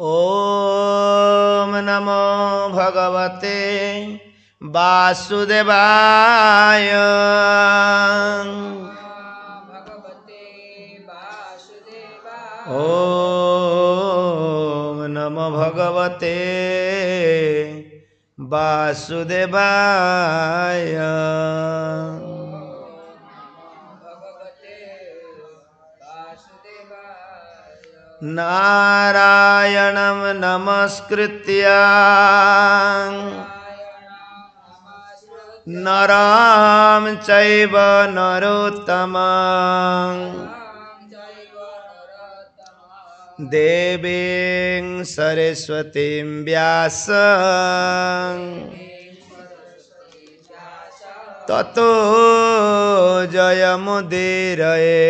ओम नमो भगवते वासुदेवाय। ओम नमो भगवते वासुदेवाय। नारायणं नमस्कृत्य नरं चैव नरोत्तमं देवीं सरस्वतीं व्यासं ततो जयमुदीरये।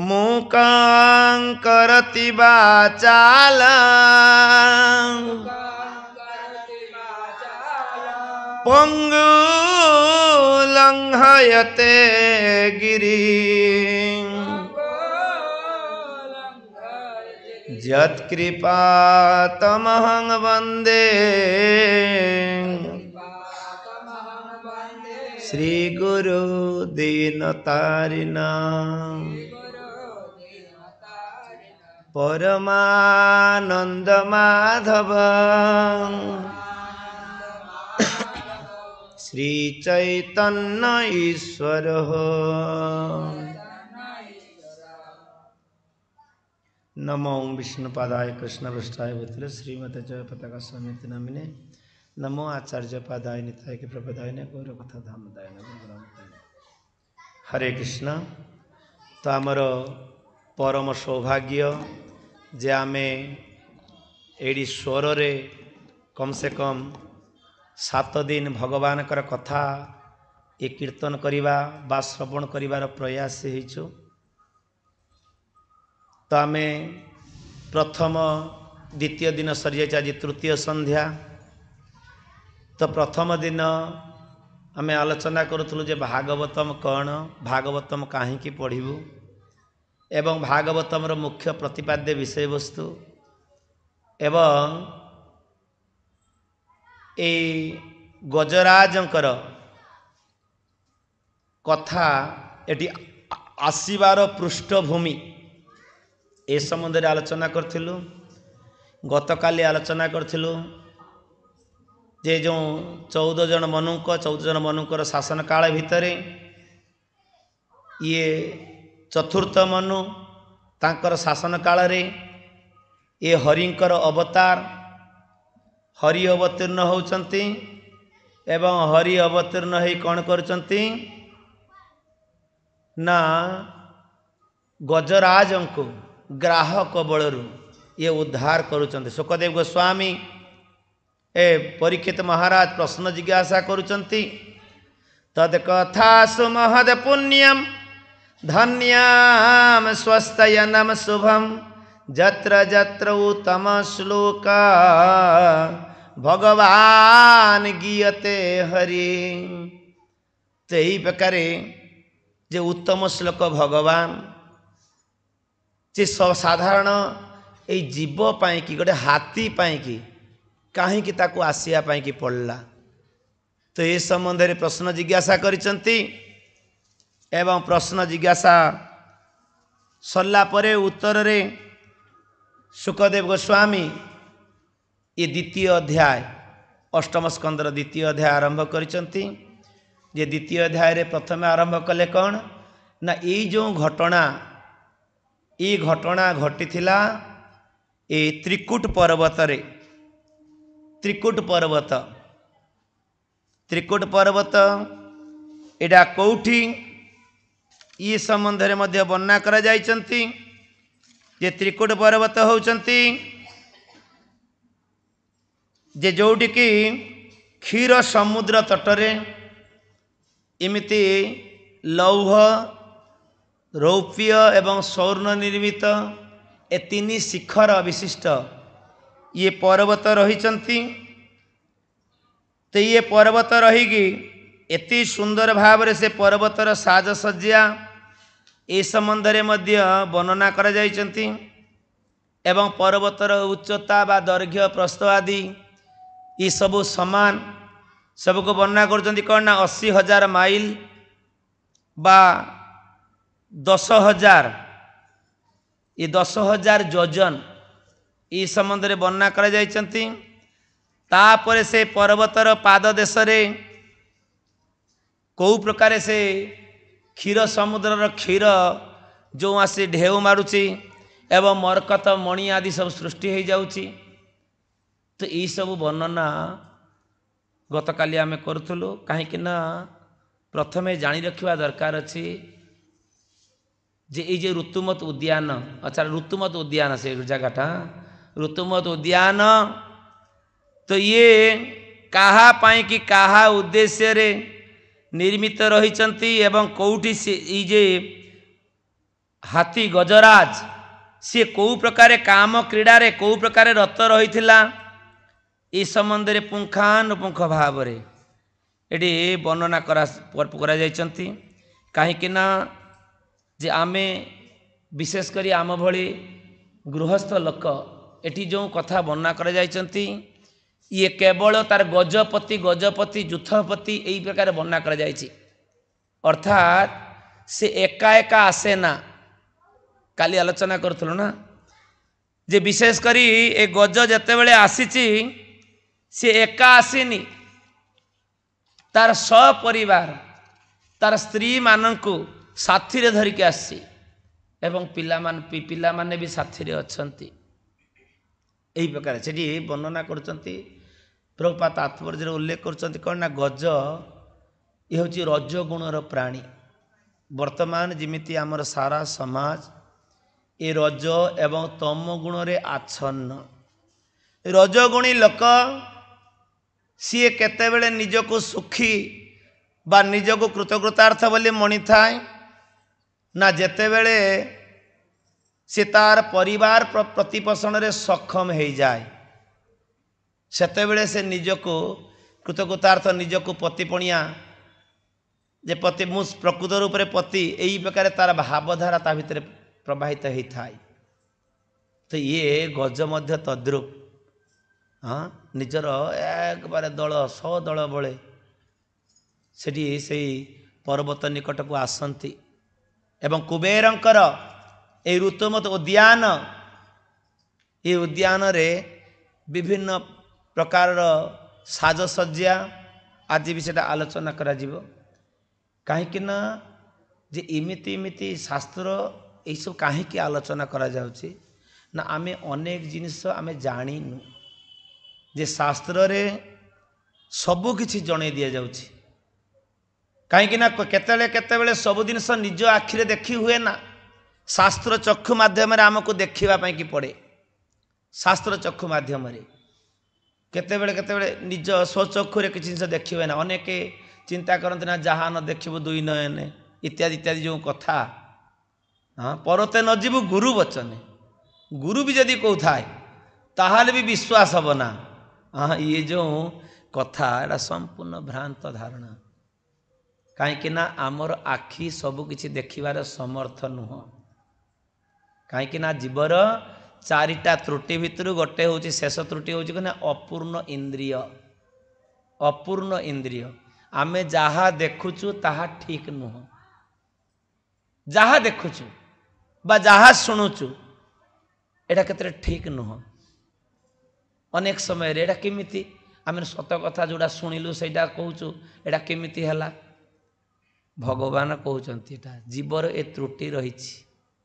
मूकां करोति वाचालं पंगुं लंघयते गिरिं यत्कृपातमहं वन्दे श्रीगुरु दीनतारिणम्। परमानंद माधव श्री चैतन्य ईश्वर। नमो विष्णुपादाय कृष्णपृष्ठाय भूतले श्रीमते जय पताका समिति नामिने। नमो आचार्य पादाय निताय के प्रपदाय ने गौर कथा धामदाय नमो। हरे कृष्ण। तो आमर परम सौभाग्य जे आमे एडी स्वर रे कम से कम 7 दिन भगवान कर कथा ये कीर्तन करिबा बा श्रवण करिबार प्रयास हेइछु। तो आमे प्रथम द्वितीय दिन सरी जाय, आज तृतीय संध्या। तो प्रथम दिन आमे आलोचना करूथलु जे भागवतम कौन, भागवतम काहे की पढ़िबू एवं भागवतम मुख्य प्रतिपाद्य विषय वस्तु एवं ए गजराजंकर कथा एटी आसीबार पृष्ठभूमि ए संबंध में आलोचना करथिलु। गतकाली आलोचना करथिलु जे जो 14 जन मनुकर शासन काल भितर ये चतुर्थ मनु तांकर शासन काल रे ये हरिंकर अवतार हरि अवतीर्ण होचंती एवं हरि अवतीर्ण होई कौन करचंती ना गजराजंको ग्राहक बलरू ये उद्धार करुचंती। सुखदेव गोस्वामी ए परीक्षित महाराज प्रश्न जिज्ञासा करुचंती तद कथा सुमहद पुण्यम धन्याम स्वस्तयनम शुभम जत्र जत्र उत्तम श्लोका भगवान गीयते हरि। तो यही प्रकार जे उत्तम श्लोक भगवान जे साधारण ये जीव पाई कि गोटे हाथी पाई कि कहीं ताकू आसिया पाई कि पड़ला। तो ये संबंध में प्रश्न जिज्ञासा करिसंती एवं प्रश्न जिज्ञासा सरला परे उत्तर रे सुखदेव गोस्वामी ये द्वितीय अध्याय अष्टम स्कंदर द्वितीय अध्याय आरंभ करिसंती। जे द्वितीय अध्याय रे प्रथम आरंभ कले कौन ना ये जो घटना घटी थिला ए त्रिकुट पर्वत रे। त्रिकुट पर्वत एडा कौठी ये संबंध में मध्य वर्णना करा जाइछंती जे त्रिकुट पर्वत होउछंती जे जोटी की क्षीर समुद्र तटरे इमिति लौह रौप्य एवं स्वर्ण निर्मित ए 3 शिखर विशिष्ट ये पर्वत रहिचंती। तो ये पर्वत रहीगी एति सुंदर भाव से पर्वतर साजसज्जा ए संबंध में वर्णना कर जाइछन्ति एवं पर्वतर उच्चता बा दैर्घ्य प्रस्थ आदि ये सब समान सबको वर्णना कर कौन ना 80,000 माइल बा 10,000 ये 10,000 योजन ये संबंध में वर्णना कर जाइछन्ति। तापर से पर्वतर पाद देश रे कौ प्रकार से क्षीर समुद्र क्षीर जो आसी ढेउ मारुची एवं मरकत मणि आदि सब सृष्टि हो जाउची। तो यही सब वर्णना गतकाली आम करूँ कहीं प्रथमे जानी रखा दरकार अच्छी जे ये ऋतुमत उद्यान अच्छा ऋतुमत उद्यान से जगटा ऋतुमत उद्यान तो ये काहा पाई कि काहा उद्देश्य रे निर्मित रहिचंती एवं कौटी से जे हाथी गजराज सी कौ प्रकार काम क्रीड़ा रे कौ प्रकार रत रहिथिला ए संबंध रे पुंखानुपुंख भाव रे एटी वर्णना करा जाइचंती। काहेकि ना जे आमे विशेष करी आम भली गृहस्थ लोक एटी जो कथा वर्णना करा जाइचंती ये केवल तार गजपति जुथपति यही प्रकार वर्णना कर जाइछि। अर्थात से एका एका आसे ना काली आलोचना करूँ ना जे विशेष करी ए गज जते बेले आसीची से एका आसीनी तार सपरिवार तार स्त्री माननकु साथी रे धरिक आसी एवं पिला माने भी साथी रे अछंती यही प्रकार से वर्णना करचंती। प्रभुपाद तात्पर्य उल्लेख करचंती कौन ना गज ये हूँ रजगुणर प्राणी। वर्तमान जिमिति आमर सारा समाज ए रज एवं तम गुण रे आच्छन्न। रजगुणी लोक सी केतेबेले निजको सुखी बा निजको कृतकृतार्थ बोली मणि थाए ना जेतेबेले से तार परिवार प्रतिपोषण रे सक्षम हो जाए सेतेबेले से निजको कृतकृतार्थ निजको पतिपणिया जे पति मु प्रकृत रूप से पति यही प्रकार तार भावधारा ता भितर प्रवाहित होता है। तो ये गज मध्य तद्रुप हाँ निजर एक बार दल 100 दल बड़े से पर्वत निकट को आसती एवं कुबेरंकर ए ऋतुमत उद्यान ये उद्यान रे विभिन्न प्रकार साजसज्जा आदि भी से आलोचना करा जीवो। काहेकि ना जे इमिति इमिति शास्त्र ये सब कहीं आलोचना करा जाउची ना आमे अनेक जिनिस आमे जानिनु जे शास्त्र रे सबु किछि जणे दिया जाउची। काहेकि ना केतेबेले सब जिनिस निज आखिरे देखी हुए ना शास्त्र चक्षु माध्यम आमको देखा कि पड़े। शास्त्र चक्षु माध्यम केतेबेले निज स्वचक्षुरे किसी जिनिस देखी हुए ना अनेक चिंता करते ना जहाँ न देखिबु दुई नयन इत्यादि इत्यादि जो कथा हाँ परते न जीवु गुरु वचने गुरु भी जदि कौ थाए ताहाले भी विश्वास हम ना हाँ ये जो कथा एटा संपूर्ण भ्रांत धारणा। कहीं आमर आखि सबकि देखिबार समर्थ नुह। कहीं जीवर 4टा त्रुटि भितर गोटे हूँ शेष त्रुटि हूँ कि अपूर्ण इंद्रिय। अपूर्ण इंद्रिय आमे जहा देखुचु ताहा ठीक नुह। जहा देखुचु बा जहा शुणुचु एटा केतरे ठीक नुह। अनेक समय एटा केमिति आमे सत कथा जोड़ा शुणिलु सेटा कहूचु एटा केमिति हला। भगवान कहते जीवर ए त्रुटि रही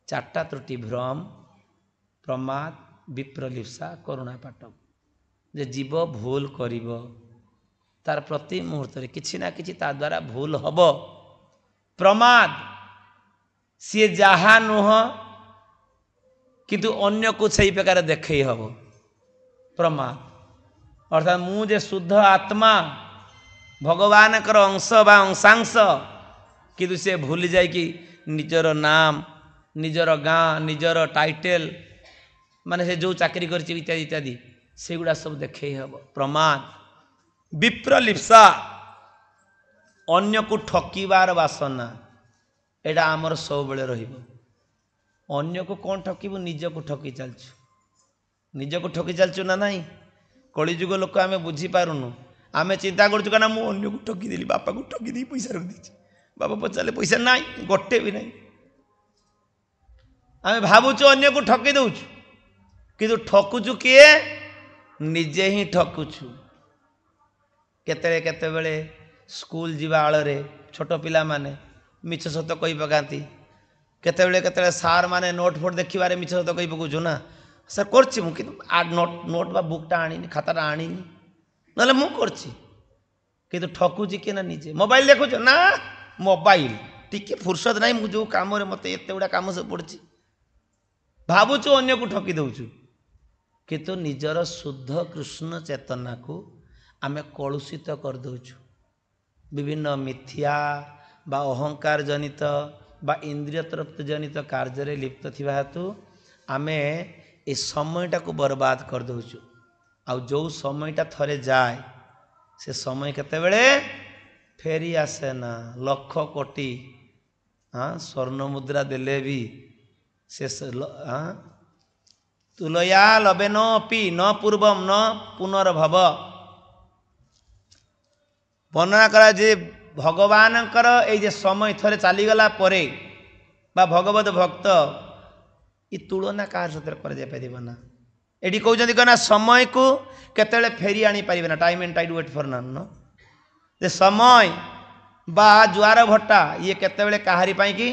4टा त्रुटि भ्रम प्रमाद विप्रलिप्सा करुणा पाटव। जे जीव भूल करिवो तार प्रति मुहूर्त किछि ना किछि ता द्वारा भूल हब। प्रमाद सी जहा नुह किंतु अन्य को सही प्रकार देखे हब। प्रमाद अर्थात मुझे शुद्ध आत्मा भगवान कर अंश बा अंशांश किंतु से भूल जाए कि निजर नाम निजर गाँ निजर टाइटेल माने से जो चाकरी कर इत्यादि इत्यादि से गुड़ा सब देखे हब। प्रमाद विप्रलिप्सा अन्य को ठकिबार वासना एटा आमर सब बेले रहिबो। अन्य को कौन ठकिबु निज को ठकी चलछु निज को ठकी चलछु ना नहीं। कलिजुग लोक आम बुझी पारुनु आम चिंता करूँ क्या मुझे अन्य को ठकी देली बापा को ठकी दी पैसा रखी बापा पचारे पैसा ना गोटे भी नहीं आम भावुँ अन्य को ठकी दौचु किंतु ठकुचु किए निजे ही ठकुचु। केते केते बेले स्कूल जीवा आଳରେ छोट पिला माने मिछ सत कही पकाती केते सार माने नोट फोट देखिबारे मिछ सत कही पकाउछु ना सर करछि मु किंतु नोट बा बुकटा आनी खाताटा आनी नले मु करछि किंतु ठकुची कि ना निजे। मोबाइल देखुछ ना मोबाइल टिके फुर्सत नहीं मु जो काम रे मते एते गुडा काम सब पड़छि भावुछु अन्य को ठकी दउछु किंतु निजर शुद्ध कृष्ण चेतना को आमे कलुषित कर दउछु विभिन्न मिथ्या बा अहंकार जनित बा इंद्रिय तृप्त जनित कार्य रे लिप्त थिबा हेतु आमे ए समयटा को बर्बाद कर दउछु। आ जो समयटा थरे जाए से समय केते बेले फेरी आसे ना लक्ष कोटी स्वर्ण मुद्रा देले भी से तुलया लबे न पी न पूर्वम न पुनर्भव वर्णना करा जे भगवानकर ये समय थरे चलीगला परे बा भगवत भक्त ये तुलना कार सतर कर जाय परिबो ना। एडी कहउछन्ति कना समय को केतेले फेरी आनी परिबे ना time and tide wait for none नो जे समय बा जुआर भट्टा ये केतेबेले काहारी पाई की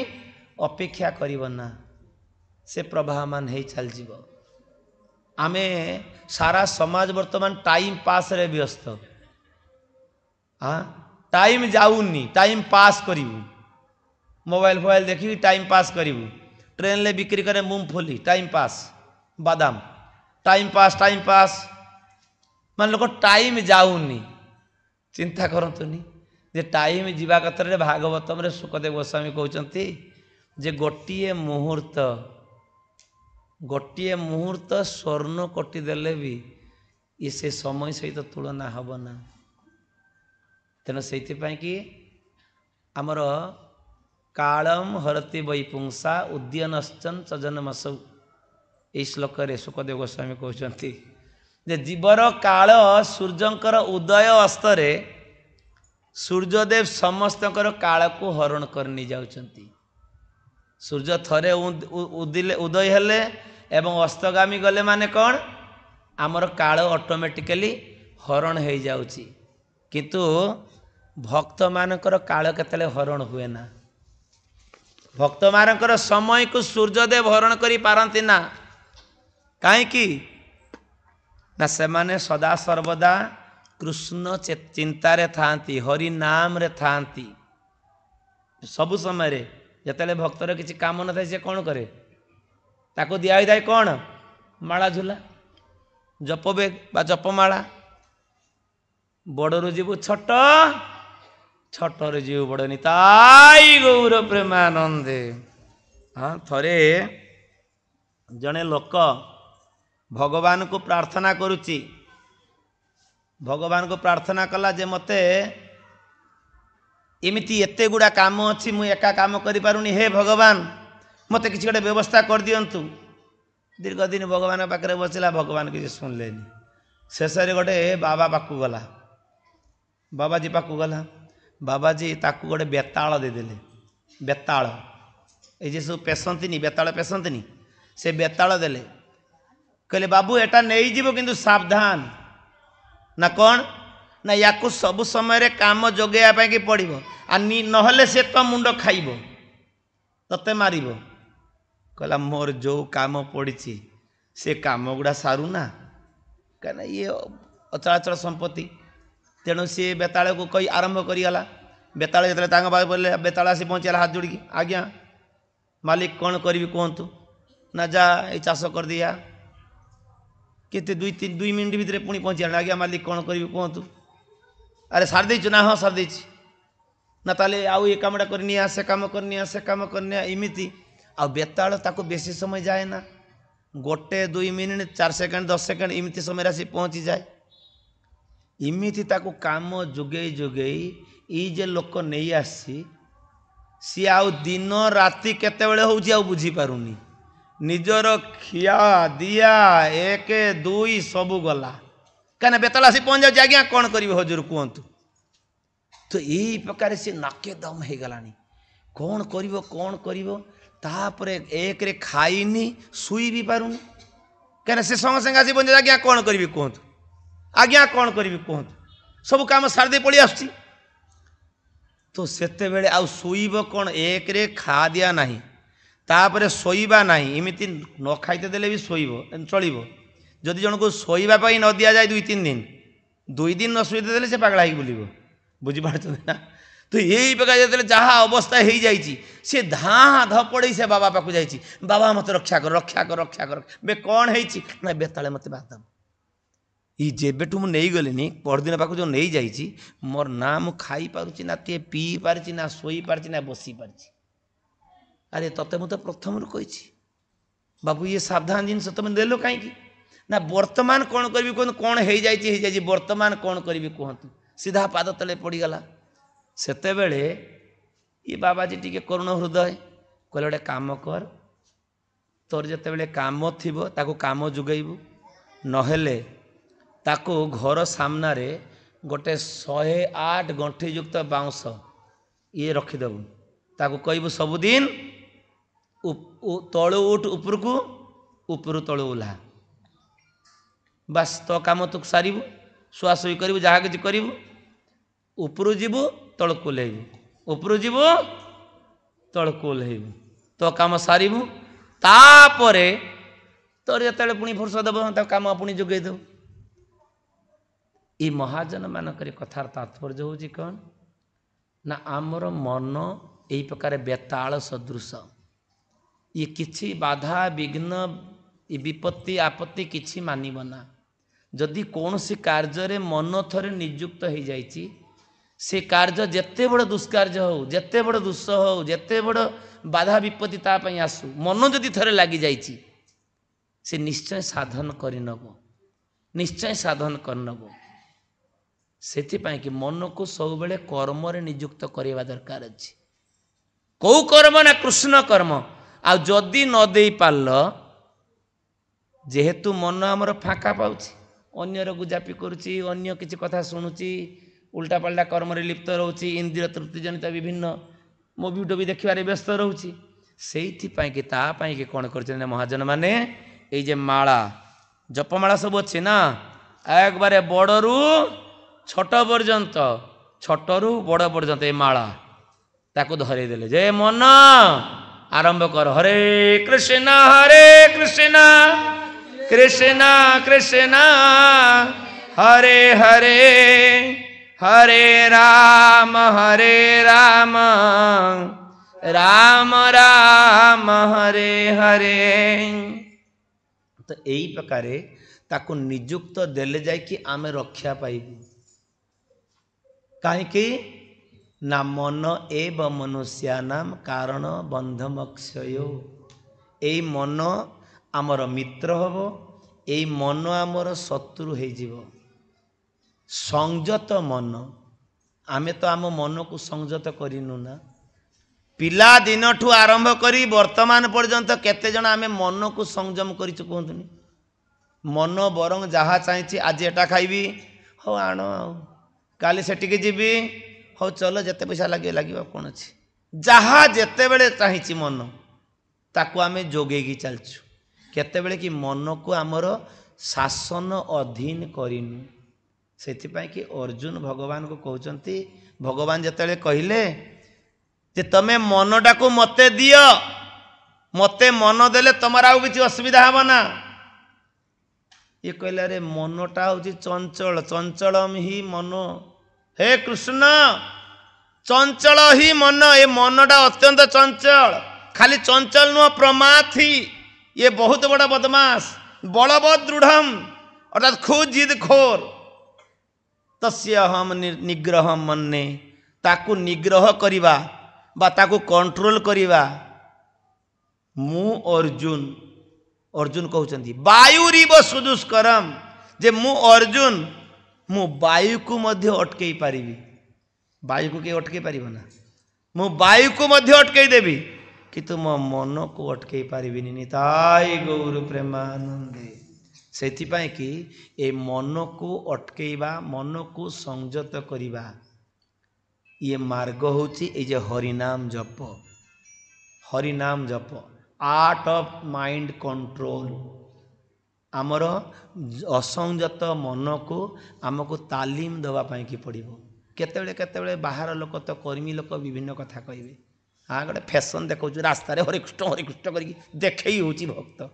अपेक्षा करिबो ना से प्रभावमान हे चल जीवो। आमे सारा समाज वर्तमान टाइम पास रे व्यस्त टाइम जाऊनी टाइम पास करिबू मोबाइल फोबाइल देखी टाइम पास करिबू ट्रेन ले बिक्री करे मूंगफली टाइम पास बादाम टाइम पास मान लोक टाइम जाऊनी चिंता करतुनी जे टाइम जीवा कतरे भागवतम रे सुखदेव गोस्वामी कहउचंती जे गोटिए मुहूर्त स्वर्ण कोटि देले भी ये से समय सहित तुलना हब ना। तेना से कि आमर कालम हरति वैपुंसा उद्यनश्चन सजनमसौ ये श्लोक रे सुखदेव गोस्वामी कहउचंती जे जीवर काल सूर्यंकर उदय अस्तरे सूर्यदेव समस्तकर काल को हरण करनी जाउचंती। सूर्य थरे उदय हेले एवं अस्तगामी गले माने कौन आमर काल ऑटोमेटिकली हरण हो जाउची किंतु भक्त मानकर काल केतले हरण हुए ना। भक्त मानकर समय को सूर्यदेव हरण करी पारंती ना काहेकि ना से माने सदा सर्वदा कृष्ण चिंतारे थांती हरि नाम रे थांती सबु समय रे जतले भक्तर किसी काम न थाए से कौन करे ताको दिया जाए कौन माला झूला जपवेद बा जपमाला बड़रू जीव छोट छोटर जीव बड़ निताई गौर प्रेमानंदे। हाँ थरे जने लोक भगवान को प्रार्थना करुची भगवान को प्रार्थना कला जे मते इमिति एते गुड़ा काम अच्छी मु एका काम करि पारुनी हे भगवान मते किसी गोटे व्यवस्था कर दियंतु। दीर्घ दिन भगवान पाखे बसला भगवान किसी शुणिलेनि शेष गोटे बाबा पाखु गला बाबाजी पाखु गला बाबाजी ताकू गोटे बेताल देदेले बेताल ये सब पेशंतिनी बेताल पेशंतिनी से बेताल देले कहले बाबू एटा नहीं जीवो किंतु सावधान ना कौन ना याकू सब समय रे काम जोगेया कि पड़ो आ नहले से तो मुंड खाइब तते मारिब कहला मोर जो काम पड़ी से काम गुड़ा सारू ना कहीं ये अचलाचल संपत्ति तेणु सी बेताल को कही आरंभ करीगला बेताल जो बोले बेताल आसी पहुँचला हाथ जोड़ी आज्ञा मालिक कौन करी कहतु ना जा ये चाष कर दिया केते दुई मिनट भितर पुणी पहुँचला आज्ञा मालिक कौन करी कहतु अरे सार देचु ना हाँ सार देची ना ताले आउ ये कामटा करनी से काम करनी इमिति आ बेताल ताको बेसी समय जाए ना गोटे 2 मिनिट 4 सेकेंड 10 सेकेंड इमिति समय आसी पहुँची जाए इमिति ताको काम जोगेई जोगेई ये जे लोक नहीं आसी सी आउ दिन राति केतेबेले होउची आउ बुझी पारुनी निजर खिया दिया 1 2 सबू गला कहीं बेतला आसी पहुँच जाऊँ आज्ञा कौन करी हजूर कहतु तो यही प्रकार से नाके दम हो गलानी कौन करिवो तापर एक रे खाइनी सुई भी पारुनी कहीं से संग संगे आसी पहुँच आज्ञा कौन करी कहतु आज्ञा कौन करी कहतु सब काम सारदे पड़ी आसुची तो सेते बेले आउ सोईब कौन एक रे खा दिया नहीं तापर शोइबा नहीं इमिति न खाइते देले भी शोइब चलिब जदि जन को शोइबा पाई न दिया जाए 2-3 दिन 2 दिन न शोइते देले से पागला हो बुलिब बुझिपारछन ना तो यही प्रकार जो जहाँ अवस्था हो जाइए सी धाँ धपड़े से बाबा पाक जाइए बाबा मत रक्षा कर रक्षा कर रक्षा कर बे कौन है बेताले मत बादम ये जेबेठू मुझे नहीं गली परदिन पाक जो नहीं जाइए मोर ना मु खाई पारुची ना टे पी पारची ना शोई पारची ना बसी पारची अरे तते मुझे प्रथम कही बाबू ये सावधान जिन तुम देल कहीं ना वर्तमान कौन करी कहतु कौन हो जाइए वर्तमान कौन करी कहतु सीधा पाद तले पड़गला सेते बेले ये बाबाजी टी करुण हृदय कहले गोटे काम कर तोर जिते बड़े काम थी ताको काम जुगेबू नहेले ताको घर सामने गोटे 108 गंठी युक्त बाउंस ये रखीदेबू ताको कहबू सबुदिन तलु उठ उपरकू उपरू तलु ओह्ला बस तो काम तू सारू शुआशुई करू जहाँ कि करू उपरू जीवु तलक ओह्लैबू उपरू जीवु तलक ओह्लैबू तो काम सारू तापर तोर जिते पुणी फुर्सत देव काम पुणी जोगे देव ये महाजन मानक कथार तात्पर्य हूँ कौन ना आमर मन यही प्रकार बेताल सदृश ये किछि बाधा विघ्न विपत्ति आपत्ति किछि मानिब ना जदि कौन सी कार्य मन थरे नियुक्त हो जाइछि से कार्य जेते बड़ दुष्कार्य हो जेते बड़ दुस्स हो जेते बड़ बाधा विपत्ति तापाई आसू मन जदि थरे लगी जाइछि से निश्चय साधन करनब निश्चय साधन करनब सेथिपाई कि मन को सब बेले कर्म रे नियुक्त करवा दरकार अछि कौ कर्म ना कृष्ण कर्म आ जदि न दे पाल जेहेतु मन आमर फाँका पाउछि अन्यर गुजापी करुच्ची अन्य किसी कथा शुणुची उल्टा पाल्टा कर्म रे लिप्त रोची इंद्रिय तृप्ति जनित विभिन्न मुवी टोवी देखिबारे व्यस्त रोची सेइथिपाई कि तापाई कि कौन कर महाजन माने ये जे माला जपमाला सब अच्छे ना एक बारे बड़रू छोट पर्यंत छोटरू बड़ पर्यंत ये माला ताको धरे देले जे मन आरंभ कर हरे कृष्ण कृष्ण कृष्ण हरे हरे हरे राम राम राम हरे हरे तो यही प्रकार ताको नियुक्त देले जाय कि आमे रक्षा पाइबू कहीं ना मन एव मनुष्यानाम कारण बंधमक्षय यही मन आमर मित्र हम यही मन आमर शत्रु हो संयत मन आमे तो आम मन को संयत करिनु ना पिला दिन ठू आरंभ करी वर्तमान पर्यंत केते जण आमे मन को संयम करिछु कहंतुनी मन बरंग जहाँ चाहिए आज एटा खाइबी हो आण काली सेटिके जीवी हो चलो जिते पैसा लगे लगे कौन अच्छे जहाँ जिते बड़े चाहिए मन ताकू आमे जोगेगी चलचु केते बेले कि मन को आमर शासन अधीन करिनु सेथिपाई कि अर्जुन भगवान को कहते भगवान जिते कहले जे तमे मनटा को मते दियो मते मन देले तमरा आउ किछि असुविधा हबो ना ये कहले रे मनटा हूँ चंचल चंचलम ही मन हे कृष्ण चंचल ही मन ये मनटा अत्यंत चंचल खाली चंचल नुह प्रमाथी ये बहुत बड़ा बदमाश बलवद दृढ़ अर्थात खूब जिद खोर तस्य हम निग्रह मन्ने ताकू निग्रह करिबा बा ताकू कंट्रोल करिबा मु अर्जुन अर्जुन कहते वायुरीव सुदुष्करम जे मु अर्जुन मु वायु को मध्य अटकई पारिबी वायु को के अटकई पारिबो ना मु वायु को मध्य अटकई देवी किंतु मो मन को अटकई पारिबिनी निताई गौर प्रेमानंदे। सेथिपाई कि ए मन को अटकईबा मन को संयत करिबा ये मार्ग होची ए जे हरिनाम जप। हरिनाम जप आर्ट ऑफ माइंड कंट्रोल। आमर असंयत मन को आमको तालीम दवा पाई कि पड़िबो। केतेबेले केतेबेले बाहर लोक तो कर्मी लोक विभिन्न कथा कहिबे। हाँ गोटे फैशन देखौ रास्ता हरे कृष्ण करी देखई होची भक्त।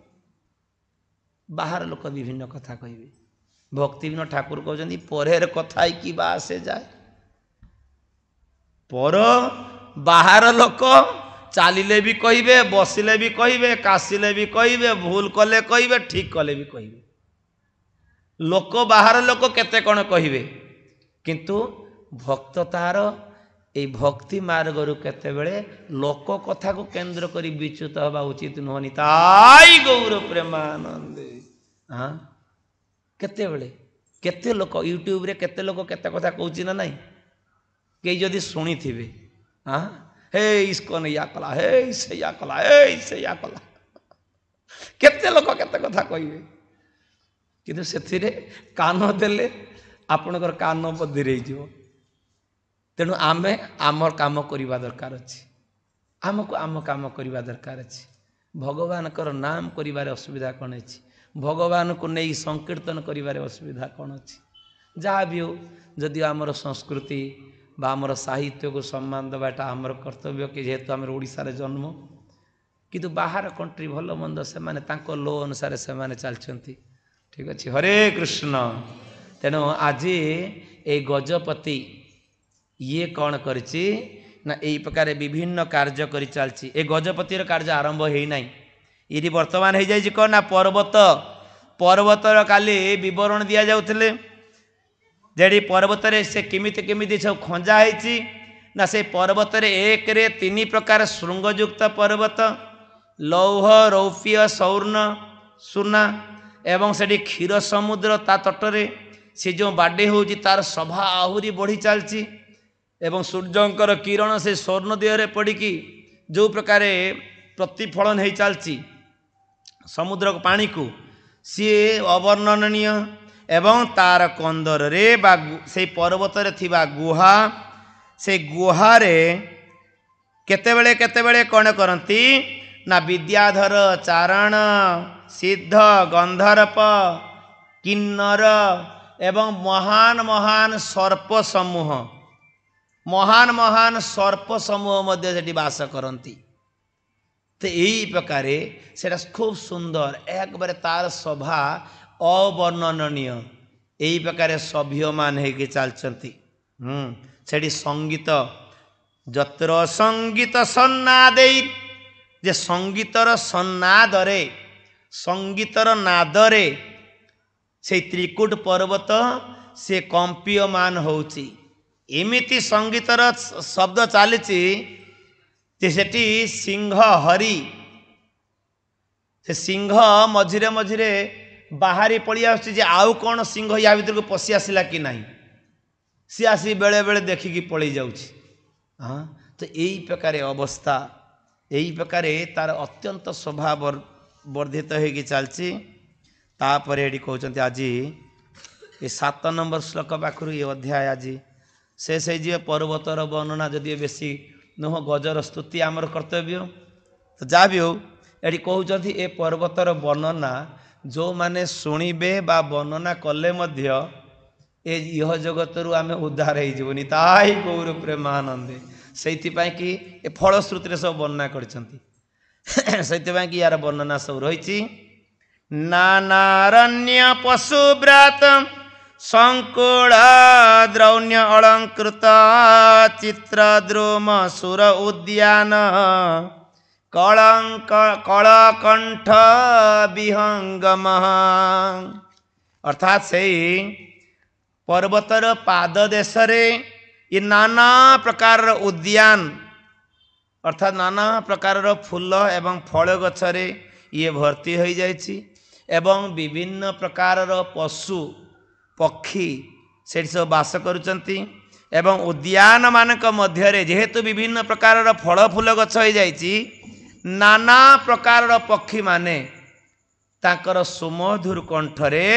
बाहर लोक विभिन्न कथा कहिबे। भक्ति विनोद ठाकुर कहउछन्ती परेर कथा कि बा से जाए। पर बाहर लोक चालिले भी कहिबे, बसिले भी कहिबे, कासिले भी कहिबे, भूल कले कहिबे, ठीक कले भी कहिबे। लोक बाहर लोक केते कण कहिबे किंतु भक्त तार ए भक्ति मार्गरु केतेबेले लोक कथा को केंद्र करी विच्युत हवा उचित नुहनि। ताई गौर प्रेमानंदे। हाँ केतेबेले केते लोक यूट्यूब रे केते लोक केते कथा कहउची ना नहीं कई जदि शुणी थिबे। हाँ हे इसको या कला, हे से या कला, हे से या कला, केते लोक केते कथा कहिबे किंतु सेथिरे कान देले आपणकर कान बधिर हो। तेणु आमे आमर काम करिबा दरकार अछि। आमको आम काम करिबा दरकार अछि। भगवान कर नाम करिबारे असुविधा कौन अछि? भगवान को नहीं संकीर्तन करिबारे असुविधा कौन अछि? जहाँ भी हो जदि आमर संस्कृति बा आमर साहित्य को सम्मान देवाटा आमर कर्तव्य कि जेहेतु आम ओडिशा रे जन्म किंतु बाहर कंट्री भल मंद से माने तांको लो अनुसार से माने चलछंती। ठीक अछि। हरे कृष्ण। तेणु आज ए गजपति ये कौन करछि ना एई प्रकार विभिन्न कार्य करि चलछि। ए गजपतिर कार्य आरंभ हेई नाही। इरी वर्तमान हे जाय कौन ना पर्वतर काली विवरण दिया जाउथिले जेडी पर्वत रे से किमिति किमिति सब खंजा हेछि ना से पर्वत रे एक रे तीन प्रकार श्रृंगयुक्त पर्वत लौह रौप्य सौर्ण सुना एवं सेठी क्षीर समुद्र ता तटरे से जो बाडे होछि तार सभा आहुरी बढ़ी चलछि एवं सूर्यंकर किरण से स्वर्ण देहरे पड़िकी जो प्रकार प्रतिफलन हो चलती समुद्र पानी को सी अवर्णनीय एवं तार कंदर रे बा से पर्वत रे थिबा गुहा से गुहारे केतेबेले कौन करती ना विद्याधर चारण सिद्ध गंधर्प किन्नर एवं महान महान सर्प समूह मध्य सेठी वास करती। तो यही प्रकार से खूब सुंदर एक बारे तार सभा अवर्णनीय यही प्रकार सभ्य मान होगी चलती। सेठी संगीत जत्र संगीत सन्नादे जे संगीतर सन्नादरे संगीतर नादरे से त्रिकुट पर्वत से कंपीयमान होची। एमिति संगीतर शब्द चली सेठी सिंह हरि से सिंह मझिरे मझिरे बाहरी पड़ी आसुची आउ कौन सिंह या भीतर को पशि आसला कि नहीं सी आसी बेले बेले देखिकी पलि जाउची। हाँ तो यही प्रकार अवस्था यही प्रकार तार अत्यंत स्वभाव वर्धित होगी चलती। तापर ये कहते आज ये 7 नंबर श्लोक पाखु ये अध्याय आज शेष हो पर्वतर वर्णना जदि बेसी नुह गजर स्तुति आमर कर्तव्य। तो जहाँ भी हो ये कहते ए पर्वतर वर्णना जो माने शुणिबे बा वर्णना कले मध्य ए यह जगत रु आमे उद्धार होनी ताई गौर प्रेमानंदे। से कि ए फलश्रुति सब वर्णना कर यार वर्णना सब रही नानारण्य पशुव्रात संकुल द्रौण्य अलंकृत चित्रद्रुम सुर उद्यान कलकंठ विहंगम अर्थात से पर्वतर पाद देश ये नाना प्रकार उद्यान अर्थात नाना प्रकार फूल एवं फल गछरे ये भर्ती हो जाइछि एवं विभिन्न प्रकार पशु पक्षी से सब बास करुचंती एवं उद्यान मानक मध्य जेहेतु विभिन्न प्रकार फल फूल गछ हो जाइछि नाना प्रकार पक्षी माने ताकर सुमधुर कंठरे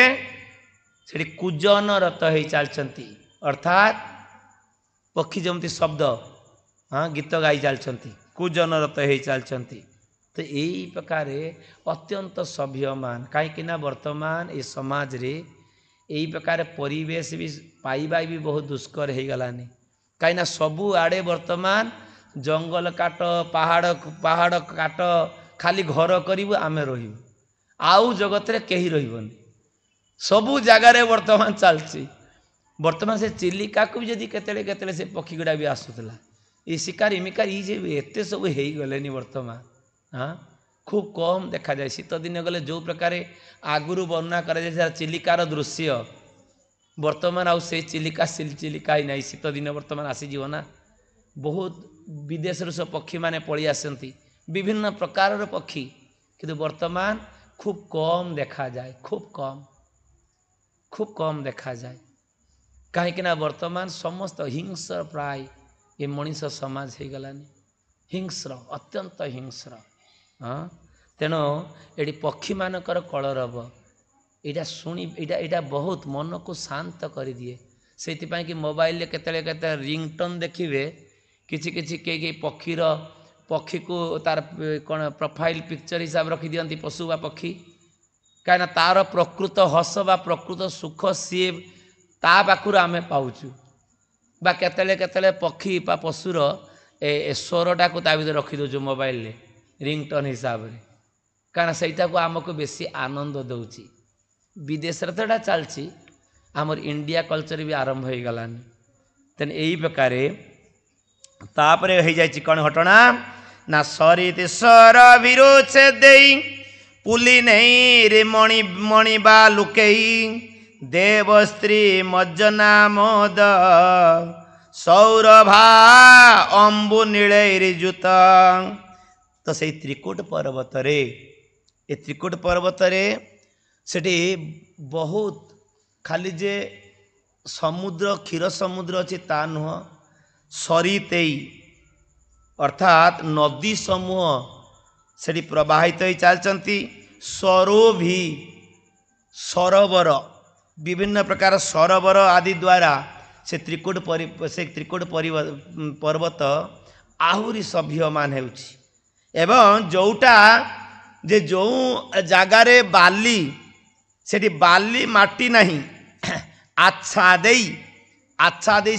से कूजनरत हो चलती अर्थात पक्षी जमती शब्द हाँ गीत गाई चलती कूजनरत हो चलती। तो यही प्रकार अत्यंत सभ्यमान कहीं वर्तमान ये समाज रे यही प्रकार परिवेश भी पाइबा भी बहुत दुष्कर हो गलानी कहीं सबू आड़े वर्तमान जंगल काट पहाड़ पहाड़ काट खाली घर करूँ आम रही आउ जगत रे कहीं रही सबू जगार वर्तमान चलती वर्तमान से चिलिका को भी जदि केतले से पक्षी गुड़ा भी आसूला ये शिकारी मिकारी ये एत सब हो गले वर्तमान हाँ खूब कम देखा जाए शीत दिन गले जो प्रकार आगुरी वर्णना कर चिलिकार दृश्य वर्तमान आउ से चिलिका चिलिका ही ना शीत दिन वर्तमान आसीज ना बहुत विदेश सब पक्षी माने पलि आसती विभिन्न प्रकार पक्षी किंतु वर्तमान खूब कम देखा जाए खूब कम देखा जाए कहीं वर्तमान समस्त हिंस्र प्राय ये मनीष समाज हो गलानी हिंस्र अत्यंत हिंस्र हाँ तेणु ये पक्षी मानकर कलरव यहाँ शुणी यहाँ बहुत मन को शांत कर दिए से कि मोबाइल केते रिंगटोन देखिए किसी पक्षीर पक्षी को तार कौन प्रोफाइल पिक्चर हिसाब रखी दियंती पशु बा पक्षी कहीं तार प्रकृत हस बा प्रकृत सुख सी ता पाखुर आम पाचु बा केतले पक्षी बा पशुर स्वरटा को ता भीतर रखी दौचु मोबाइल रे रिंगटोन हिसाब से कहीं सहीटा को आमको बेसी आनंद दौची विदेश तो यहाँ चलती आमर इंडिया कल्चर भी आरंभ हो गलानी तेन यही प्रकार तापर हो जाए कौन घटना ना सरित सर विरोचे दे पुली नहीं रे मणि मणि बा लुकेई देव स्त्री मज्जना मोद सौरभा अंबु नील जुत तो से त्रिकुट पर्वत रे ये त्रिकुट पर्वत रे सेठी बहुत खाली जे समुद्र क्षीर समुद्र अच्छी ता नुह सरितेई अर्थात नदी समूह सेठी प्रवाहित हो चलती सरोभी सरोवर विभिन्न प्रकार सरोवर आदि द्वारा से त्रिकुट पर्वत आहुरी सभ्यमान होउछि एवं जोटा जे जो जगारे बाली सेठी बाली माटी नहीं आच्छादेई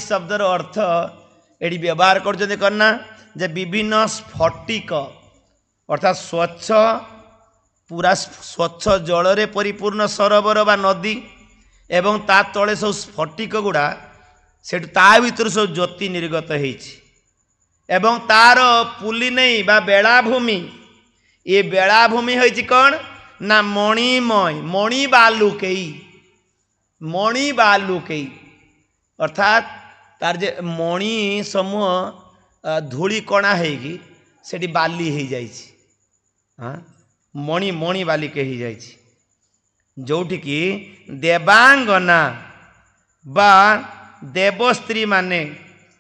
शब्दर अर्थ एटी व्यवहार करना जे विभिन्न स्फटिक अर्थात स्वच्छ पूरा स्वच्छ जल रे परिपूर्ण सरोवर बा नदी एवं ता तले सब स्फटिक गुड़ा से ता भीतर सब ज्योति निर्गत होइछि एवं तार पुली नहीं बा बेलाभूमि ये बेलाभूमि होइछि कौन ना मणिमय मणि बालुकेई अर्थात तार जे मणि समूह धूली कणा होगी सेठी बाली हो जाइछि हाँ मणि मणि बालिके हो जाइछि जोठी की देवांगना बा देवस्त्री माने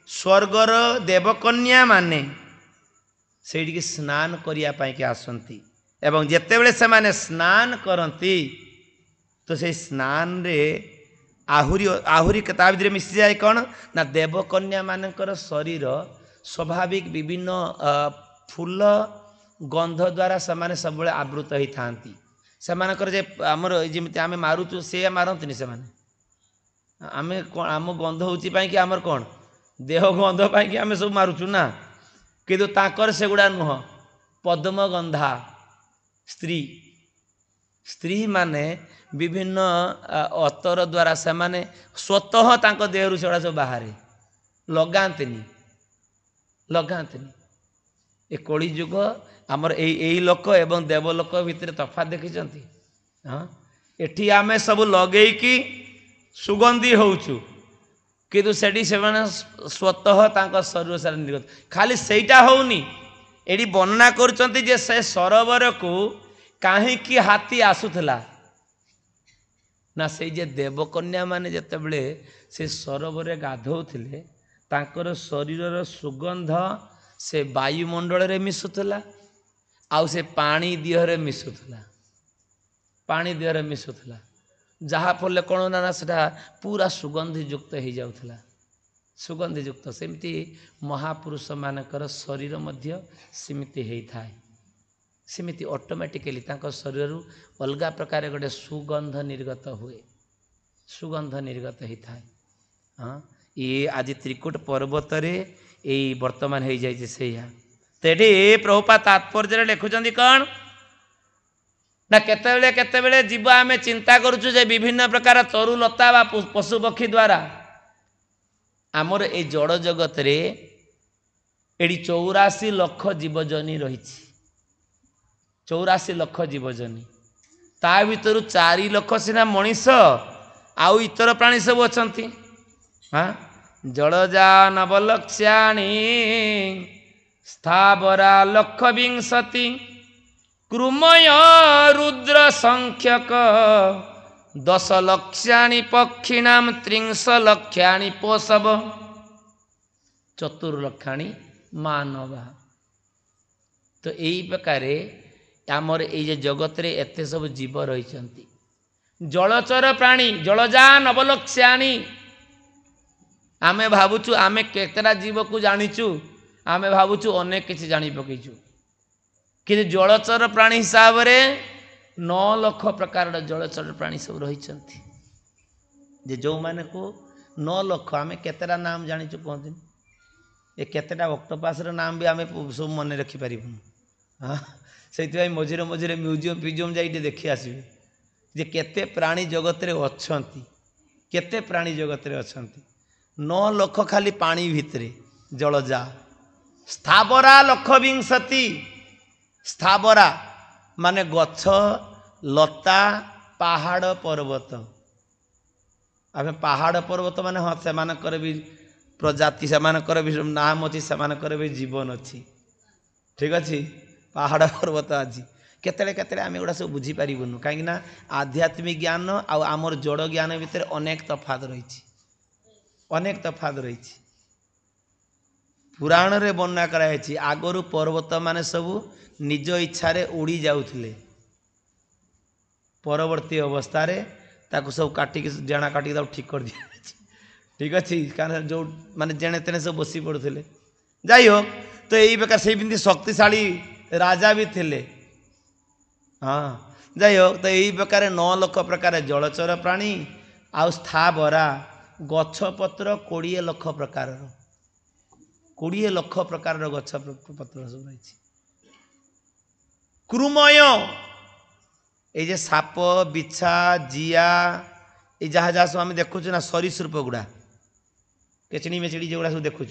स्वर्गर देवकन्या माने सेठी स्नान करिया पाई के आसंती एवं जेतेबेले से माने स्नान करती तो से स्नान रे आहुरी आहुरी ता भीतर मिशि जाए कौन ना देवकन्या मानकर शरीर स्वाभाविक विभिन्न फूल गंध द्वारा से सब आवृत होई थांती सेमानकर जे आमर जेमिति आमे मारुचु से मारंतनी से माने आमे आम गंध होची पाई कि आमर कौन देह गंध पाई कि आमे सब मारुचु ना किंतु ताकर सेगुड़ा नुह पद्मगंधा स्त्री स्त्री माने विभिन्न अतर द्वारा से माने स्वतः तांको देहरु सेगुड़ा सब बाहरे लगांतनी ए कली जुग आमर यही लोक एवं देवलोक भितर तफात देखी हाँ एठी आमे सब लगे कि सुगंधी होचु किंतु सेठी से स्वतः तांको शरीर सारा निर्गत खाली सेटा होनी एटी वर्णना करुचंती जे से सरोवर को काहींकि हाथी आसुथला ना से जे देवकन्या माने जेतेबेले से सरोवर गाधौथिले तांकर शरीरर सुगंध से वायुमंडल रे मिसुथला आउ से पानी देहरे मिसुथला पानी देहरे मिसुथला जहाँ फल कौन ना सेटा पूरा सुगंधयुक्त हो जाउथला सुगंधयुक्त सेमती महापुरुष मानकर शरीर मध्य सेमिति होता सेमिति ऑटोमेटिकली तांको शरीर अलगा प्रकार गोटे सुगंध निर्गत हुए सुगंध निर्गत होता है। हाँ ये आज त्रिकुट पर्वत रे यही वर्तमान हो जाए से तेठी प्रभुपा तात्पर्य लिखुं कौन ना केते जीव आम चिंता करुचु जे विभिन्न प्रकार तरुलता बा पशु पक्षी द्वारा आमर ए जड़ जगत रे एडी 84 लाख जीवजनी रही 84 लाख जीवजनी ता भीतर 4 लाख सिना मनीष आउ इतर प्राणी सब अछंती। हाँ जलजा नवलक्ष्याणी स्थावरा लक्ष विंशति कृमय रुद्र संख्यक 10 लक्षाणि पक्षिणाम 30 लक्षाणि पशव 4 लक्षाणि मानव। तो यही प्रकार आमर ये जगत रे एते सब जीव रही जलचर प्राणी जलजा नवलक्ष्याणी आमे भावुचु आमे केतरा जीव को जानिचु आमे भावुचु अनेक किसी जानी पकईचु कि जलचर प्राणी हिसाब रे 9 लाख प्रकार जलचर प्राणी सब रही जो माने को 9 लाख आमे केतरा नाम जानिचु कहते ये केतटा ऑक्टोपस रो नाम भी आमे सब मन रखी पारिबु। हाँ से मझिरे मझिरे म्यूजियम फ्यूजियम जाइए देखी आसबे जे केते प्राणी जगत रे अछंती केते प्राणी जगत रे अछंती 9 लाख खाली पानी भितरे जलजा स्थावरा लक्ष विंशति स्थावरा माने गछ लता पहाड़ पर्वत आमे पहाड़ पर्वत माने हाँ से भी प्रजाति से भी नाम अच्छी से भी जीवन अच्छी ठीक अच्छे पहाड़ पर्वत आज केतले केतले आम एगुड़ा सब बुझीपारूँ कहीं आध्यात्मिक ज्ञान आमर जड़ ज्ञान भितर अनेक तफात रही अनेक तफात रही पुराण रे वर्णना कराई आगरू पर्वत माने सब निज इच्छा रे उड़ी जाउथले परवर्ती अवस्था रे ताकू सब काटिक जेणा काटिक ठीक कर दिया ठीक अच्छे कारण जो माने जेने तेने सब बसी पड़ुले जाइ हो तो यही प्रकार से शक्तिशाली राजा भी थिले। हाँ जाइ हो तो यही प्रकार 9 लाख प्रकार जलचर प्राणी आउ स्थावरा गछपत्र 20 लाख प्रकार 20 लाख प्रकार गछपत्र सब रही कृमय ये साप बिछा जिया ये जहाँ जहाँ सब आम देखु ना सरीसृप गुड़ा केचड़ी मेचड़ी जो सब देखु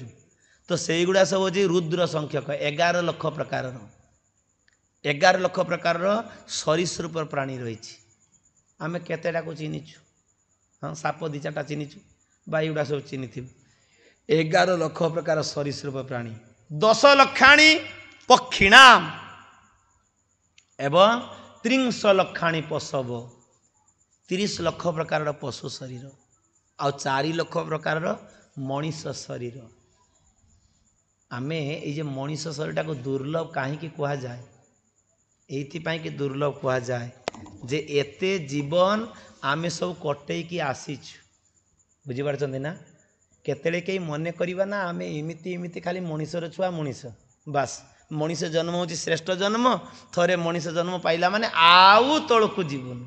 तो से गुड़ा सब हूँ रुद्र संख्यक 11 लाख प्रकार 11 लाख प्रकार सरीसृप प्राणी रही आम केतेटा को चिन्हीचु। हाँ साप 2-4टा चिन्हीचु बाईगुड़ा सब चिन्ही 11 लाख प्रकार सरीसृप प्राणी 10 लक्षाणि पक्षिणाम एवं 30 लक्षाणि पशव 30 लाख प्रकार पशु शरीर आ 4 लाख प्रकार मनीष शरीर आमे ये मनीष शरीर को दुर्लभ कहीं कह जाए ये कि दुर्लभ कह जाए जे एते जीवन आमे सब कटे की आसीचु बुझीपार ना केतले कई मन करवा ना आमे एमिति एमिति खाली मनीषर छुआ मनीष बास मनीष जन्म होची श्रेष्ठ जन्म थरे मनीष जन्म पाइला माने आउ तलकू जीवन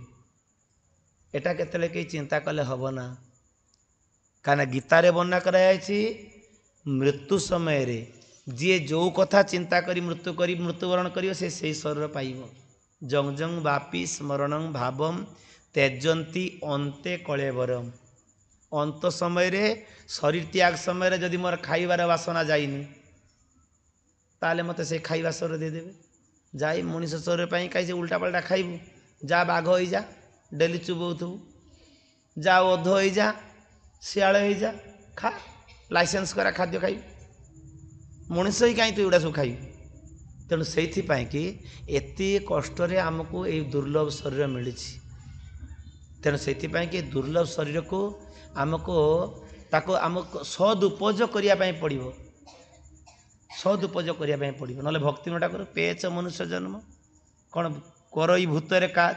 एटा केतले कई चिंता कले हब ना कारण गीतारे वर्णना कराई मृत्यु समय रे जी जो कथा चिंता करी मृत्युवरण कर से शरीर पाइब जंग जंग वापी स्मरण भावम त्यजंती अंते कलेवरम अंत समय रे शरीर त्याग समय रे जदि मोर खाइबार वासना जाइनी ताले मते से खाइबा शरीर दे देबे जाई मनीष शरीर पाई कहीं उल्टा पल्टा खाइबू जा बाघ हो जा डेली चुबौथबू जा ओध हो जा शियाल हो जा खा लाइसेंस करा खाद्य खाई मनीष ही कहीं तू एगुड़ा सब खाई तेणु से कि एत कष्ट आमको ये दुर्लभ शरीर मिली तेणु से कि दुर्लभ शरीर को आमको ताको आमको सदुपयोग करने पड़ो सदुपयोग करने पड़ो ना भक्ति नटा कर पेच मनुष्य जन्म कौन कर भूतरे काज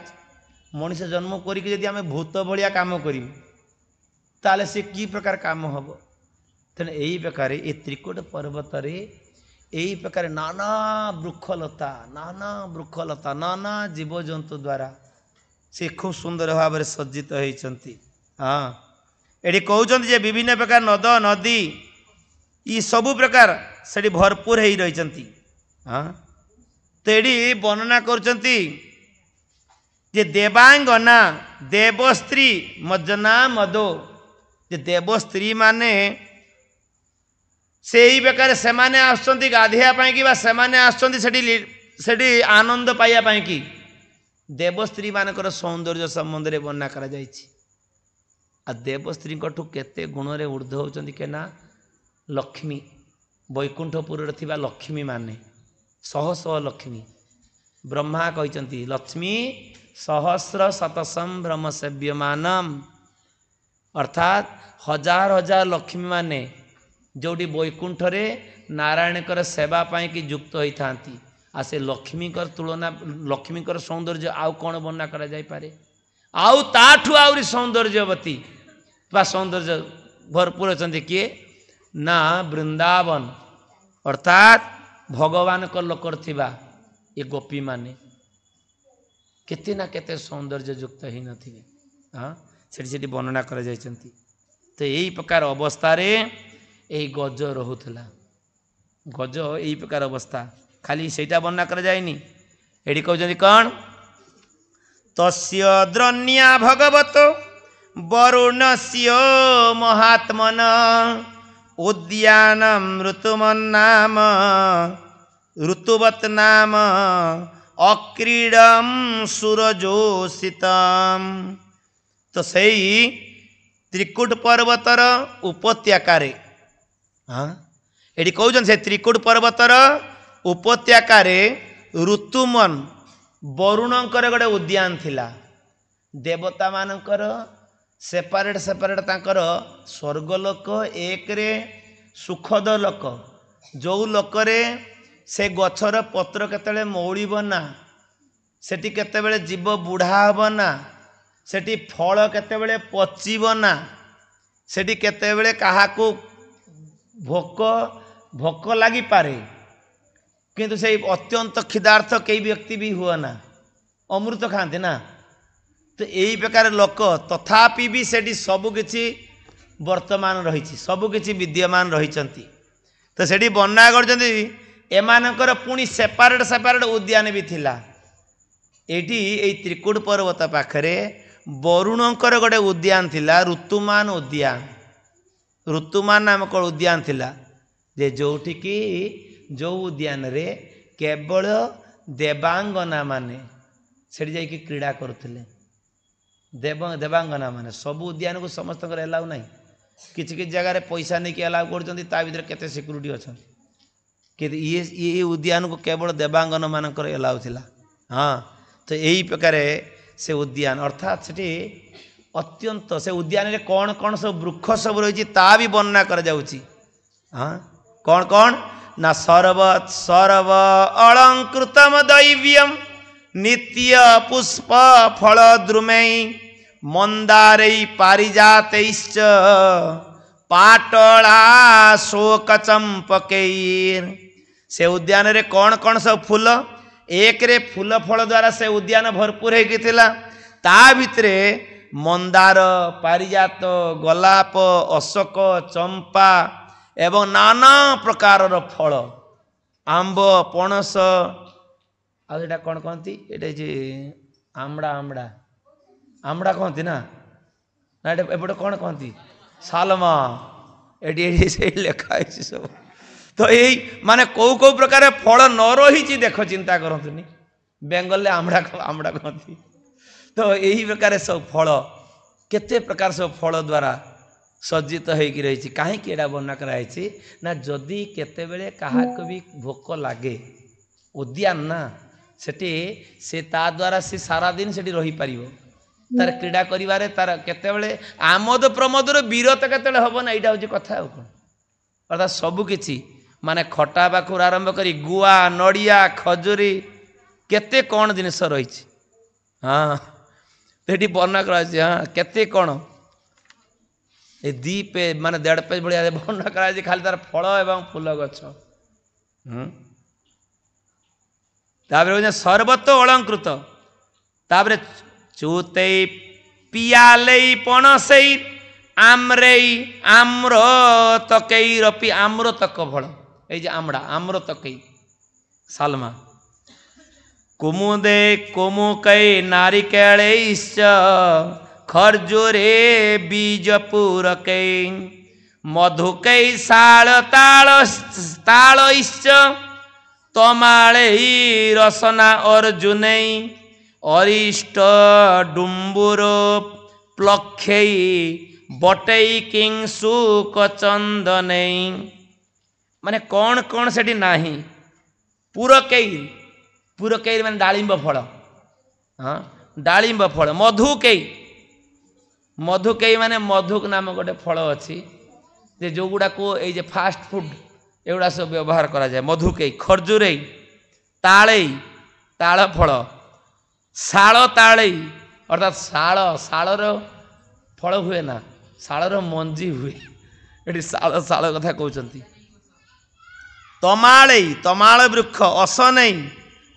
मनुष्य जन्म करके आम भूत भाया कम करूँ ताले से कि प्रकार काम हम तेणु यही प्रकार ये त्रिकुट पर्वत यही प्रकार नाना वृक्षलता नाना जीवजंतु द्वारा से खूब सुंदर भाव में सज्जित होती। हाँ ये कहते विभिन्न प्रकार नद नदी ये सबु प्रकार से भरपूर हो रही। हाँ तो ये वर्णना करचंती जे देवांगना देवस्त्री मजना मदो जे देवस्त्री माने से ही प्रकार से माने आसुचंती गाधेया कि सेमाने आसुचंती सेठी आनंद पाइबा कि देवस्त्री मानकर सौंदर्य संबंध में वर्णना करा जायछि। आ देवस्त्री केते गुण रे ऊर्ध्व होचंती केना लक्ष्मी वैकुंठपुर थिबा लक्ष्मी माने शह शह लक्ष्मी ब्रह्मा कहते लक्ष्मी सहस्र शतसम ब्रह्म सेव्यमानम अर्थात हजार हजार लक्ष्मी माने जोटी वैकुंठ रे नारायण सेवा पाई कि युक्त होता आ से लक्ष्मी तुलना लक्ष्मी सौंदर्य आउ कौन वर्णना करा जाय पारे आउ ताठू आउरी सौंदर्यवती सौंदर्य भरपूर अच्छा किए ना वृंदावन अर्थात भगवान को लोकर थिबा ये गोपी माने केते ना केते सौंदर्य युक्त ही नथिबे। हाँ से वर्णना करा जायछंती। तो यही प्रकार अवस्था रे यही गज रहुथला गज यही प्रकार अवस्था खाली सेटा वर्णना करा जायनी एडी कहउछंती कौन तस्य द्रण्या भगवत वरुणस्य महात्मन उद्यानम ऋतुमन्नाम ऋतुवत नाम अक्रीडम सुरजोषितम। तो सही त्रिकुट पर्वतर उपत्यकारे हाँ ये कहउछन से त्रिकुट पर्वतर उपत्यकारे ऋतुमन वरुणकर गोटे उद्यान थिला देवता मानकर सेपारेट सेपारेट तांकर स्वर्गलोक एक रे सुखद लोक जो लोकरे से गछर पत्र केतेबेले मौलिब ना सेठी केतेबेले जीव बुढ़ा हब ना सेठी फल केतेबेले पचिब ना सेठी केतेबेले काहाकू भोक भोक लगी पारे किंतु से अत्यंत क्षुधार्थ कई व्यक्ति भी हुआ ना अमृत खाते ना। तो यही प्रकार लोक तथापि भी सेठी सबुकिछि वर्तमान रही सबुकिछि विद्यमान रही। तो सेठी वर्णना करछंती एमानकर पुणी सेपारेट सेपारेट उद्यान भी थिला एठी एई त्रिकुट पर्वत पाखरे वरुणकर गोटे उद्यान थिला ऋतुमान उद्यान ऋतुमान नामक उद्यान थिला जे जोठी की जो उद्यान रे केवल देवांगना माने सेठी जाइकी क्रीड़ा करुथिले देवांगना माने सब उद्यान को समस्त एलाउ ना किसी किसी जगह पैसा नहीं कि एलाउ कर केते सिक्यूरीटी अच्छा कि ये उद्यान को केवल देवांगन मानकर एलाउ थिला। हाँ तो यही प्रकार से उद्यान अर्थात से अत्यंत से उद्यान रे कौन कौन सब वृक्ष सब रही भी वर्णना कर जाउची। हाँ कौन कौन ना सर्वत सर्व अलंकृतम दैव्यम नित्य पुष्प फल द्रुमई मंदारई पारिजातैश्च पाटला शोक चंपकैर। से उद्यान रे कौन कौन सब फूल एक रे फूल फल द्वारा से उद्यान भरपूर होता ता भितरे मंदार पारिजात गोलाप अशोक चंपा एवं नाना प्रकार फल आंब पणस आटा कौन कहती ये आमड़ा आमड़ा आमड़ा कहती ना एपटे कौन कहती सालमा ये से लिखा है सब। तो यही माने कौ कौ प्रकार फल न रही देख चिंता करतुनि बेंगल आमड़ा आमड़ा कहती। तो यही प्रकार सब फल केते प्रकार सब फल द्वारा सज्जित होगी रही कहीं वर्णना कराई ना जदि केतेबेले काहाको भी भोक लगे उद्यान ना सेठी से ता द्वारा से सारा दिन सेठी रही पारिबो तार क्रीड़ा करिवारे तार केतेबेले आमोद प्रमोदर विरत केतेबेले हबो ना एटा होची कथा हो कोन अर्थात सबु किछि माने खटा बाखुर आरंभ करी गुआ नड़िया खजुरी केते कौन जिनिस रही हाँ तो वर्णना कर केते कौन ए 2 पेज माने 1.5 पेज भाया वर्णना कर खाली तार फल एवं फूल गछ सर्वत अलंकृत तापर चूते पियाले पणसई आम्रे आम्र तकई रपि आम्र तक फल ये आमड़ा आम्र तकई सालमा कुमुदे कुमुकै नारिकेलैश्च खर्जूरे बीजपूरकै मधुकै शालतालैश्च तमालै रसना अर्जुनै अरिष्ट डुम्बुरो प्लक्षै बटै किंसुक चंदनै माने कौन कौन सेठी नाही पूरकै पूरकै माने डालिंब फल हाँ डालिंब फल मधुकै मधुकै माने मधुक नाम गोटे फल अच्छी जे जो गुड़ा को ये फास्ट फूड एगुड़ा सब व्यवहार करा जाए मधुकै खर्जूरै तालै ताल फल शाल तालै अर्थात शाल शालर फल हुए ना शालर मंजी हुए ये शाल शाल कथा कहते तमालै तमाल वृक्ष असनै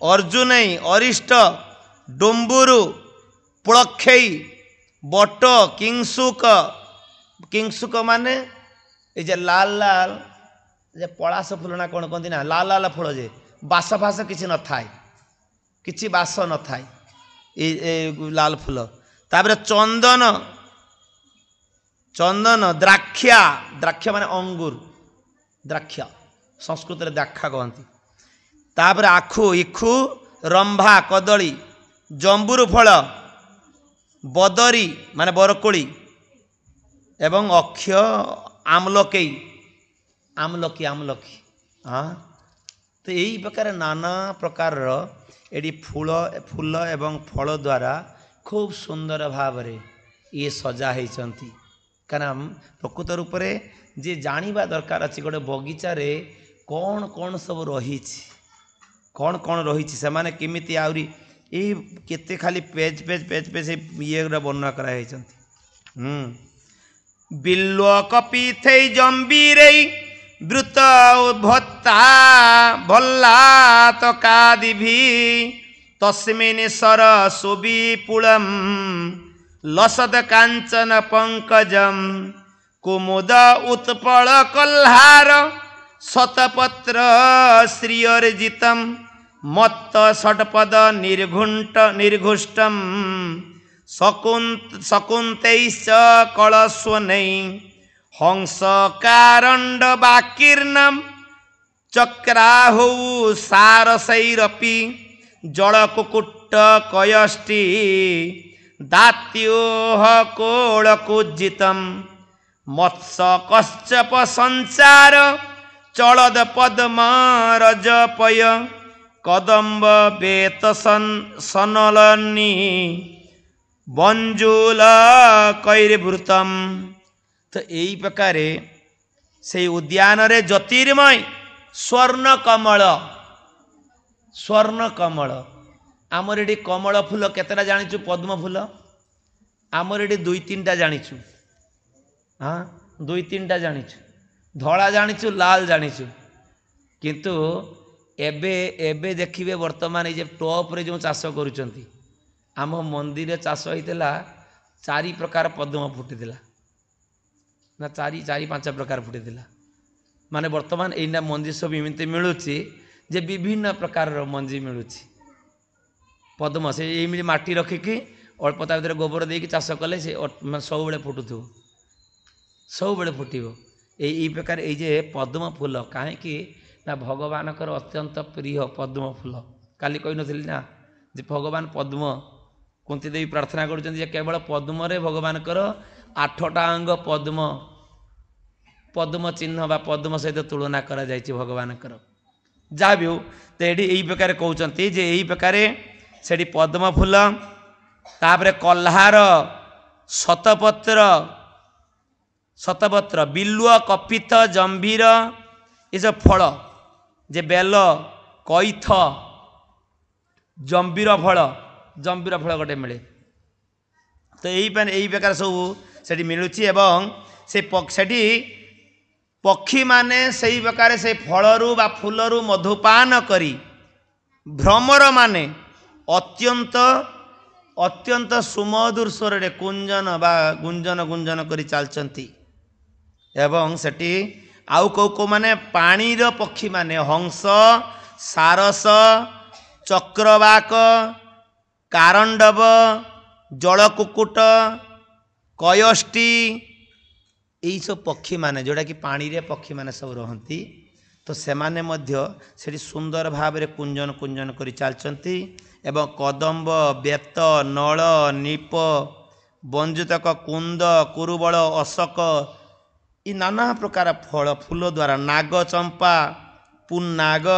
अर्जुनै अरिष्ट डुम्बुरु प्लक्षै बट किंसुक किंसुक माने ये लाल लाल जे पलाश फूल ना कौन कहती ना लाल लाल फूल जे बास फास किसी न थाए किसी बास न थाए लाल फूल तापर चंदन चंदन द्राक्षा द्राक्षा माने अंगूर द्राक्षा संस्कृत में द्राक्षा कहती तापर आखु इखु रंभा कदली जंबुरु फल बदरी माने बरकोली एवं अक्ष आमलकई आमलकी आमलकी हाँ तो यही प्रकार नाना प्रकार ये फूल फूल एवं फल द्वारा खूब सुंदर भाव ये सजा होती कारण प्रकृत रूप से जे जानिबा दरकार अच्छी गोटे बगीचारे कौन कौन सब रही कौन कौन रही से माने केमिति आउरी ये केते खाली पेज पेज पेज पेज ये वर्णना कराई बिल्व कपिथै जंबीरे द्रुत भत्ता भल्ला तकादिभि तस्मिन् सर सुविपुलम लसद कांचन पंकजम कुमुद उत्पल कल्हार शतपत्र श्रियर्जितम मत्त षट्पद निर्घुष्टम शकुन्तैश्च कलस्वनै हंस कारंड बाकीर्णम चक्राहु सारसैरपि जलकुकुट्ट कयष्टि दात्योह कोलकुज्जितम मत्स्य कश्यप संचार चलद पद्म रजपय कदम्ब बेत सनलनी बंजूल कैर्भृतम तो यही प्रकार से उद्यान रे ज्योतिर्मय स्वर्ण कमल आमर ये कमल फूल केतटा जानिचु पद्म फूल आमर ये 2-3टा जानिचु हाँ 2-3टा जानिचु धड़ा जानिचु लाल जानिचु किंतु एबे एबे देखिए वर्तमान ये टॉप रे जो चाष करुचंती आम मंदिर चाष होता 4 प्रकार पद्म फुटीला ना 4-5 प्रकार फुटीला माने वर्तमान एना मंजी सब एमती मिलूची जे विभिन्न प्रकार मंजी मिलूची पद्म से ये माटी रखिकी अल्प ता भर गोबर देकी चाष कले से सब बेले फुटुथो सब बेले फुटो यही प्रकार ये पद्म फूल कहीं ना भगवान अत्यंत प्रिय पद्म फूल काली कही नी ना जे भगवान पद्म कुंती देवी प्रार्थना कर केवल पद्म रे भगवान 8टा अंग पद्म पद्म चिन्ह बा पद्म सहित तुलना करा जायछि भगवान जहाँ भी हो तो यही प्रकार कहते जे यही प्रकार से पद्म फूल तापरे कल्हार शतपत्र शतपत्र बिल्व कपित जंभीर ये सब फल जे बेल कईथ जंभीर फल गोटे मिले तो यही प्रकार सब से मिलूँ एवं से पक्षी माने सही प्रकार से फलरू बा फूलरू मधुपान करी भ्रमर माने अत्यंत अत्यंत सुमधुर स्वर रे कुंजन बा गुंजन गुंजन करी चलचंती एवं सेठी आउ को माने पानी रो पक्षी माने हंस सारस चक्रवाक कारंडव जलकुकुट कयष्टी यही सब पक्षी माने जोड़ा कि पानी रे पक्षी माने सब रहती तो सेमाने मध्य सेठी सुंदर भाव रे कुंजन कुंजन करी चलचंती एवं कदम्ब बेत नल नीप बंजुतक कुंद कुरुबल अशोक ये नाना प्रकार फल फूल द्वारा नाग चंपा पुन्नाग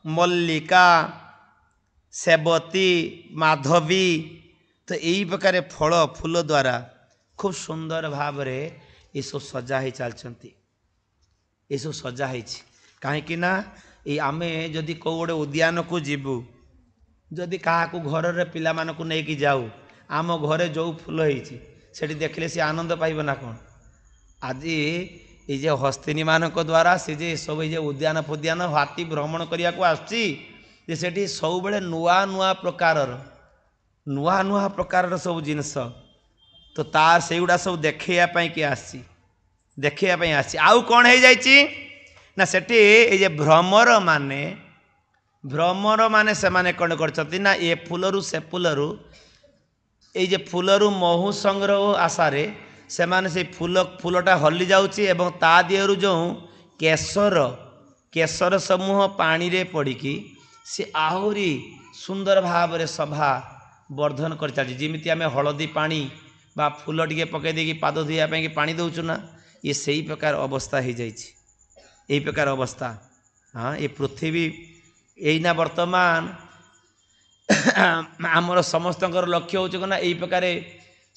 मल्लिका सेवती माधवी तो यही प्रकार फल फूल द्वारा खूब सुंदर भाव रे ये सब सजा ही चलचंती ये सब सजा ही कहीं ना ये आमे जदि कौ गोटे उद्यान को जीवु जदि क्या घर रे पिला मान को लेकिन जाऊ आम घरे जो फूल होती से देखले सी आनंद पाइब ना कौन आज ये हस्तिनी मान द्वारा सी जे सब ये उद्यान फुद्यान हाथी भ्रमण करने को आसी से सब बड़े नुआ नुआ प्रकार सब जिनस तो तार से गुड़ा सब देखापी कि आसी देखापी आसी आउ कौन हो जाइए ना सेठी ये भ्रमर माने से माने कौन कर ना ये फूलरू से फूलरू ये फूलरू महू संग्रह आशारे से माने से फूलटा हली जाउची एवं ता दिहरु जो केसर समूह पानी रे पड़िकी से आहुरी सुंदर भाव रे सभा वर्धन कर चलती जिमिति आमे हलदी पानी बा फूल टिके पकई देकी पाद धोइया कि पानी दउचु ना ये सही प्रकार अवस्था हो जाइए यही प्रकार अवस्था हाँ ये पृथ्वी यहीना वर्तमान आमर समस्त लक्ष्य हो यही प्रकार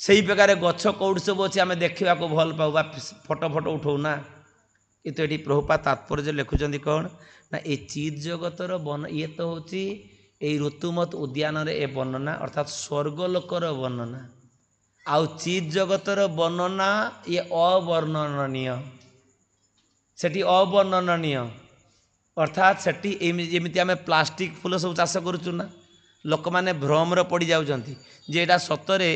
से प्रकार गछ कौट सब अच्छे आम देखा भल पाऊ बा फोटो फोटो उठाऊ ना कितु ये प्रभुपाद तात्पर्य लिखुं कौन ना ये चीज जगतर वन ये तो हूँ ये ऋतुमत उद्यान ए वर्णना अर्थात स्वर्गलोकर वर्णना आउ चीज जगतर वर्णना ये अवर्णनीय सेठी अवर्णनीय अर्थात सेठी एमती आम प्लास्टिक फूल सब चाष करुचुना लोक मैंने भ्रम पड़ जाउछंती जे एटा सतरे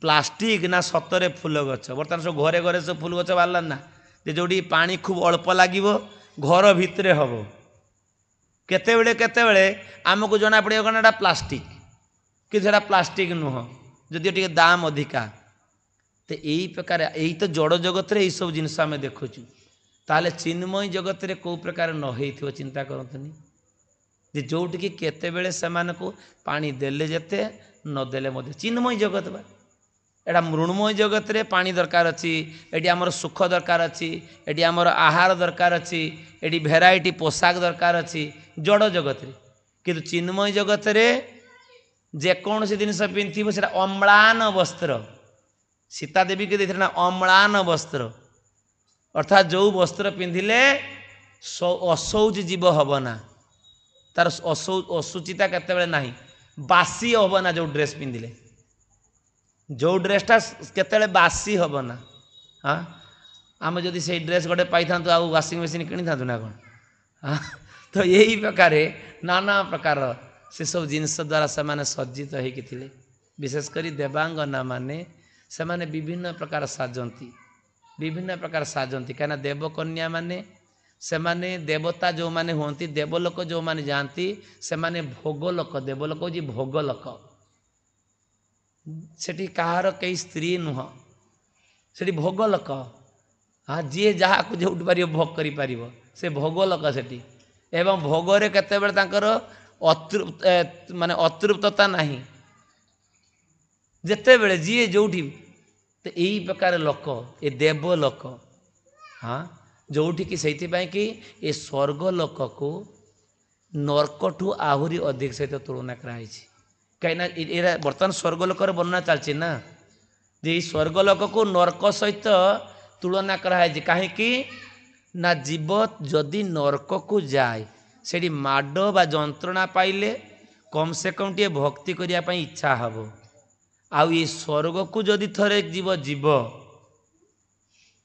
प्लास्टिक ना सतरे फूल गछ बर्तमान सब घरे घरे सब फूल गछ बाहर ना जे जोड़ी पानी खूब अल्प लगे घर भितर हम केतेबेले आमको जना पड़े कौन एटा प्लास्टिक कि प्लास्टिक नुह जदि टे दाम अधिका तो यही प्रकार यही तो जड़ जगत रे सब जिनस आम देखुचु ताले चिन्मय जगत रे को प्रकार न हो चिंता करतुनी जे जोटिकी केतेबेले सेमान को पानी देले जेते नदेले मध्य चिन्मय जगत बा एटा मृण्मय जगत रे पानी दरकार अच्छी एटी आमर सुख दरकार अच्छी एटी आमर आहार दरकार अच्छी एटी भेराइटी पोशाक दरकार अच्छी जड़ जगत रे किंतु चिन्मय जगत रे जेकोसी जिनस पिंधि से अम्लान वस्त्र सीता देवी के देखते ना अम्लान वस्त्र अर्थात जो वस्त्र पिंधिले असौच जीव हम ना तार असुचिता केतेबेले नाही बासी हम ना जो ड्रेस पिंधिले जो ड्रेसटा केतेबेले बासी हम ना हाँ आम जदि से ड्रेस गोटे पाई था वाशिंग मशीन किनी था ना कौन हाँ तो यही प्रकार नाना प्रकार से सब जिनस द्वारा से माने सज्जित होते विशेषकर देवांगना माने से माने विभिन्न प्रकार साजती कहीं देवकन्या माने से माने देवता जो माने होती देवलोक जो माने जाती से माने भोगलोक देवलोक जी भोगलोक सेठी कहार कई स्त्री नुह सेठी भोगलोक हाँ जी जहाँ को जो पार भोग कर से भोगलोक सेठी एवं भोगरे केतेबेले तांकर माने अतृप्तता नहीं जितेबले जी जोठी तो यही प्रकार लोक ये देवलोक हाँ जोठी कि से कि ये स्वर्गलोक को नर्कठू आहरी अधिक सहित तुलना कराई कहीं बर्तमान स्वर्गलोकर वर्णना चलती ना जे स्वर्गलोक को नरक सहित तुलना कराई कहीं ना जीव जदि नरक को जाए से माड बा जंत्रणा पाइले कम से कम टे भक्ति करने इच्छा हम आउ ये स्वर्ग को जदि थरे जीव जीव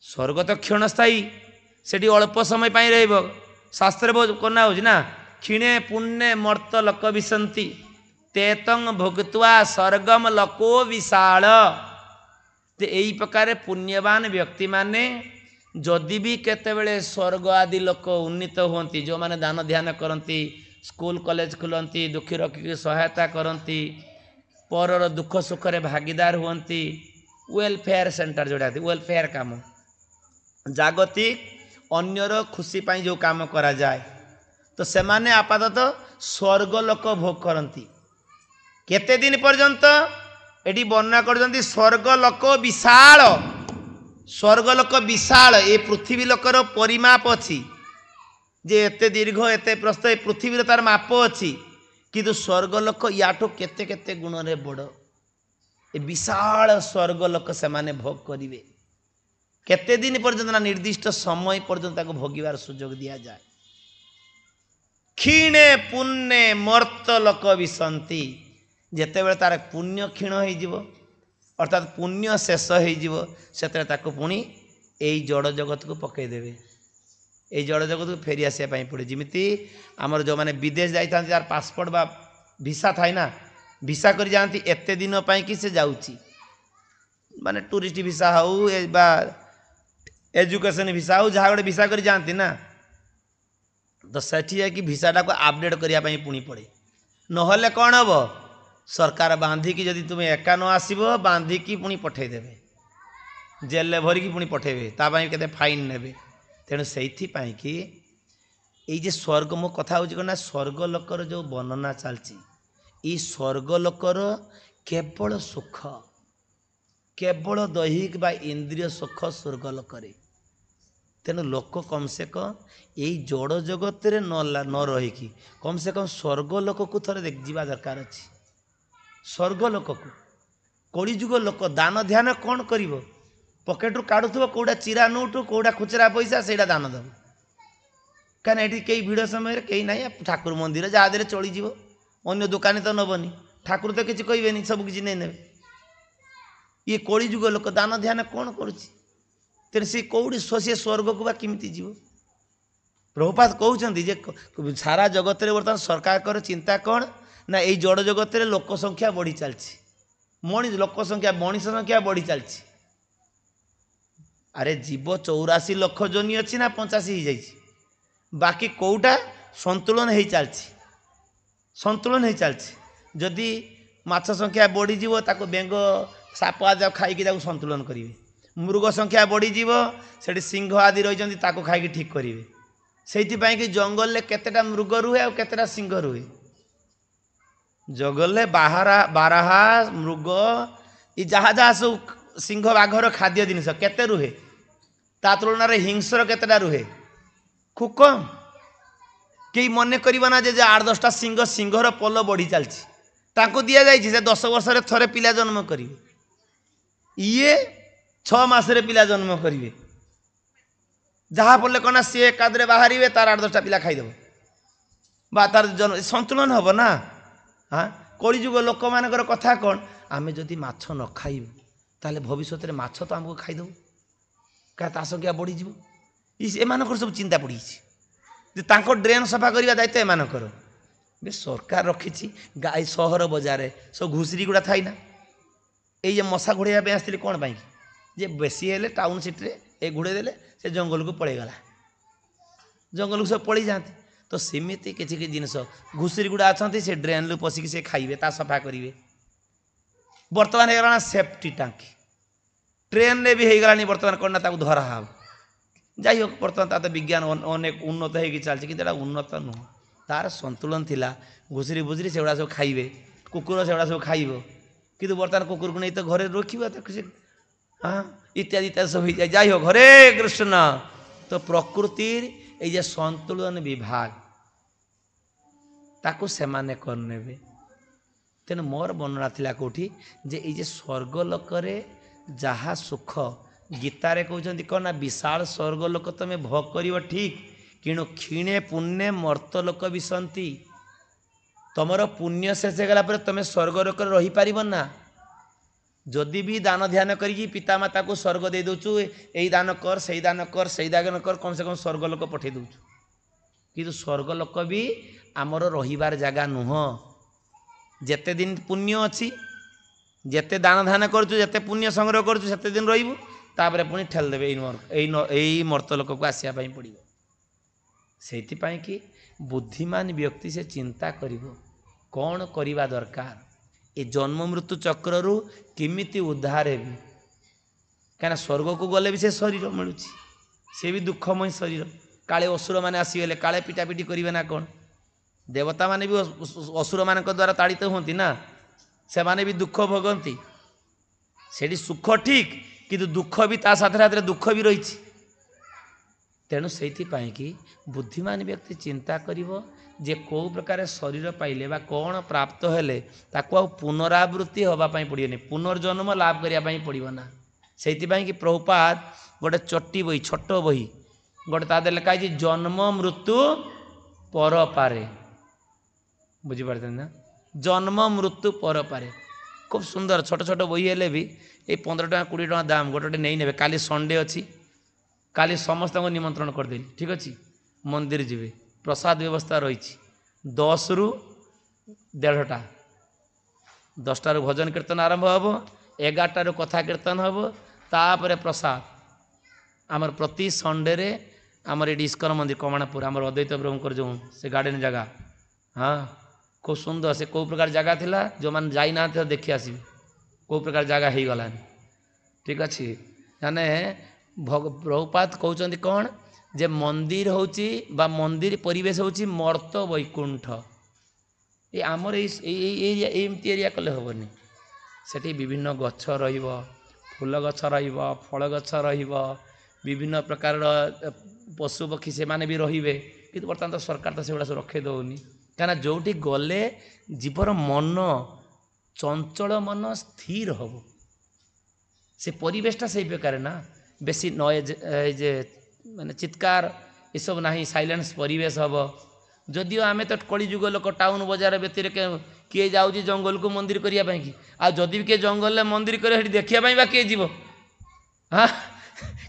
स्वर्ग तो क्षणस्थायी सेठी अल्प समय पाई रहिबो शास्त्र करना हो ना क्षीणे पुण्य मर्त लोक विसंति तेतंग भोगत्वा स्वर्गम लोको विशाल ते यही प्रकार पुण्यवान व्यक्ति माने जदि भी केतेबेले स्वर्ग आदि लोक उन्नीत हुअन्ति जो माने दान ध्यान करती स्कूल कॉलेज खुलती दुखी रखी सहायता करती परर दुख सुख रे भागीदार हुअन्ति वेलफेयर सेंटर जोड़ा वेलफेयर काम जागतिक अन्यर खुशी पाई जो काम करा जाए तो सेमाने आपाततः स्वर्गलोक भोग करती केते दिन पर्यंत एटी वर्णना करजंती स्वर्गलोक विशाल स्वर्गलोक विशाल ए पृथ्वी लोकर परिमाप अच्छी जे एते दीर्घ एते प्रस्थ ए पृथ्वी तार माप अच्छी किंतु स्वर्गलोक याठो केते केते गुण रे बड़ ए विशाल स्वर्गलोक से माने भोग करिवे केते दिन पर्यंत ना निर्दिष्ट समय पर्यंत ताको भोगिवार सुयोग दिया जाए क्षीणे पुण्य मर्त लोक विसंति जेतेबेले तार पुण्य क्षीण हो अर्थात पुण्य शेष हो पुणी यही जड़ जगत को पकईदेवे यही जड़ जगत को फेरी आसा पड़े जमीती आमर जो मैंने विदेश जाता यार पासपोर्ट बा भिसा थाए ना भिसा कर जाती एत दिन कि से जाऊँगी माने टूरिस्ट भिसा हो बा एजुकेशन भिसा हो जहाँ गोटे भिसा कर जाती ना तो सेठी जाकि भिसाटा को अपडेट करने पुणी पड़े नहले कौन हम सरकार बांधिकी जदि तुम्हें एका न आसब बांधिकी पुणी पठेदेवे जेल भरिकी पुणी पठेबे तापाई केते फाइन नेबे तेणु से कि ये स्वर्ग मो कथा हो ना स्वर्गलोकर जो वर्णना चलती ये स्वर्गलोकर केवल सुख केवल दैहिक बा इंद्रिय सुख स्वर्गलोक तेणु लोक कम से कम यही जड़ जगत रे न रहीकि कम से कम स्वर्गलोक को थोड़े देख जा दरकार अच्छी स्वर्गलोक को कलिजुग लोक दान ध्यान कौन कर पकेट रू काढ़ुव कौटा चिरा नोट कौटा खुचरा पैसा से दान दब कहीं ये कई भिड़ समय कहीं ना ठाकुर मंदिर जहाँ दे चलीज अन्य दुकानी तो नबनी ठाकुर तो किसी कहे सब किसी नहीं ने ये कलिजुग लोक दान ध्यान कौन करुच्ची तेरे से कौटी सी स्वर्ग को किमिति जीव प्रभुपाद कहते जे सारा जगत रे बर्तमान सरकार कर चिंता कौन ना यही जड़ जगत रे लोक संख्या बढ़ी चलती लोक संख्या मनीष संख्या बढ़ी चलती अरे जीव 84 लाख जोनी अच्छी ना 85 हो जाए बाकी कौटा संतुलन हो चलती संतुलन हो चलती जदि माछ संख्या बढ़ीज बेंग साप आदि खाई संतुलन करेंगे मृग संख्या बढ़ीज से सिंह आदि रही खाई ठीक करेंगे से कि जंगल में केतेटा मृग रुहे और केतेटा सिंह रुहे जंगल में बारहा मृग ये जहाँ जहाँ सब सिंह बाघर खाद्य जिनिस केते रुहे ता तुलन में हिंसर केतेटा रुहे खूब कम कई मन करना जे 8-10टा सिंहर पल बढ़ी चलती दि जाए से 10 वर्ष थे पिला जन्म करेंगे ये 6 मासरे पिला जन्म करेंगे जहाँ पड़े कौन सी एकादरे बाहर तार 8-10टा पिला खाईदेव बा तार जन्म संतुलन हम ना हाँ कलिजुग लोक मान कथा कौन आम जदि माछ न खाइबू ताले भविष्य में माछ तो आमको खाईदेव क्या संख्या बढ़ीज एम सब चिंता पड़ी ड्रेन सफा करने दायित्व एमानकर सरकार रखी गाई सहर बजार सब घुषरी गुड़ा थाई ना ये मशा घोड़ाई आसती कौन पाई जे बेसी हेले टाउन सिटी ए घोड़े देले से जंगल को पलैगला जंगल को सब पलि जाती तो सेमती किसी जिनस घुषरी गुड़ा अच्छा से ड्रेन रू पशिकी से खाइबे ता सफा करेंगे बर्तमान हो सेफ्टी टांकी ट्रेन ने भी होगा बर्तमान कौन ना धरा हम जाइ हो बर्तमान ता तो विज्ञान अनेक उन्नत हो चलती कि उन्नत नुह तार संतुलन थिला घुषरी बुझरी से सब खाइबे कुकुर से सब खाइब कि बर्तमान कुकुर को नहीं तो घरे रखा हाँ इत्यादि इत्यादि सब हो जाइ हो घरे कृष्ण तो प्रकृतिर ये संतुलन विभाग ताकू से माने करने तेणु मोर वर्णना थिला कोठी जे ये स्वर्गलोकरे जहा सुख गीतारे कहते कौन ना विशाल स्वर्गलोक तुम भोग कर ठीक किणु क्षीणे पुण्य मर्तलोक विसंती तुमर पुण्य शेष होगा पर तुम स्वर्गलोक रही पार ना जदि भी दान ध्यान करी पितामाता को स्वर्ग दे दौचु यही दान कर से दान कर से दान कर कम से कम स्वर्गलोक पठे दौचु कि स्वर्गलोक भी आमर रहीबार जगह नुह जेते दिन पुण्य अच्छी जेते दान ध्यान करुचु जेते पुण्य संग्रह करुचु सेते दिन रहिबु तापरे पुणी ठेल देबे एई मर्तलोक को आसिया पई पड़िबो सेइथिपाई कि बुद्धिमान व्यक्ति से चिंता करिवो कौन करिबा दरकार ए जन्म मृत्यु चक्ररू किमिति उद्धार हेबी कहीं स्वर्ग को गले भी से शरीर मिलूँ सी भी दुखमय शरीर काले असुर मैंने आसीगले काले पिटापिटी करेंगे ना कौन देवता माने भी असुर मान द्वारा ताड़ित होती ना से माने भी दुख भोगती से सुख ठीक किंतु दुख भी ता साथ साथ दुख भी रही तेणु से कि बुद्धिमान व्यक्ति चिंता करिवो जे को प्रकार शरीर पाइले बा कौन प्राप्त हेले ताको पुनरावृत्ति होगापाई पड़ोनी पुनर्जन्म लाभ करने पड़ो ना से कि प्रभुपाद गोटे चट्टी बही छोट बही गोटे तादे लिखाई जन्म मृत्यु पर पारे बुझीपार ना जन्म मृत्यु पर पारे खूब सुंदर छोट छोट बही हेले भी ये 15 टଙ୍କା 20 टଙ୍କା दाम गोटे नहीं ने काली संडे अच्छी काली समस्त को निमंत्रण करदेली ठीक अच्छे मंदिर जीवे प्रसाद व्यवस्था रही 10 रु 1.5टा 10टा रु भजन कीर्तन आरंभ हम 11टा रु कथा कीर्तन हम तापर प्रसाद आमर प्रति संडे रे आमर ये इस्कन मंदिर कमाणपुर आमर अद्वैत ब्रह्मकर जो से गार्डन जगह हाँ खूब सुंदर से कौ प्रकार जगह थिला जो मैंने जाई ना थे देखी आसबे कौ प्रकार जगह हो गलानी ठीक अच्छे यानी प्रभुपाद कहते कौन जे मंदिर होची बा मंदिर परिवेश होची मर्त वैकुंठ ये आमर एमती एरिया कले हेनी सेठी विभिन्न गछ रहिबो फूल गछ रहिबो फल गछ रहिबो विभिन्न प्रकार पशु पक्षी से माने भी रहिबे किंतु बर्तमान तो सरकार तो सेगुड़ा सब रखे दौनी कहीं जोटी गले जीवर मन चंचल मन स्थिर हम से परिवेशटा से प्रकार ना बेसी नॉइज जे माने चित्कार ये सब ना साइलेंस परिवेश हम जदिव आम तो कली जुग लोक टाउन बजार व्यतीत किए जाऊँ जंगल को मंदिर करने की आदि भी किए जंगल में मंदिर कर देखापी किए जीव हाँ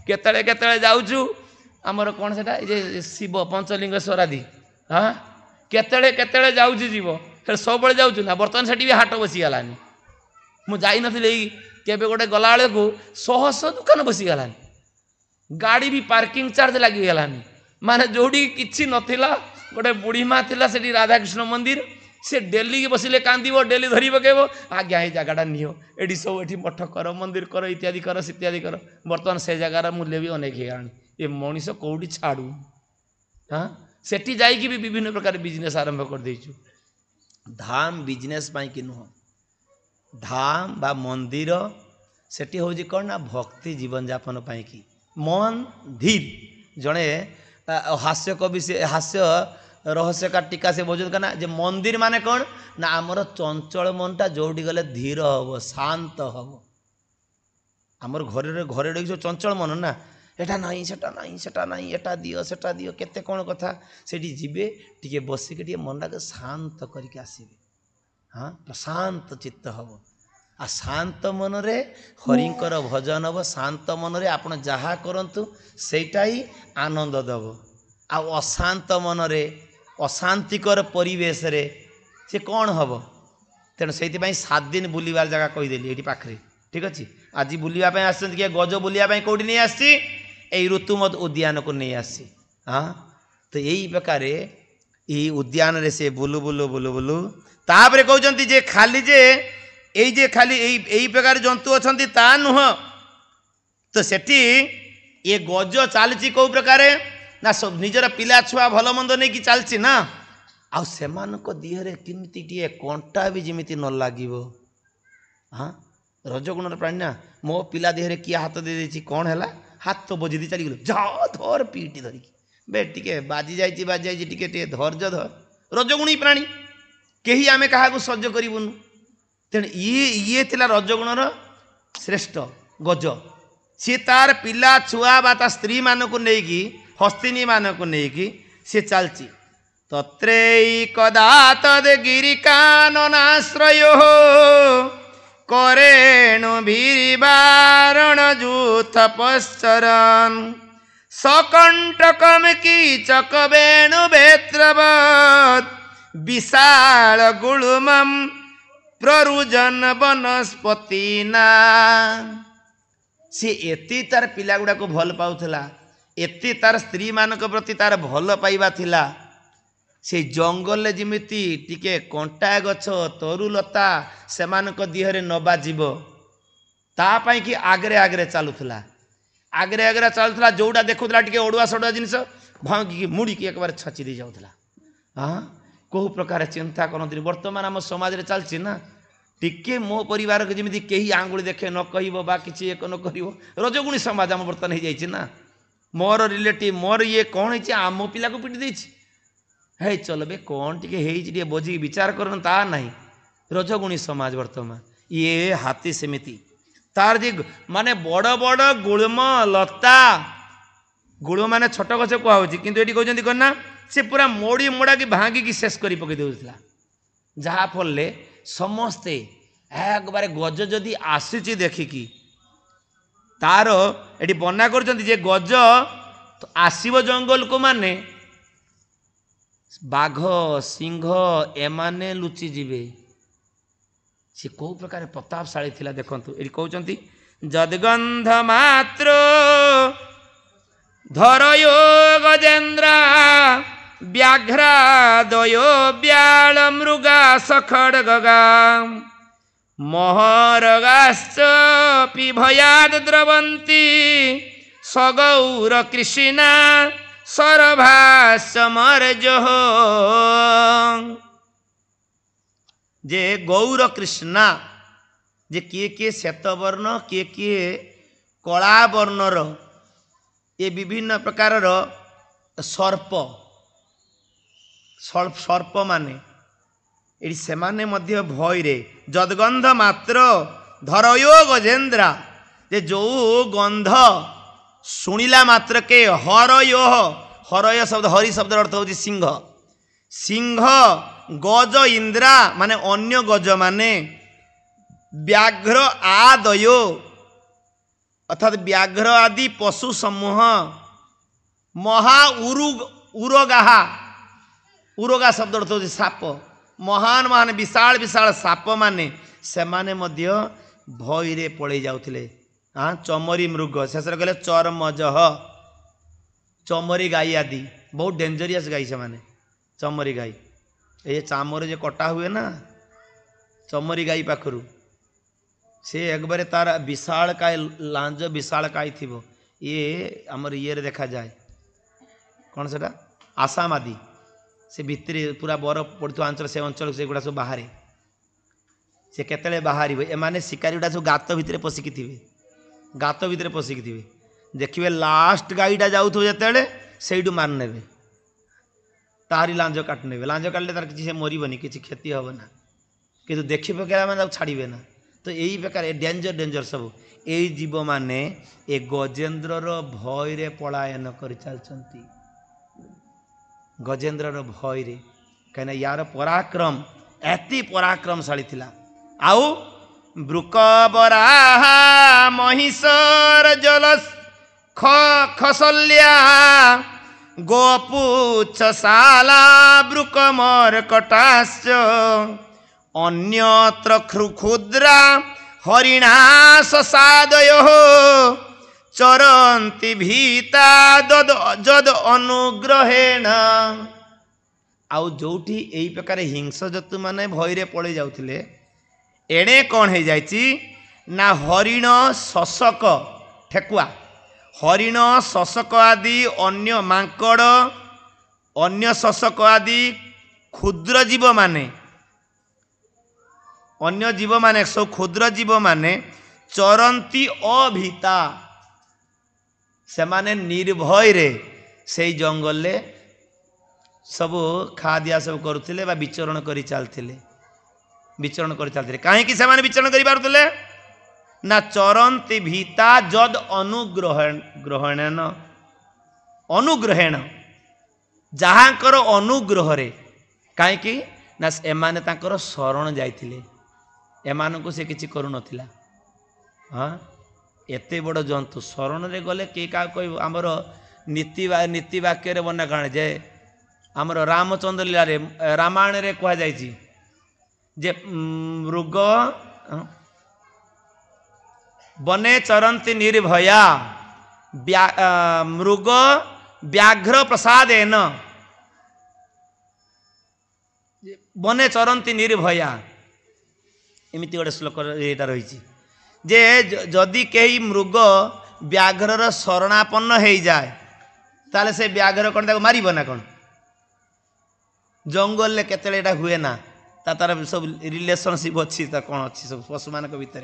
केतले केतले जाऊँ आमर कौन से शिव पंचलिंगेश्वर आदि हाँ केतले केतले जाऊँ जीव सब जाऊँ ना बर्तमान से भी हाट बसीगलानी मुझे नी केबे गोटे गला को शह शह दुकान बसीगलानी गाड़ी भी पार्किंग चार्ज लगिगलानी माने जोड़ी किसी नथिला गोटे बुढ़ी माँ थिला सेठी राधाकृष्ण मंदिर से डेली बसिले कांदिबो डेली धरी पकेबो आज्ञा ये जगह नियो एडी सब एठी मठ कर मंदिर कर इत्यादि कर बर्तमान से जगार मूल्य भी अनेक होगानी ये मनीष कौटी छाड़ू हाँ सेठी जाइकी भी विभिन्न प्रकार बिजनेस आरंभ कर देइछु धाम बिजनेस पाई कि नुह धाम बा मंदिर सेठी होजी कौन ना भक्ति जीवन यापन पाई कि मन धीर जड़े हास्य कवि से हास्य रहस्यकार टीका से बोझ ना जे मंदिर माने कौन ना आमर चंचल मनटा जोटी गले धीर हम शांत हम आमर घरे घरे रही चंचल मन ना एटा नहीं सेटा नहीं सेटा नहीं एटा दियो सेटा दियो केते कौन कथा सेठी जीवे टिके बसिके टिके मनटा के शांत करके आसीबे हाँ प्रशांत चित्त हम आ शांत मन रे हरिंकर भजन हम शांत मन रे आपण जहा करंतु सेटा ही आनंद दब आ अशांत मन रे अशांतिकर परिवेश रे से कौन हम तेणु से 7 दिन बुलवार जगह कहीदेली ये पाखे ठीक अच्छे आज बुलापी आस गज बुलापी कौटी नहीं आसी ऋतुमत उद्यान को नहीं आसी हाँ तो यही प्रकार यही उद्यान रे से बुलु बुलु बुलु बुलु तापर कहते जे खाली जे खाली यही प्रकार जंतु अच्छा ता नुह तो सेठी ये गज चलती कौ प्रकार ना सब निजर पिला छुआ भल मंद नहीं कि चलती ना आ देहरे किमती टे कंटा भी जमी न लगे हाँ रजगुण प्राणी ना मो पिला देहरे किए हाथ दे देछि कौन है हाथ तो बजी दी चलीगल जा धर पीटी धरिकी बे टिके बाजी जाइए टिके धैर्य धर रजगुणी प्राणी कहीं आमे क्या सह्य करूँ तेणु ये थिला रजगुणर श्रेष्ठ गज। सी तार पिला छुआ बा ता स्त्री मानक नहीं हस्तिनी मानक नहीं सी चलची। तत्रैकदा तद् गिरिकाननाश्रयो करेणु भीरिवारण जूथ पश्चरन् सकंटकम कीचक वेणु वेत्रवत् विशाल गुळुमं प्ररुजन वनस्पतिना। सी एति तार पिला गुड़ा को भल पाउथला, एति तार स्त्री मानक प्रति तार भल पाइबा थिला। से जंगल जिमिति टिके कंटा गछ तरुलता सेमानक दिहरे नबा जीव ता पाई कि आगरे आगरे चालुथला, आगरे आगरे चालुथला। जोड़ा देखुथला टिके ओडुआ सडुआ जिनिस भांगी मुड़ी की एक बार छाची दे जाउथला। हाँ कोहु प्रकार चिंता करती। वर्तमान आम समाज रे चलछि ना, टिके मो परिवार के जमी कहीं आंगुली देखे न कह बा किसी एक न कर रजगुणी समाज आम बर्तमान हो जाइए ना। मोर रिलेटिव मोर ये कौन है आम पिला को पिटी देछि हे चल बे कौन टे बोझी विचार कर ता नहीं। रजगुणी समाज वर्तमान ये हाथी सेमिति तार जे माने बड़ बड़ गुळम लता गुळ माने छोट गछ कहूँ किंतु ये कहते कौन ना से पूरा मोड़ी मोड़ा की भांगी की शेष कर पकई देउथला। जहाँफल समस्ते एक बार गज जदि आसी देखिकी तार ये बना कर गज तो आसब जंगल को माने बाघ सिंह एमाने लुचि जीवे। से कौ प्रकार प्रतापशाली थिला देखंतु। ये कहते जदगंध मात्र धरयो गजेन्द्रा व्याघ्रादयो व्याल मृगा सखड्गगा महरगाश्च पिभयाद द्रवन्ति सगौर कृष्णा सरभासमर्जो। जे गौर कृष्णा जे किए श्वेतवर्ण किए कला वर्णर ये विभिन्न प्रकार सर्प सर्प माने ये सेमाने मध्य भय रे जदगंध मात्र धरयो गजेन्द्रा जे जो गंध शुणिला मात्र के हरयो हरय शब्द हरि शब्द अर्थ होची सिंह सिंह गज इंद्रा माने अन्य गज माने व्याघ्र आदयो अर्थात व्याघ्र आदि पशु समूह महा उरोगाहा उरोगा शब्द अर्थ होची साप महान महान विशाल विशाल साप माने सेमाने मध्य भय रे पड़े जाउथिले। हाँ चमरी मृग शेष कहले चरमजह चमरी गाई आदि बहुत डेंजरियस गाई से माने चमरी गाई ये चामर जो कटा हुए ना चमरी गाई पाखरु से एक बारे तार विशाल काय लांज विशाल काय थिबो ये आमर ये देखा जाए कौन सेटा आसाम आदि से भितर पूरा बरफ पड़ता अंचल से अंचल से गुड़ा सब बाहर से केतले बाहर एमाने शिकारी गुड़ा सब गात भितर पशिकी थे गात भितर पशिकी थे देखिए लास्ट गाईटा जाऊथो जिते से मारने तारी लांज काटने लांज काटले तार किसी मरबनी किसी क्षति हे ना कि देखी पकड़ा मैंने छाड़े ना। तो यही प्रकार डेंजर डेंजर सब यही जीव माने ए गजेन्द्र भय रे पलायन कर चलती गजेन्द्र भय रे कहीं यार पराक्रम एति पराक्रमशाली थिला। आउ ब्रुकबराहा महिषर जलस खसल्या गोपुच्छशाला ब्रुकमर्कटाश्च अन्यत्र क्षुद्रा हरिणाससादयोः चरन्ति भीता जद अनुग्रहेण। आउ जोठी एई प्रकार हिंस जतु माने भयरे पड़े जाउथिले एणे कौन हो जाइछि ना हरिण शशक ठेकुआ हरिण शशक आदि अन्य मांकड़ अन्य शशक आदि क्षुद्र जीव माने अन्य जीव माने सब क्षुद्र जीव माने चरंती अभीता से माने निर्भय रे से जंगल ले सब खा दिया सब करुथिले बा विचरण करी चलथिले। विचरण कर चलते कहीं से विचरण कर पारुले ना चरंती भीता जद अनुग्रहण अनुग्रहेण जहाँकर अनुग्रह कहीं ना एमाने तांकर शरण जाइथिले एमानकु से किछि करू नथिला। हाँ एते बड़ जंतु शरण रे गले के का कोई आमर नीति वाक्य रे बना कण जे आमर रामचंद्र लीला रे रामायण रे कहा जायछि जे मृग बने चरंती निर्भया मृग व्याघ्र प्रसादेन बने चरंती निर्भया एमती गोटे श्लोक यहाँ रही जे जदि कहीं मृग व्याघ्रर शरणापन्न हो जाए ताले से व्याघ्र कौन ताको मारिब ना कौन जंगल में केतले हुए ना तार सब रिलेशनशिप अच्छी कौन अच्छी सब पशु मान भितर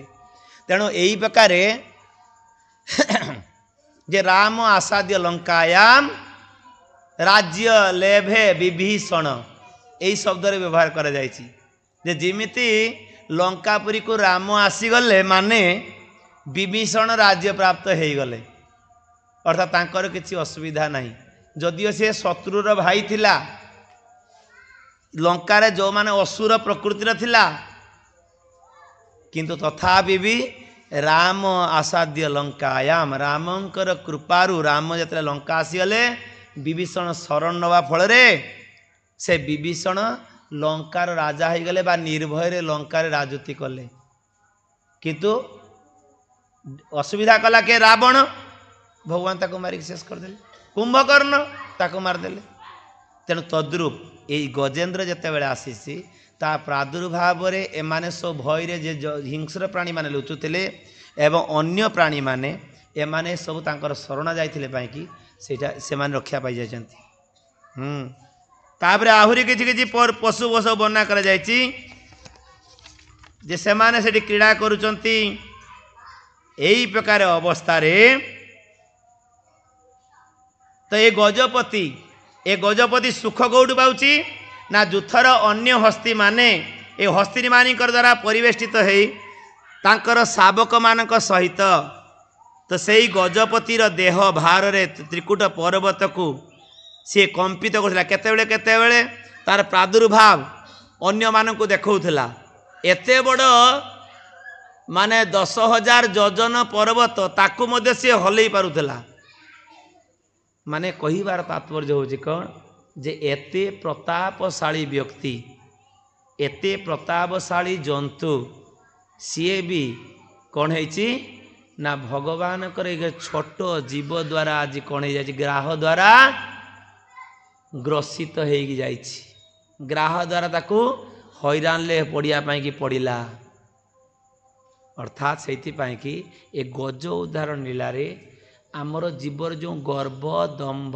तेणु यही प्रकार जे राम आसाद्य लंकायाम राज्य लेभे विभीषण यही शब्द रे व्यवहार करा जायछि जे जिमिति लंकापुरी को राम आसीगले माने विभीषण राज्य प्राप्त हो गले अर्थात तांकर किसी असुविधा नहीं जदिओ से शत्रुर भाई थिला लंकारे जो माने असुर प्रकृतिर थिला किंतु तथापि भी राम आसाद्य लंकायाम रामंकर कृपारु राम जतले लंका आसीगले विभीषण शरण नवा फल से विभीषण लंकार राजा हो गले बा निर्भय लंकार राजती कले किंतु असुविधा कला के रावण भगवान ताको मारिक शेष करदेले कुंभकर्ण ताको मारदेले तेणु तद्रूप यही गजेन्द्र जिते बड़े आसी ता प्रादुर्भाव एमाने सब भय जे हिंस्र प्राणी माने लुचुले एवं अन्य प्राणी माने एमाने सब तांकर शरण जाइथिले पाइकी सेटा से माने रक्षा पाई जायछन्ति। तापरे आहुरी किछि किछि पशु पशु बना कर जायछि जे से माने सेठी क्रीड़ा करूचन्ति एही प्रकार अवस्था रे तो ये गजपति सुख कौटु पाउछि ना जुथर अन्य हस्ती माने ए हस्ती मानी द्वारा परिवेष्टित है तांकर शावक मानक सहित तो सेई गजपतिर देह भार रे त्रिकुट पर्वत को सी कंपित केतेबेले तार प्रादुर्भाव अन्य मानक देखौथला एते बड़ माने 10,000 योजन पर्वत ताकू मध्य सी हलई पारुथला माने कहिबार तात्पर्य होछि कौन जे एते प्रतापशाली व्यक्ति एते प्रतापशाली जंतु सीए भी कौन है ना भगवान छोट जीव द्वारा आज कौन हो ग्राह द्वारा ग्रसित हो ग्राह द्वारा ताकू हैरान ले पड़िया कि पड़ा अर्थात से कि ए गज उदाहरण लीलारे आमर जीवर जो गर्व दंभ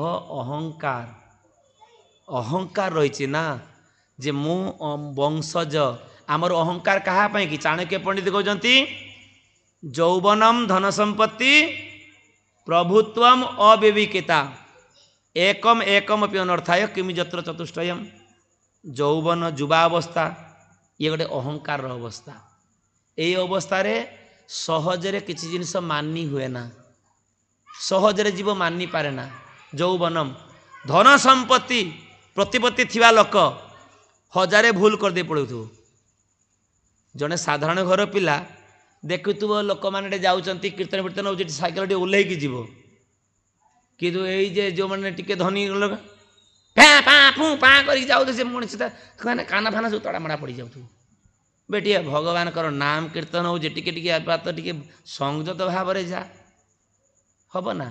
अहंकार रही ना जे मु वंशज आमर अहंकार कहाँ कि चाणक्य पंडित कहते यौवनम धन संपत्ति प्रभुत्वम अविवेकिता एकम एकम अपि अनर्थाय किमि जत्र चतुष्टयम यौवन युवावस्था ये गोटे अहंकार अवस्था यही अवस्था रे सहजरे किसी जिनिस मानी हुए ना सहजरे जीव मानी पारे ना यौवनम धन संपत्ति प्रतिपत्ति थिबा लोक हजारे भूल कर दे पड़ू जड़े साधारण घर पिला देखुव लोक मैंने जाऊँच कीर्तन कीर्तन हो सैकेल टे ओह्लैक जीव कि जो मैंने टी धनी लोक फैँ पाँ फूँ पाँ कर मनीषा काना फाना सब तड़ामड़ा पड़ जाऊ बेटी भगवान नाम कीर्तन हो टे टे संयत भाव जा हम ना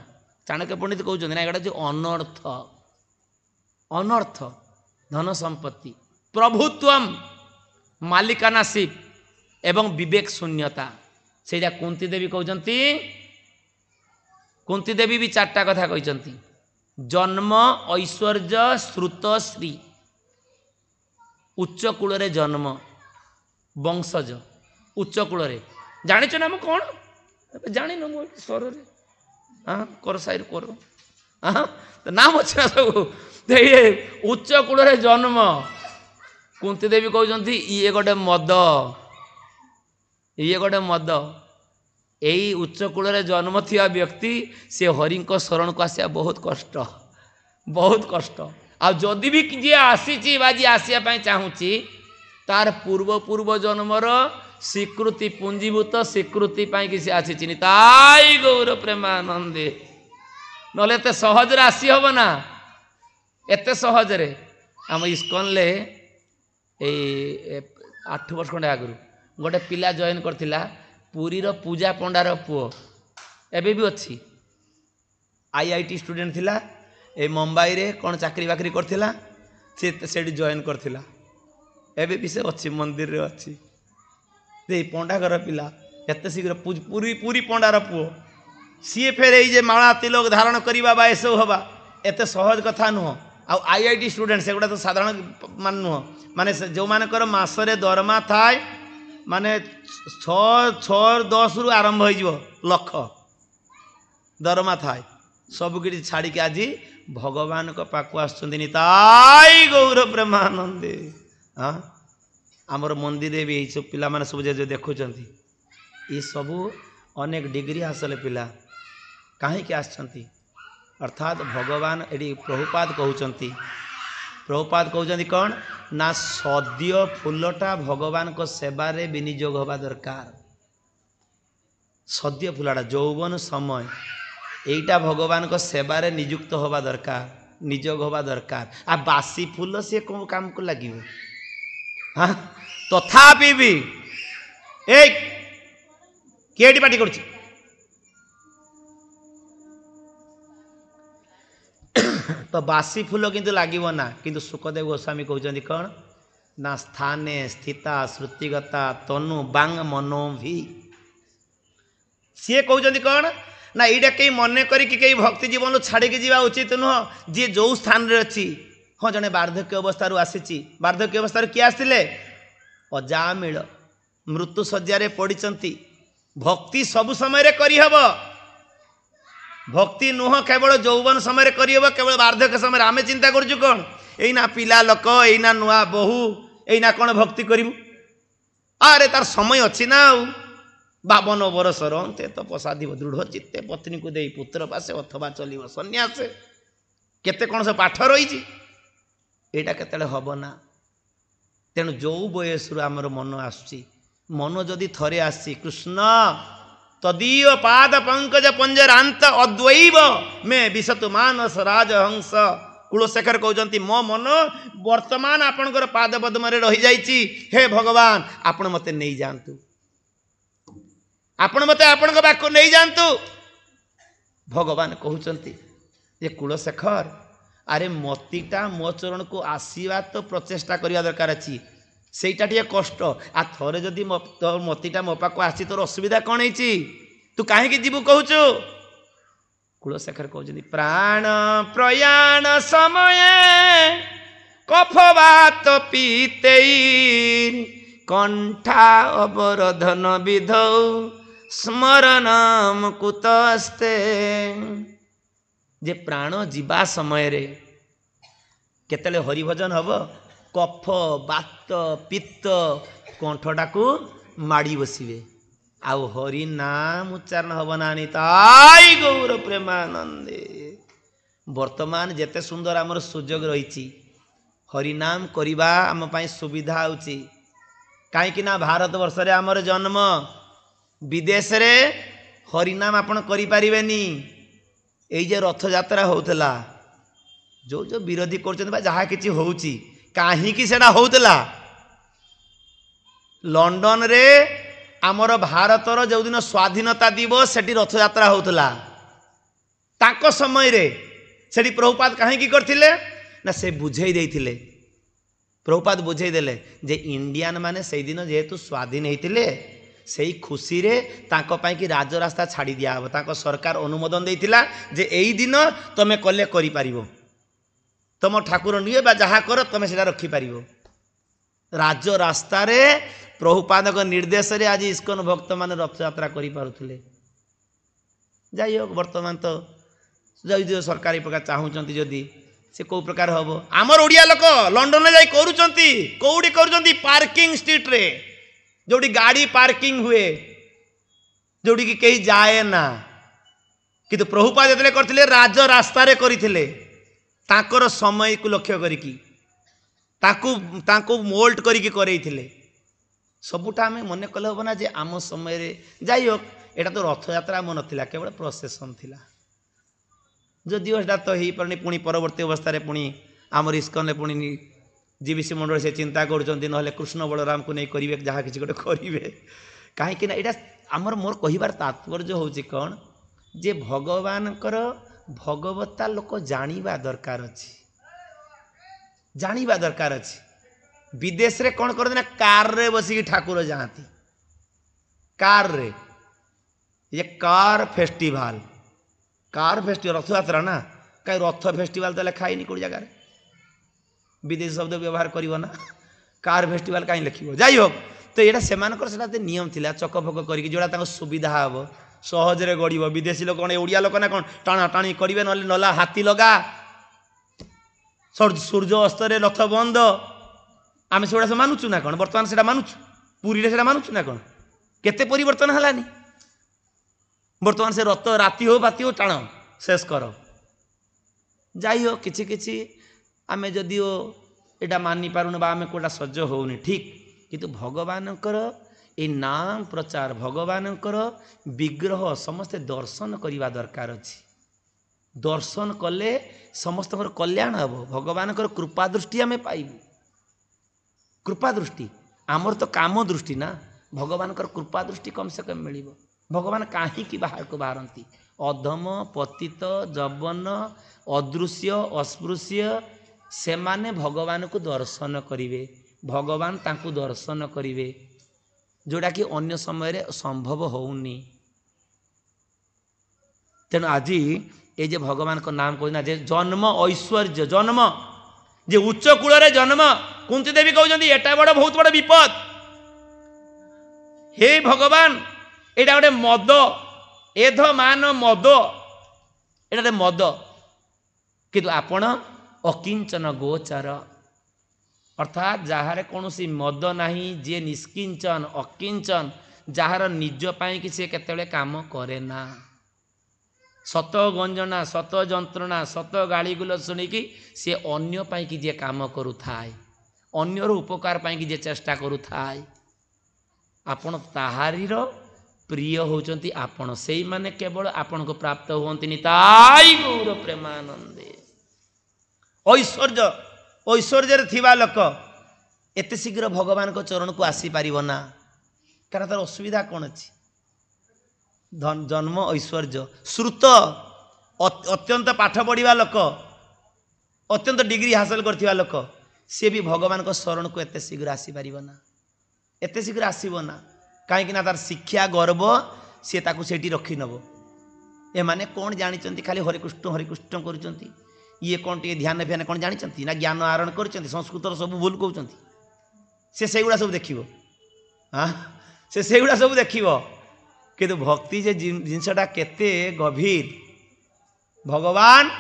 चाणक्य पंडित कहते ना एटा अनर्थ अनर्थ धन संपत्ति प्रभुत्वम मालिकानाशिप एवं विवेक शून्यता से कुंती देवी कहते कुंती देवी भी चार्टा कथा कहते जन्म ऐश्वर्य श्रुत श्री उच्च कूल जन्म वंशज उच्च कूल जाच ना मु कौन जान स्वर हाँ कर साइड कर हाँ तो नाम अच्छे ना सब उच्च कूल जन्म कुंती देवी कहते ये गोटे मद, ये गोटे मद। यही उच्च कूल जन्म थिया व्यक्ति से हरि शरण को आसिया बहुत कष्ट, बहुत कष्ट। आ जदि भी जी आसी जी आसिया चाहूँगी तार पूर्व पूर्व जन्मर स्वीकृति पुंजीभूत स्वीकृति कि सी आसी ताई गौर प्रेमानंदे, नले एत सहजरे आसी हम ना, एत सहजरे। आम इस्कन ले 8 वर्ष खंडे आगु गोटे पिला जॉइन करथिला पुरी रो पूजा पंडार पुओ, एबे भी अच्छी आईआईटी स्टूडेंट थिला, ए मुंबई रे कौन चाकरी बाकरी करथिला, से जॉइन करथिला, एबे भी से अच्छी मंदिर रे अच्छी। दे पंडा घर पिला एत शीघ्र पूरी पूरी पंडार पुओ, सी फेर ये माला तिलक धारण करवा बा एसब हवा एत सहज कथा नुह। आईआईटी स्टूडेंट से गुड़ा तो साधारण मान नुह, माने जो मानकर मासरे दरमा थाए माने 6-10 रु आरंभ हो लक्ष दरमा थाए, सबकि छाड़ी के आज भगवान को पाक आसुँच गौर प्रेमानंदे। हाँ आमर मंदिर भी यही सब पिला माने सब जो देखुं ये सबू अनेक डिग्री हासिल पिला कहीं आसछंती, अर्थात भगवान एडी प्रभुपाद कहते, प्रभुपाद कहते कौन ना सद्य फूलटा भगवान को सेवारे विनियोग हवा दरकार। सद्य फूलटा यौवन समय यहीटा भगवान को सेवारे नियुक्त हवा दरकार, नियोग हवा दरकार। आ बासी फूल से कौन काम को लगे? हाँ तथापि भी एक किएटी पार्टी कर तो बासी फूल किंतु लागिव ना, किंतु सुखदेव गोस्वामी कहते कौन ना स्थाने स्थिता श्रुतिगता तनु बांग मनो भी, सी कहते कौन ना यहाँ कहीं मन करी भक्ति जीवन छाड़ी जावा उचित नुह। जी जो स्थान रे अच्छी, हाँ जड़े वार्धक्य अवस्था आसी, वार्धक्य अवस्था किए आसते अजामिल मृत्यु शज्या पड़ती, भक्ति सब समय करहब, भक्ति नुह केवल यौवन समय करहब, केवल वार्धक्य समय आमे चिंता करूँ कौन एना पिला लोक एना नुआ बहु एना कौन भक्ति करूँ, अरे तार समय अच्छी ना 52 बरसर अंते तपसाधिव दृढ़ चित्ते पत्नी को दे पुत्र पासे अथवा चलो सन्यास केते कौन सब पाठ रही एटा केते हम ना। तेणु जो बयस आमर मन आसुची, मन जदि थरे आसी कृष्ण तदीय पाद पंकज पंजरांत अद्वैव में विशतु मानस राजहंस। कुलशेखर कहते मो मन वर्तमान आपणकर पाद पद्म रही जाइछि, हे भगवान आपण मते नहीं जातु, आपण मते आपण बाक्य नहीं जातु। भगवान कहते ये कुलशेखर अरे मतीटा मो चरण को आसवा तो प्रचेषा करवा दरकार अच्छी, सेटा टे कष्ट। आ थरे जदि तो मतीटा मो पाक आसी तोर असुविधा कौन है तू कहीं जीवु कहूचु? कुलशेखर कहते प्राण प्रयाण समय कफवात पीते कंठा अवरोधन विधौ स्मरणम कुतस्ते। जे प्राण जीवा समय रे केतले हरिभजन हब कफ बात पित्त कंठटा को माड़ी बसवे आउ हरि नाम उच्चारण हब नानी ताई गौर प्रेमानंदे। वर्तमान जेते सुंदर आमर सुजोग रही हरिनाम करवा आम पाई सुविधा होची, कहीं ना भारत वर्ष रे आमर जन्म, विदेश रे हरिनाम आपण करि परिबेनी। एई जे रथ यात्रा होतला जो जो विरोधी कर जहाँ किसी होची कहीं सेटा होतला लंडन रे आमर भारतर जो दिन स्वाधीनता दिवस सेठी रथ यात्रा होतला ताको समय रे सेठी प्रभुपाद कहीं करथिले ना से बुझे देथिले। प्रभुपाद बुझे देले जे इंडियन माने से दिन जेहेतु स्वाधीन होते से खुशी रे तांको पाई कि राजरास्ता छाड़ी दिया हम, तांको सरकार अनुमोदन देथिला जे एई दिन तमे कले करि पारिबो, तुम ठाकुर निये बा जहा कर तमे सेटा रखी पारिबो। राजरास्ता रे प्रभुपाद निर्देश रे आज इस्कन भक्त मान रथ यात्रा करि पारुथिले। जाई हो वर्तमान तो जो सरकारी प्रकार चाहूँगी जदि से कौ प्रकार हम आमर ओडिया लोक लंडन जाई करूचंती कौड़ी करूचंती पार्किंग स्ट्रीट रे जोड़ी गाड़ी पार्किंग हुए जोड़ी की कहीं जाए ना किंतु प्रभुपाद जतले करथिले राज रास्ता रे करिथिले ताकर समय को लक्ष्य करिकी ताकू मोल्ड करिकी करैथिले सबुटा आम मन कले हम ना जे आम समय रे जाई हो एटा तो रथ यात्रा आम नथिला केवल प्रोसेसन थिला जदिओ एटा तो ही पारनी पुणी परवर्ती अवस्था रे पुणी आमर इस्कन पुणी जीवीसी मंडल से चिंता करुँच ना कृष्ण बलराम को नहीं करेंगे जहाँ किसी गोटे करेंगे कहीं यहाँ आमर मोर कहबार तात्पर्य हूँ कौन जे भगवान भगवत्ता लोक जानिबा दरकार अच्छी जानिबा दरकार अच्छी विदेश रे कौन करते ना कार रे बसिकी ठाकुर जाती कार रे ये कार फेस्टिवल रथ यात्रा ना कहीं रथ फेस्टिवल तो लिखाई कौट जगार विदेशी शब्द व्यवहार करिवो ना कार फेस्टिवल कहीं लिखिबो जाई हो तो यहाँ से नियम थिला चकफक करके जोड़ा सुविधा हम सहजरे गड़ब विदेशी लोक कौन ओडिया लोक ना कौन टाणा टाणी करेंगे नला हाथी लगा सूर्य अस्त रथ बंद आम से सब मानुचु ना कौन बर्तमान से मानुचु पुरी से मानुचु ना कौन केते परिवर्तन हलानी बर्तमान से रथ राति हो बाती हो टाण शेष कर जाई हो किछि किछि आमे जदिओ एटा मानि पारुन बा आमे कोटा सज्ज होउनी ठीक किंतु भगवानकर ए नाम प्रचार भगवानकर विग्रह समस्ते दर्शन करवा दरकार अछि दर्शन कले समस्त कल्याण हम भगवानकर कृपा दृष्टि आमे पाइबु कृपा दृष्टि आमर तो काम दृष्टि ना भगवानकर कृपा दृष्टि कम से कम मिलिबो भगवान काहे की बाहर को बाहरती अधम पतित जवन अदृश्य अस्पृश्य से माने भगवान को दर्शन करिवे भगवान तांकु दर्शन करिवे जोड़ा कि अन्य समय रे संभव होउनी तेणु आज ये जे भगवान को नाम कहना जे जन्म ऐश्वर्य जन्म जे उच्च कूल रे जन्म कुंती देवी कहउजंती एटा बड़ बहुत बड़ विपद हे भगवान एटा गोटे मद एध मान मद एटा मद किंतु आपण अकिंचन गोचर अर्थात जार कौन सी मद नहीं जे निष्किंचन अकिंचन जार निज पाई कि से केतले काम करे ना सत गंजना सत जंत्रणा सत गाली गुल शुणिकी सी अन्य पाई कि जे काम करू थाए अन्यर उपकार पाई कि जे चेष्टा करू थाए आपण ताहारीर प्रिय होचंती आपण सेई माने केवल आपण को प्राप्त होंतिनी ताई गौर प्रेमानंदे ऐश्वर्य ऐश्वर्य थिबा लोक एते शीघ्र भगवान को चरण को आसी पारिबो ना कारण तार असुविधा कौन अछि जन्म ऐश्वर्य श्रुत अत्यंत पाठ पढ़िबा लोक अत्यंत डिग्री हासिल करथिबा लोक से भी भगवान को शरण को एते शीघ्र आसी पारिबो ना एते शीघ्र आसीबो ना कहीं तार शिक्षा गर्व सी ताकू सेठी रखी नब ए माने कौन जानी खाली हरिकृष्ण करुँच ये कौन टे ध्यान फ्यान कौन जानी ना ज्ञान आहरण कर संस्कृत सब भूल कहते से गुड़ा सब देख हाँ से गुड़ा सब देख किंतु भक्ति जे जिनसटा केते गभीर भगवान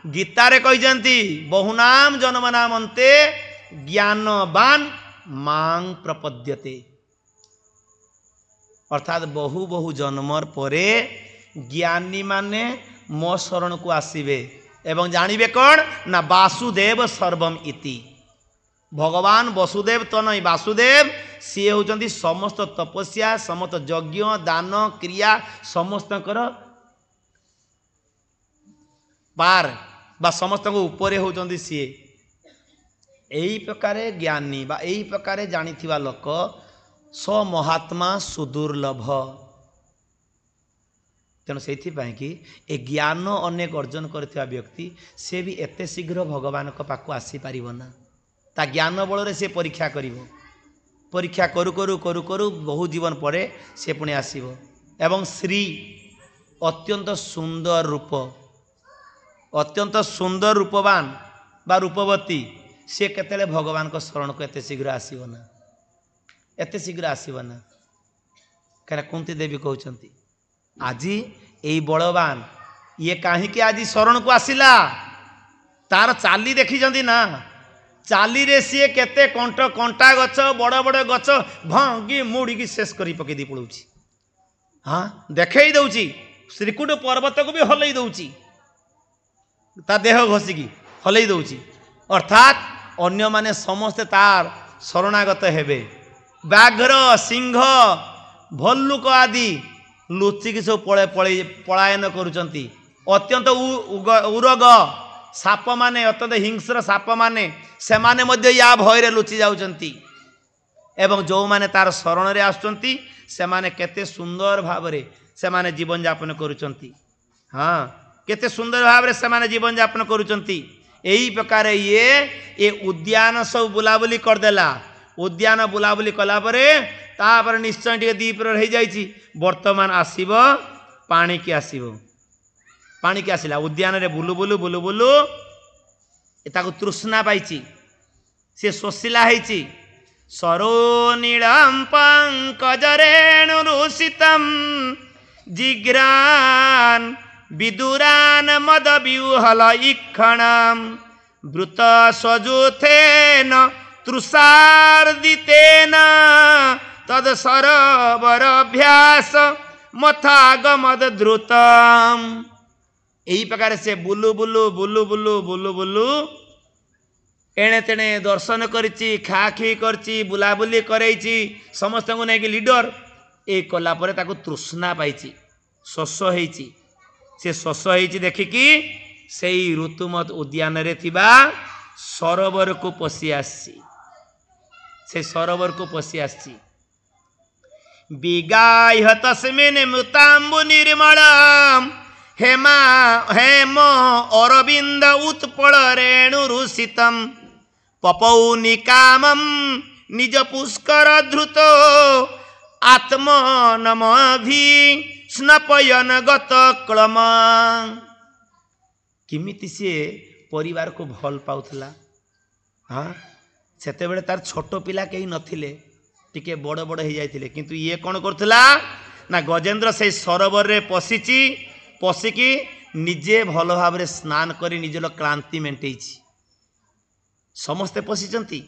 गीतारे कहते बहुनाम जन्म नाम अंते ज्ञानवान मांग प्रपद्यते अर्थात बहु बहु जन्मर परे ज्ञानी माने मो शरण को आसीबे एवं जानिबे कौन ना वासुदेव सर्वम इति भगवान वसुदेव तो नहीं वासुदेव सी होचंती समस्त तपस्या समस्त यज्ञ दान क्रिया समस्त पार बा समस्त उपरे होचंती सी एही प्रकार ज्ञानी बा एही प्रकार जानिथिबा लोक स महात्मा सुदुर्लभ तेणु से कि ए ज्ञान अनेक अर्जन करथिबा व्यक्ति से भी एते शीघ्र भगवान को पाखु आसी पारिबो ना ता ज्ञान बल रे से परीक्षा करिवो परीक्षा करू करू करू करू बहु जीवन परे से पुणी आसीबो एवं श्री अत्यंत सुंदर रूपवान बा रूपवती से केतेले भगवान को शरण को एते शीघ्र आसीबो ना एते शीघ्र आसीबो ना कारण कुंती देवी कहउचंती आज यही बलवान ये कहीं आज शरण को आसिला तार चाली देखी ना चाली रे सी केते कंटा गछ बड़ बड़ गछ भंगी मुड़ी शेष कर पकई पड़ू हाँ देखई दौची श्रीकुट पर्वत को भी हलई दौची ता देह घोषिकी हलई दौची अर्थात अन्य माने समस्ते तार शरणागत हेबे व्याघ्र सिंह भल्लुक आदि लुचिकी सब पलायन करुचंती अत्यंत उरग साप माने अत्यंत हिंस्र साप माने से माने मध्य या भय लुचि जाउचंती एवं जो माने तार शरण रे आसुचंती से माने केते सुंदर भाव रे से माने जीवन यापन करुचंती हाँ केते सुंदर भाव रे से माने जीवन यापन करुचंती यही प्रकार ये उद्यान सब बुलाबुली करदेला उद्यान बुलाबुली कला परे तापर निश्चय टिके दीपर रही जाइछि वर्तमान आसीबो पानी की आसीबो पानी की आसिला उद्यान रे बुलु बुलु बुलु बुलु एताको तृष्णा पाइछि से शोषिला हेछि सरो नीलम पंकजरेणुरुषितम जिग्रान विदुरान मद व्यूहल इक्षणम वृत सजुथेन तृषार्दितेन तद सरोवर अभ्यास मथागमद द्रुतम यही प्रकार से बुलु बुलु बुलु बुलु बुलु बुलु एणे तेणे दर्शन करिछि खाखी करछि बुलाबुली करैछि समस्त को नहीं लीडर ए कला परे ताको तृष्णा पाइछि शोष हेछि से शोष हेछि देखिकी सेई ऋतुमत उद्यान रे थिबा सरोवर को पशि आछि से सरोवर को पशि आछि विगाय तस्मिन् मृताम्बु निर्मलम हेमा हेम अरविंद उत्पल रेणुरुषितम पपौनिकामम निज पुष्कर धृत आत्मनमभि स्नपयन गत क्लम किमिति से परिवार को भल पाउथला हाँ सेते बेले तार छोट पिला कहीं नथिले टिके बड़ बड़ हो जाइथिले किंतु ये कौन करथला ना गजेंद्र से सरोवर रे पशिकी निजे भल भाव रे स्नान करी निजर क्लांति मेंटेछि समस्ते पशिचंती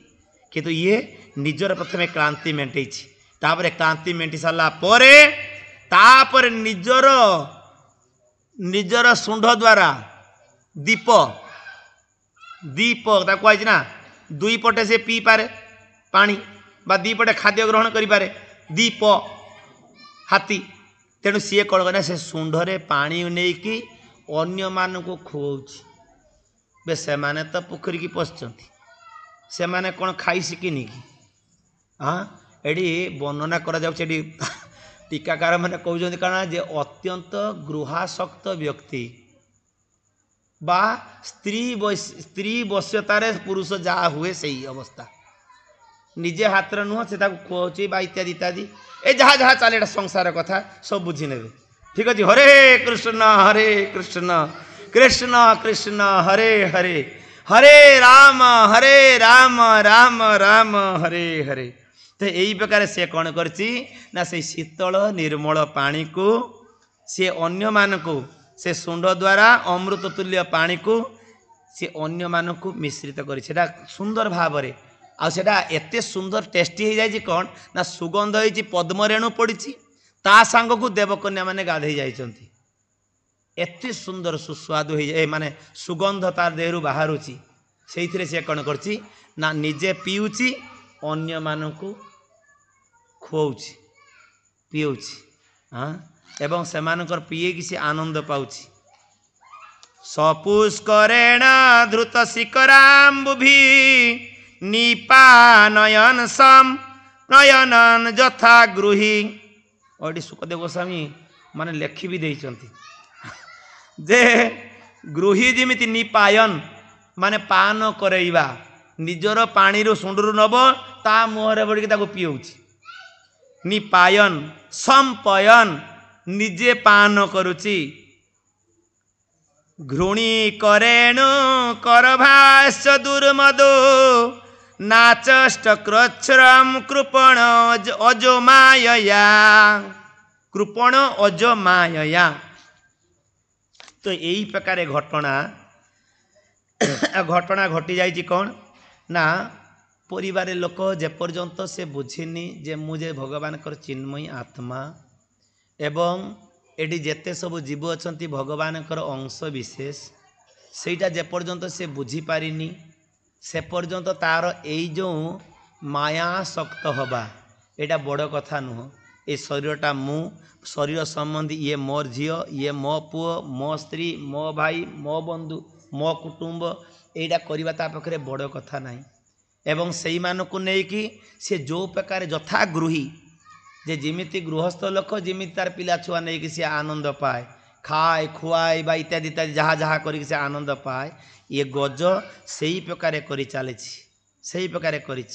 किंतु ये निजर प्रथमे क्लांति मेंटेछि तापरे क्लांति मेंटी साला परे तापर निजर सुंढ द्वारा दीप ता कहछि ना दुई पटे से पी पारे पानी बा दी पटे खाद्य ग्रहण करि पारे दीप हाथी तेणु सी कौन करना से सुंढरे पानी नहीं कि अन्य मान को खुआउछि बे से माने तो पोखरी की पशुचंती से माने कौन खाई शिखिनी कि हाँ एडी वर्णना करा जाउछि एडी टीकाकार मैंने कहते कारण जे अत्यंत गृहासक्त व्यक्ति बा स्त्री वश्यतार पुरुष जहाँ हुए सही अवस्था निजे हाथ नुह से खुआउछि बा इत्यादि इत्यादि ए जहाँ जहाँ चले संसार कथा सब बुझी ने ठीक अच्छे हरे कृष्ण कृष्ण कृष्ण हरे हरे हरे राम राम राम हरे हरे तो यही प्रकार से कौन करछि ना से शीतल निर्मल पानी को से अन्य मान को से सुंड द्वारा अमृत तुल्य पानी को से अन्य मान को मिश्रित कर सुंदर भाव रे आ सेटा एते सुंदर टेस्टी हो जाए कौन ना सुगंध होती पद्मरेणु पड़ी ता सांग को देवकन्या माने गाधे जाइछंती एते सुंदर सुस्वादु हो जाए माने सुगंध तार देहरु बाहरुची सेइथिरे से कौन करछि ना निजे पीउची अन्य मान को खुआउछि पीउछि हाँ एवं सेमानकर पीए कि से आनंद पाउछि सपुष्करेण धृत शिखराम्बुभि निपानयन सम नयनन यथा गृही और सुखदेव गोस्वामी माने लेखि भी देइचंती जे गृही जिमिति निपायन माने पान करैबा निजर पानी रो सुंडरू नब ता मुहरे बड़ी ताको पिउछि निपायन संपयन निजे पान करुछि घृणी करेणु करभाष्य दुर्मदो नाचष्ट क्रच्छ्रम कृपण अजो मायया कृपण अजो मायया तो यही प्रकार घटना घटना घटी जाइए कौन ना परिवार लोक जेपर्यंत से बुझीनी जे मुझे भगवान चिन्मयी आत्मा एवं एटी जेते सब जीव अच्छा भगवान अंश विशेष सेटा जेपर्यंत से बुझीपारिनी से पर्यंत तार यही जो माया शक्त हवा यहाँ बड़ कथा नुह। ये शरीरटा मु शरीर संबंधी ये मोर झील ये मो पुओ मो स्त्री मो भाई मो बंधु मो कुटुंब यहाँ करवा ता पाखे बड़ कथा ना एवं से मानक नहीं सी जो प्रकार यथा गृही जे जिमिति गृहस्थ लोक जिमिति तार पिला छुआ नहीं कि सी आनंद पाए खाए खुआए बा इत्यादि इत्यादि जहाँ जहाँ करके से आनंद पाए ये गज से ही प्रकार करी चली से ही प्रकार करी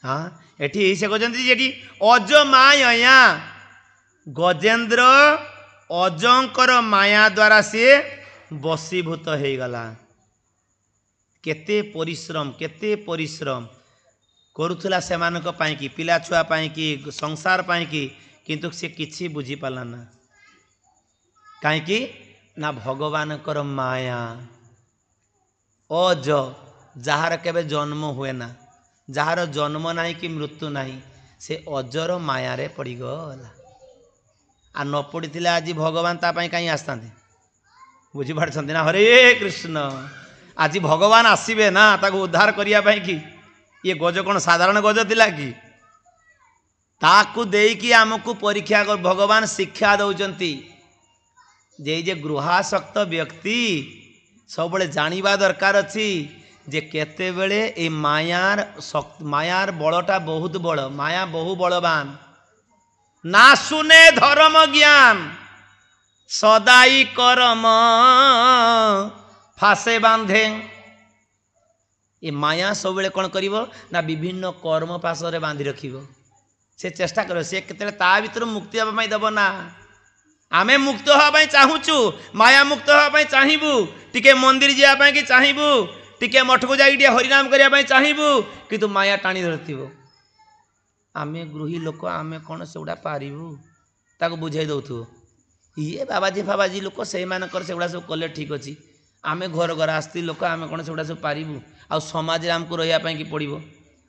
हाँ एठी से कहते ये अज माया गजेन्द्र अजंकर माया द्वारा सी बसीभूत हो गला केते परिश्रम करुला से कि पिला छुआ कि संसार पाई किंतु से किछि बुझी पालाना कहीं ना भगवान कर माया अज जार केबे जन्म हुए ना जार जन्म नहीं कि मृत्यु नहीं से अजर माया रे पड़गला आ न पड़ी आज भगवान तापाई कहीं आसता बुझीपार ना हरे कृष्ण आज भगवान आसबे ना ताको उद्धार करने कि ये गज कौन साधारण गज थिला कि ताकू देकी आमको परीक्षा कर भगवान शिक्षा दौरान जे गृहासक्त व्यक्ति सब जानिबा दरकार अच्छी जे केते बेले ए मायार बलटा बहुत बड़ माया बहु बलवान ना सुने धर्म ज्ञान सदाई करम फासे बांधे ये माया सब कौन करिवो ना विभिन्न कर्म पाशरे बांधि रखिवो से चेष्टा करो से केते ता भीतर मुक्ति हवा दब ना आमे मुक्त होगा चाहूचु माया मुक्त होगा चाहबू टिके मंदिर जावाई कि चाहबू टिके मठ को जाइए हरिनाम करने चाहबू किंतु माया टाणी धरथिबो आमे गृही लोक आमे कौन से गुड़ा पारिबू ताको बुझाई दउथु ये बाबाजी फाबाजी लोक से मानकर से गुड़ा सब कले ठीक अच्छी आमे घर घर आस्ती लोक आमे कौन से गुड़ा सब पारिबू आ समाज आमको रही कि पड़ो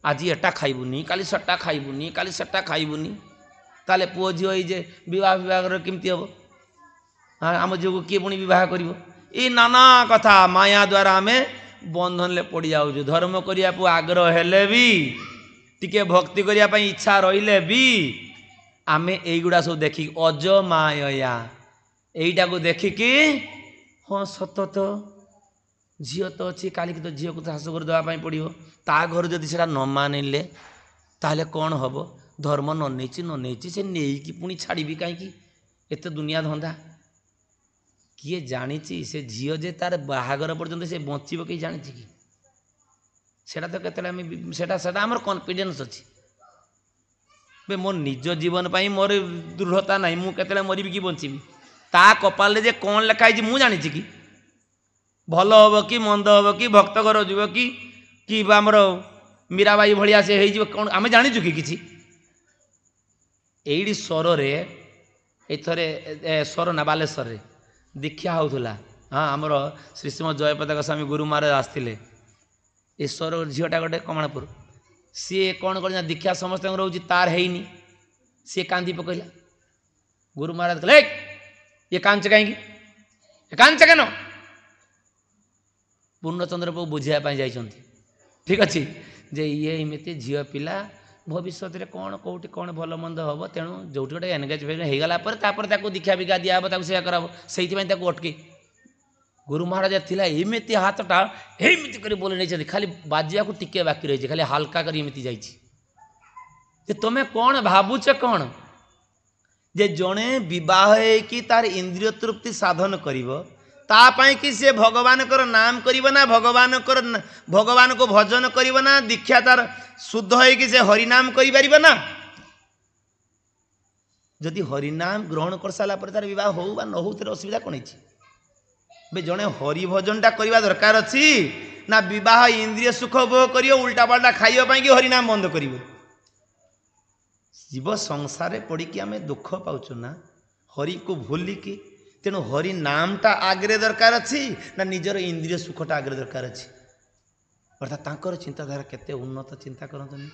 आज एटा खाइबुनी काली सट्टा खाइबुनी काली सट्टा खाइबुनी ताले पुओ झील ये विवाह केमती हम हाँ आम झील को किए पुणी बह कर नाना कथा माया द्वारा आम बंधन ले पड़ जाऊँ धर्म करने आग्रह हेले भी टिके भक्ति करने इच्छा रहिले भी आम युड़ा सब देखिक अज माया यहीटा को देखिकी हाँ सत तो झील तो अच्छी काली तो झील को शाशुघर देवाई पड़ो ता घर जदि से न मानिले ताहले कौन हम धर्म न से नहीं पुणी छाड़ी कहीं एत दुनिया धंदा किए जानी से झील जे तार बाहागर पर्यंत से बचब कहीं जानी कि सेटा तो केतला आमर कॉन्फिडेंस अच्छी बे मोर निज जीवन पाई मोर दृढ़ता नहीं मु केतला मरबी कि बचीबी ता कपाल जे कौन लिखाई मु जानी कि भल हम कि मंद हम कि भक्त घर जीव कि आमर मीराबाई भाया से हो कौन आम जाचु कि किसी यही स्वर एथरे स्वर ना बालेश्वर रे दीक्षा होता हाँ आमर श्री श्रीमद जयप्रदा गोस्वामी गुरु महाराज आसते ईश्वर झीटा गोटे कमलापुर सी कौन कर दीक्षा समस्त रोज तार है सी कांदी पकईला गुरु महाराज कहले ये कांच कहीं कांच केन पूर्णचंद्र बाबू बुझाई जा ठीक अच्छे जे ये एमती झील पिला भविष्य में कौन कौटी कौन भल मंद हम तेणु जो गोटे एनगेज होगला दीक्षा बिका दिहब से कराब से अटके गुरु महाराज थिला एमती हाथटा एमती कर बोली नहीं खाली बाजिया को टिके बाकी रही खाली हालका कर एमती जाइए तुम कौन भावुच कौन जे जड़े विवाह कि तार इंद्रिय तृप्ति साधन करिवो तापाई कि से भगवान कर नाम करिवो ना भगवान को भजन करिवो ना दीक्षा तार शुद्ध है कि से हरिनाम करि परिबो ना जदि हरिनाम ग्रहण कर सारा पर तार विवाह हो बा न हो तेरे असुविधा कौन है बे जड़े हरि भजनटा करवा दरकार अच्छी ना विवाह इंद्रिय सुख भोग कर उल्टा पाल्टा खाइबा कि हरिनाम बंद कर जीव संसार पड़ी आम दुख पाचु ना हरि को भूलिकी तेणु हरि नामटा आगे दरकार अच्छी ना निजर इंद्रिय सुखटा आगे दरकार अच्छी अर्थात तांकर चिंताधारा केते उन्नत चिंता करतनी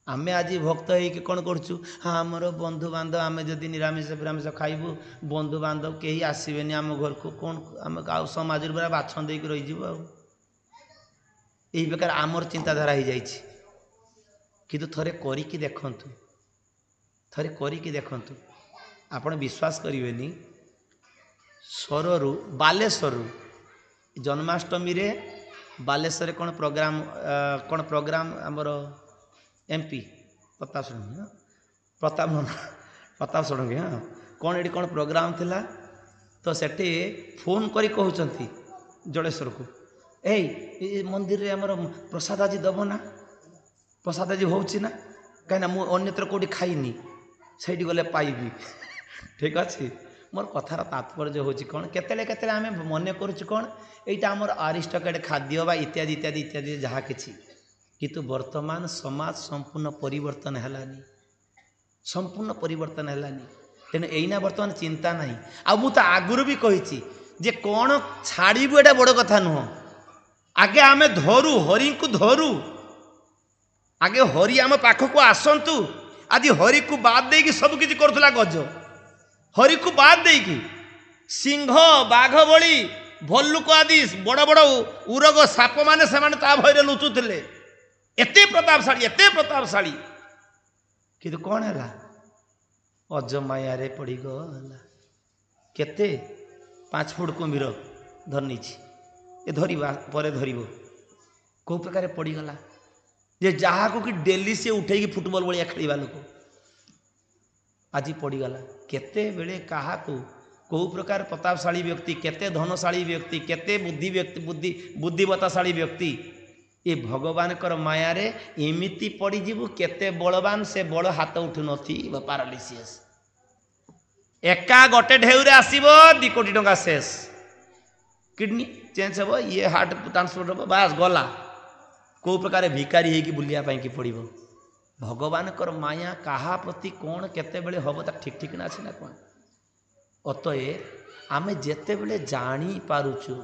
आमे आज भक्त होइके कौन करूँ हाँ आमर बंधु बांधव आम जदि निरामिष फिरामिष खाइबू बंधु बांधव कहीं आसबेनि आम घर को कौन आम समाज पूरा बाछन देक रही यही प्रकार आमर चिंताधारा हो जाइए किंतु थरे करिकी देखंतु थरे करिकी देखंतु आपण विश्वास करिवेनी सरु बालेश्वरु जन्माष्टमी रे बालेश्वर कौन प्रोग्राम आमर एमपी प्रताप षडंगी हाँ कौन ये कौन प्रोग्राम थिला तो सेठी फोन करी कहउचंती जड़ेश्वर को ए मंदिर रे हमर प्रसाद आज दब ना प्रसाद आज होउची ना कहीं मु अन्यत्र कोठी खाइनी सेठी गले पाइबी ठीक अच्छे मोर कथार तात्पर्य होची कौन केतेले केतेले आमे मने करूछु कौन एटा हमर आरिस्टोकेट खाद्य बा इत्यादि इत्यादि इत्यादि जहाँ किछि किंतु वर्तमान समाज संपूर्ण परिवर्तन हेलानी संपूर्ण परिवर्तन हेलानी तेने एइना वर्तमान चिंता नहीं आ मु तो आगुरु भी कहिछि जे कौन छाड़ीबु एटा बड़ कथा नुह आगे आमे धरू हरि को धरू आगे हरि आम पाख को आसंतु आज हरि को बाद देकी सब किछि करथला गज हरि को बाद देकी सिंह बाघ भली भल्लुक आदि बड़ बड़ उरग साप माने सेमाने ता भयरे लुचुथिले एते प्रतापशाली किंतु कौन है अजमाया रे पड़ी गला केते 5 फुट कुंभीर धरनी ए धरिबा परे धरिबो को प्रकार पड़ीगला जे जहा को कि डेली से उठेगी फुटबॉल भलिया खेलिबा लोक आज पड़ीगला केते बेले कहा को प्रकार प्रतापशाली व्यक्ति केते धनशाली व्यक्ति केते बुद्धिवताशाली व्यक्ति ये भगवान कर माया रे एमिति पड़ी जीवु केते बलवान से बड़ हाथ उठु नथी पारालिसिस एका गोटे ढेउरे आसीबो 2 कोटी टंका शेष किडनी चेंज हो ये हार्ट ट्रांसफर हो बास गला को प्रकार भिकारी है कि बुलिया पाई कि पड़िबो भगवान कर माया कहा प्रति कौन केते बेले हबो ता ठीक ठीक ना अछि ना कोन अतए आमे जेते बेले जानी पारुछु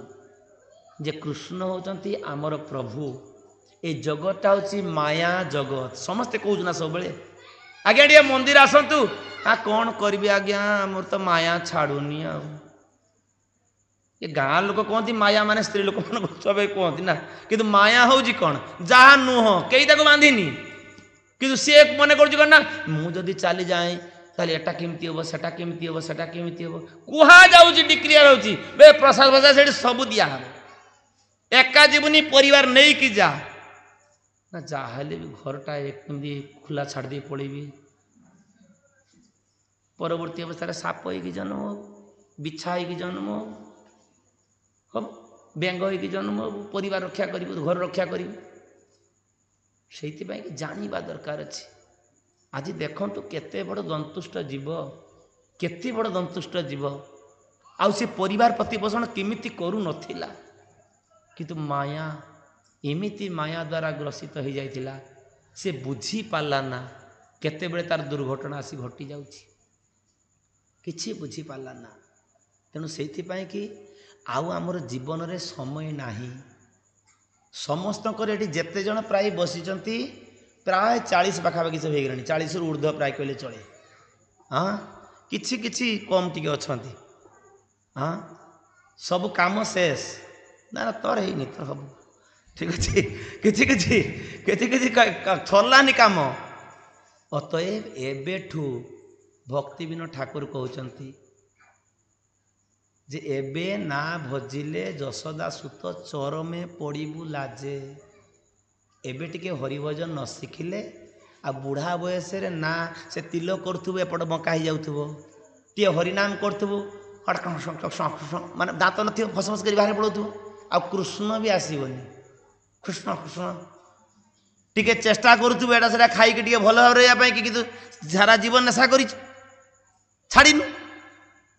जे कृष्ण होचंती आमर प्रभु ए जगतटा होची माया जगत समस्ते कहू ना सब बेले आज्ञा टे मंदिर आसतु हाँ कौन करी आज्ञा मोर तो माया छाड़ुनी आ ये गाँ लोक कहती माया माने स्त्री लोक मान सब कहती ना कि माया हूँ कौन जहाँ नुह कई ताको बांधिनी कि सी मन कर ना मुझे चली जाए ताले एटा केमती हम सेटा केमती हम सेटा केमती हम कुहा जाऊँगी डिक्लियर होची बे प्रसाद फसाद से सब दिया हम एका जीवनी परिवार नहीं कि जा ना जाहले भी घरटा एमती खुला छाड़ दे पड़ेबी परवर्ती अवस्था साप हो जन्म हो बिछा हो जन्म हो हम व्यंग हो जन्म हो परिवार रक्षा कर घर रक्षा कर जानिबा दरकार अच्छे आज देखंतु केते बड़ दंतुष्ट जीव केते बड़ दंतुष्ट जीव आउ से परिवार प्रतिपोषण केमिति करू नथिला किंतु माया एमिति माया द्वारा ग्रसित हो जाइथिला से बुझी पाला ना केते बेले तार दुर्घटना आसी घटी जाउछि किछि बुझी पाला ना तेणु सेइथिपाई कि आउ आमर जीवन रे समय नाही समस्त ये जेते जन प्राय बसीचंती प्राय 40 पाखापाखि सब हो 40 रु ऊर्ध्व प्राय कहले चले हाँ किछि किछि कम टिके अछंती हाँ सब काम शेष ना ना तोर है नहीं तो सब ठीक अच्छे किछि किछि किछि किछि छलानी काम अतएव एबेठू भक्ति विनोद ठाकुर कहउचंती जे एबे ना भजिले जशोदा सुत चरमे पड़ू लाजे एबे टिके हरिभजन न शिखिले आ बुढ़ा बयस ना से तिल करूँ एपट बंका हो जाऊब टे हरिनाम करूँ माने दाँत न फसफस कर बाहर पड़ू आ कृष्ण भी आसबनी कृष्ण कृष्ण टिके चेष्टा करूँ एटा से खाई टे भल भाव रहा कि सारा जीवन नेशा कर छाड़ीनु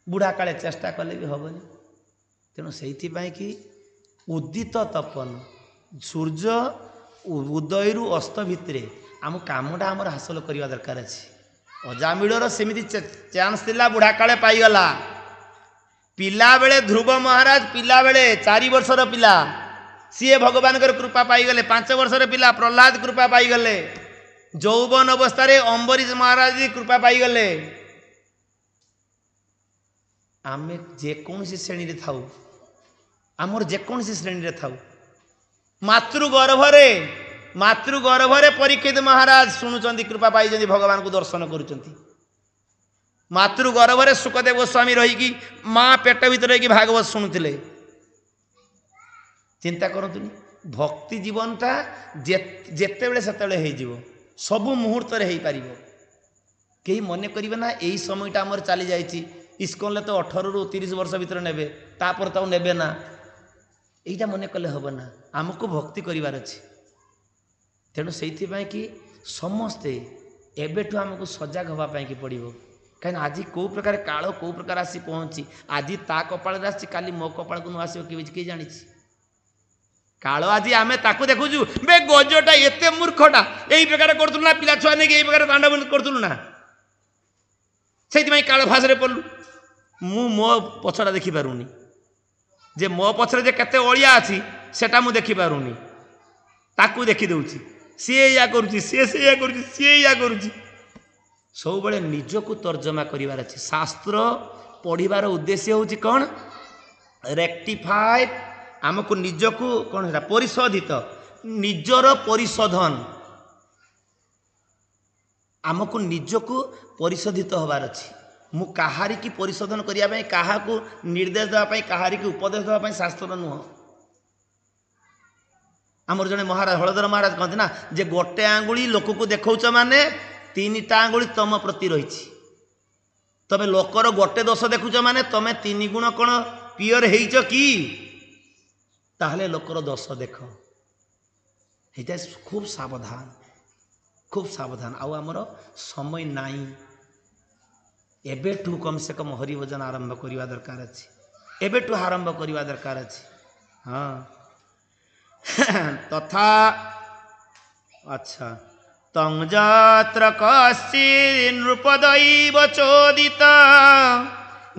बुढ़ा काले चेष्टा कले भी हेनी तेणु से कि उदित तपन सूर्य उदय रु अस्त भितर आम कामटा आमर हासिल करवा दरकार अच्छे अजामिड़र सेमती चान्स थिला बुढ़ा काले पाईगला पिला बेले ध्रुव महाराज पिला बेले 4 वर्षर पिला सी भगवान कृपा पाईगले 5 वर्षर पिला प्रहलाद कृपा पाईगले यौवन अवस्था अंबरीश महाराज कृपा पाईगले आम जेकोसी श्रेणी थाऊ आमर जेकोसी श्रेणी थाऊ मातृगर्भरे परीक्षित महाराज शुणुचंदी कृपा पाई भगवान को दर्शन करुचंती मातृगर्भरे सुखदेव गोस्वामी रही माँ पेट भीतर रही भागवत शुणुले चिंता करतुनी भक्ति जीवनटा जेते बेले सेते हो सबु मुहूर्त हो पार कहीं मन करेंगे ना यही समयटा आमर चली जाइए इस्कन तो 18 ରୁ 30 वर्ष भीतर नेबे तापर ताऊ नेबे ना यहीटा मन कले हम ना आमको भक्ति करार अच्छे तेणु से कि समस्ते एबेठू आमको सजग हाँपाई कि पड़ो कहीं आज कौ प्रकार काल कौ प्रकार आसी पहुँची आज ता कपाल काली मो कपाल को नुआस किए जानी काल आज आम ताकू देखुचु बे गजटा एत मूर्खटा यही प्रकार करूँ ना पिला छुआ नहीं प्रकार दांड करूँ ना से काल भाषा पड़लु मु मो पछड़ा देखिपारूनी जे मो पछरे जे केते ओलिया अछि सेटा मु देखिपारूनी ताकू देखि दउछि सी या करूछि सी या करूछि सी या करूछि सब बेले निजको तर्जमा करिवार अछि शास्त्र पढ़िबार उद्देश्य होछि कोन रेक्टिफाई आमको निजको कोन है परिशोधित निजर परिशोधन आमको निजको परिशोधित होबार अछि मु कहारी की परिशोधन करने क्या निर्देश देवाई कहारी की उपदेश देवाई शास्त्र नुह आमर जड़े महाराज हलधर महाराज कहते ना जे गोटे आंगुली लोक को देखौच माने 3टा आंगुली तम प्रति रही तबे लोकर गोटे दोष देखुच माने तमें 3 गुण कौन पियर होइच कि ताहले लोकर दोष देख ये खूब सावधान आउ आमर समय नाई एबेठू कम से कम हरिभजन आरंभ करवा दरकार अच्छे एबेठू आरंभ करवा दरकार अच्छे हाँ तथा अच्छा तंजत्र कश्चित् नृपदैव चोदित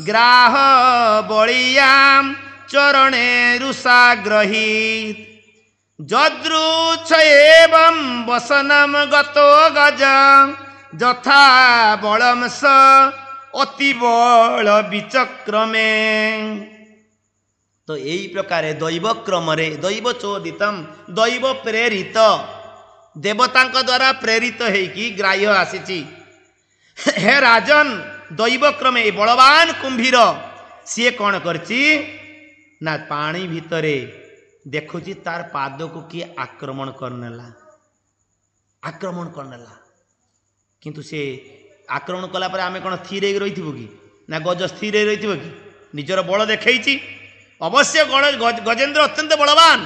ग्राह बलियाम चरणे रुषाग्रहीत जद्रुच्छ एवं वसनम गतो गज यथा बलम स अति बल विचक्रमे तो यही प्रकार दैव क्रम दैव चोदितम दैव प्रेरित देवतांक द्वारा प्रेरित होगी ग्राह्य आसी हे राजन दैव क्रमे बलवान कुंभीर सी कौन करची ना पानी भितरे देखुची तार पाद को किए आक्रमण करनेला किंतु से आक्रमण कला पर आमे कौन स्थिर रही कि ना गज स्थिर रही कि निजर बल देखी अवश्य गजेन्द्र अत्यंत बलवान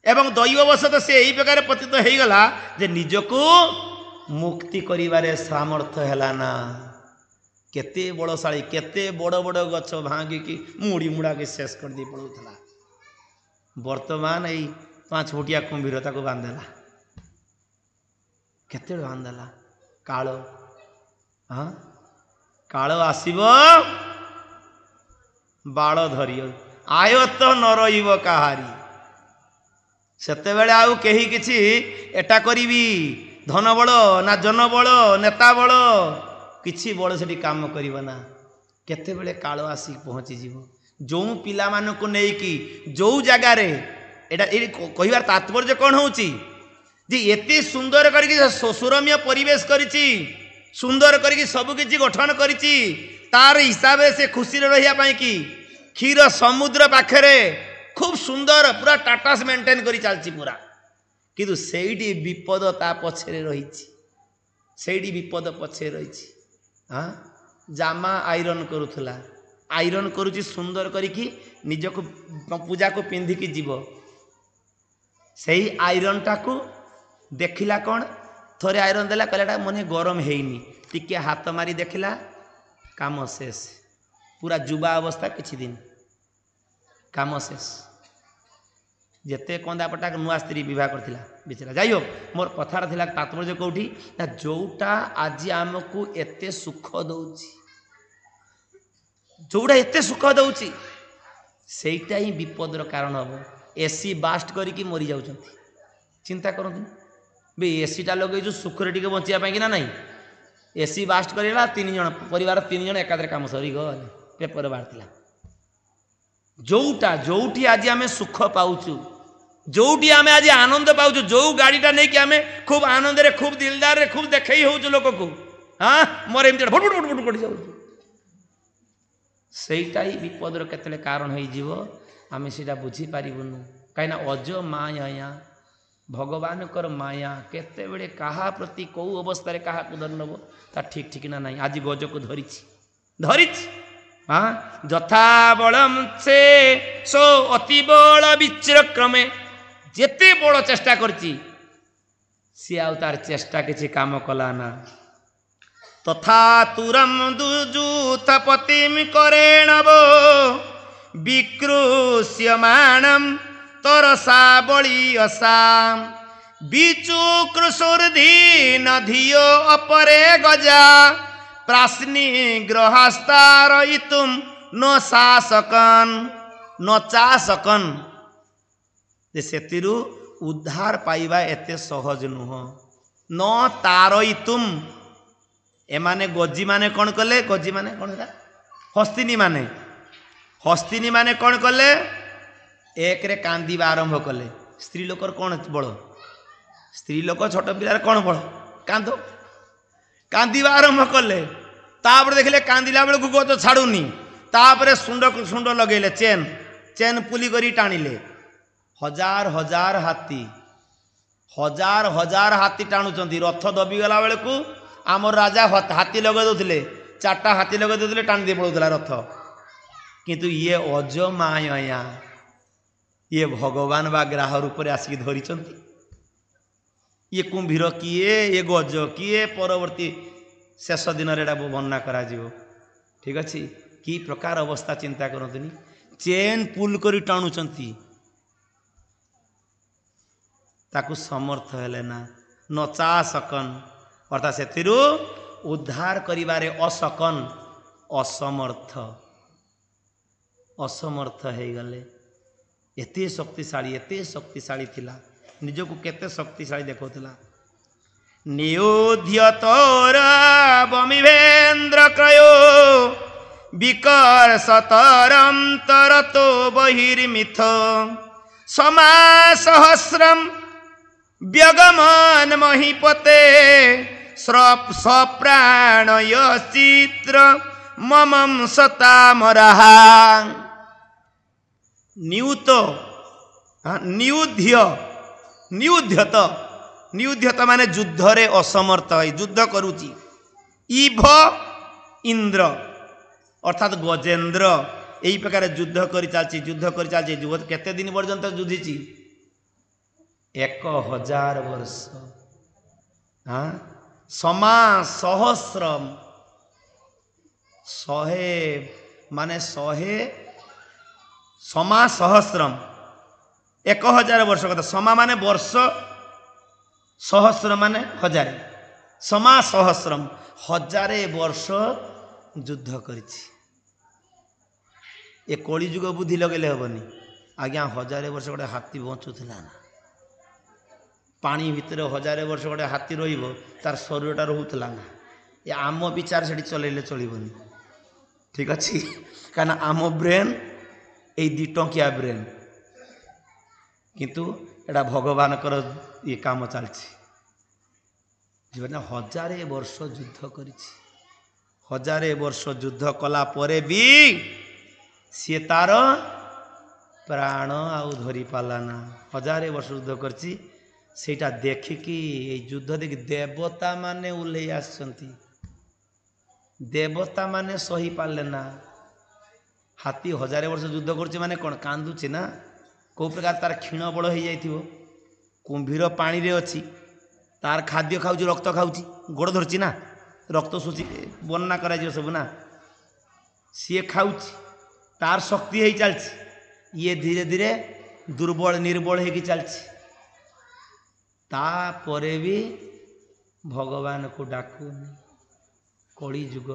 एवं दैववशत से यही प्रकार पतित हो गला जे निजको मुक्ति करिवारे सामर्थ्य है ना केते बलशाली केते बड़ बड़ गछ भांगिकी मुड़ी मुड़ा के शेष कर दी पड़ूला वर्तमान यही 5 फुटिया कुंभीर ताको बांधेला केते बांधेला काल हाँ काल आसीब बाड़ धरिय आयत न रहिब काहारी सेते बेले आउ केही किछि एटा करिवि धन बल ना जन बल नेता बल किछि बल सेठी काम करिव ना केते बेले काल आसी पहुँची जीव जो पिला मानकु नेकी जो जगार एटा कहिबार तात्पर्य कौन होउची जे एते सुंदर करके सुरम्य परिवेश करिछि सुंदर करके सब किछि गठन करिछि तार हिसाब से खुशी रहिया पाई कि क्षीर समुद्र पाखरे खूब सुंदर पूरा टाटास मेंटेन करी चलछि पूरा किंतु सेठी विपद ता पछरे रहिछि सेठी विपद पछे रहिछि हाँ जामा आयरन करूथला आयरन करुछि सुंदर करिकी निजको पूजा को पिंधिकी जीव सही आयरन टाकू देखिला कौन थोड़े आयरन देला कहला मने गरम हेनी टिके हाथ मारी देखिला काम शेष पूरा जुबा अवस्था किछि दिन काम शेष जेते कंदा पटा नुआ स्त्री विवाह करथिला बिचरा जाई हो मोर कथार थिला तात्पर्य कोठी ना जोटा आज आमको एते सुख दउछि जोड़ा एते सुख दौची सेटा ही विपदर कारण हम। एसी बास्ट करके मरी जाऊँ चिंता करते भी एसीटा लगे सुखरे टी बचापी कि ना नहीं एसी बास्ट करा 3 जन परिवार 3 जन एकादे कम सरी गले पेपर बाहर जोटा जोटी आज आम सुख पाचु जोटी आम आज आनंद पाचु जो गाड़ीटा नहीं कि आम खूब आनंद रे खूब दिलदार रे खूब देखई हो लोक को हाँ मोर एम फुट फुट फुट पड़ जाऊँ सेटा ही विपदर केतले कारण हो आम से बुझीपारूनु कहीं अज माया भगवान कर माया केते बेले कहा प्रति कौ अवस्था क्या धर नब ता ठीक ठिकना नहीं आज गज को धरी हाँ यथा बलम से सो अति बल विचिक्रमे जेते बड़ चेष्टा करची सी आ तार चेष्टा किसी काम कला ना तथा तुरम दुजूथ पतिम करेणव विकृष्यमाणम तरसा बड़ी असाम बीचु कृशुर्धीन धियो अपरे गजा प्राश्नी ग्रहस्तार इतुम न शासकन न चासकन से उद्धार पाइबा एते सहज नुह न तारयितुम एमाने गजी माने कौन कले गजी माने कौन है हस्तिनी माने कौन कले एक रे कांदीबा आरंभ कले स्त्री लोकर कौन बल स्त्री लोक छोट पिलार कौन बल कांदीबा आरंभ कले तापर देखले कांदिला बेल को गज छाड़ुनी तापर सुंड लगेले चेन पुली करी टाणिले हजार हाथी टाणुचंती रथ दबीगला बेल को आम राजा हाथी लगे दौले 4टा हाथी लगे दौले टाणी दे पड़ूला रथ किंतु ये अजमाया ये भगवान बा ग्राह रूप में आसिक धरी ये कुंभीर किए ये गज किए परवर्ती शेष दिन वर्णना करा ठीक अच्छे कि प्रकार अवस्था चिंता करतनी चेन पुल करी टाणुचंती ताकू समर्थ हेले ना नचा सकन अर्थात से उद्धार करिबारे असकन असमर्थ हो गले एते शक्तिशाली थिला निजको केते शक्तिशाली देखौतिला नियोध्य तोर बमिवेन्द्र क्रयो विकर्षतरम तरतो बहिर्मिथ समासहस्रम व्यगमन महीपते सप्राणय चित्र ममं सतामरहा नियुत नियुध्यत माने युद्ध रे असमर्थ है युद्ध करुची इभ इंद्र अर्थात गजेन्द्र यही प्रकार युद्ध कर चलती केते दिन पर्यंत युद्धि 1000 वर्ष हाँ समा सहस्रम 100 माने 100 समा सहस्रम 1000 वर्ष कथा समा माने वर्ष सहस्र माने 1000 समा सहस्रम 1000 वर्ष युद्ध करिछि ए कली जुग बुद्धि लगेले हेबनी आज्ञा 1000 वर्ष गोटे हाथी बचुला ना पानी भितर 1000 वर्ष गोटे हाथी रहिबो तार शरीरटा रहउतला ना ये आम विचार से चलैले चलिबनी ठीक अच्छे कहना आम ब्रेन ये 2 टंकिया ब्रेन किंतु एटा भगवान कर ये काम चलछि 1000 वर्ष युद्ध करिछि 1000 वर्ष युद्ध कला परे भी सी तार प्राण आउ धरी पाला ना 1000 वर्ष युद्ध करछि सेटा देखिकी युद्ध देखि देवता माने उल्ले आसछंती देवता माने सही पाले ना हाथी 1000 वर्ष युद्ध करछि माने कोन कांदुछि ना को प्रकार तार क्षीण बड़ हो जाइथिबो कुंभीर पानी रे अछि तार खाद्य खाउछि रक्त खाउछि गोड़ धरछि ना रक्त शोषि वर्णना करा जियो सब ना सी खाउछि तार शक्ति हो चलछि ये धीरे धीरे दुर्बल निर्बल हो चलछि तापरे भी भगवान को डाकुनी कली जुग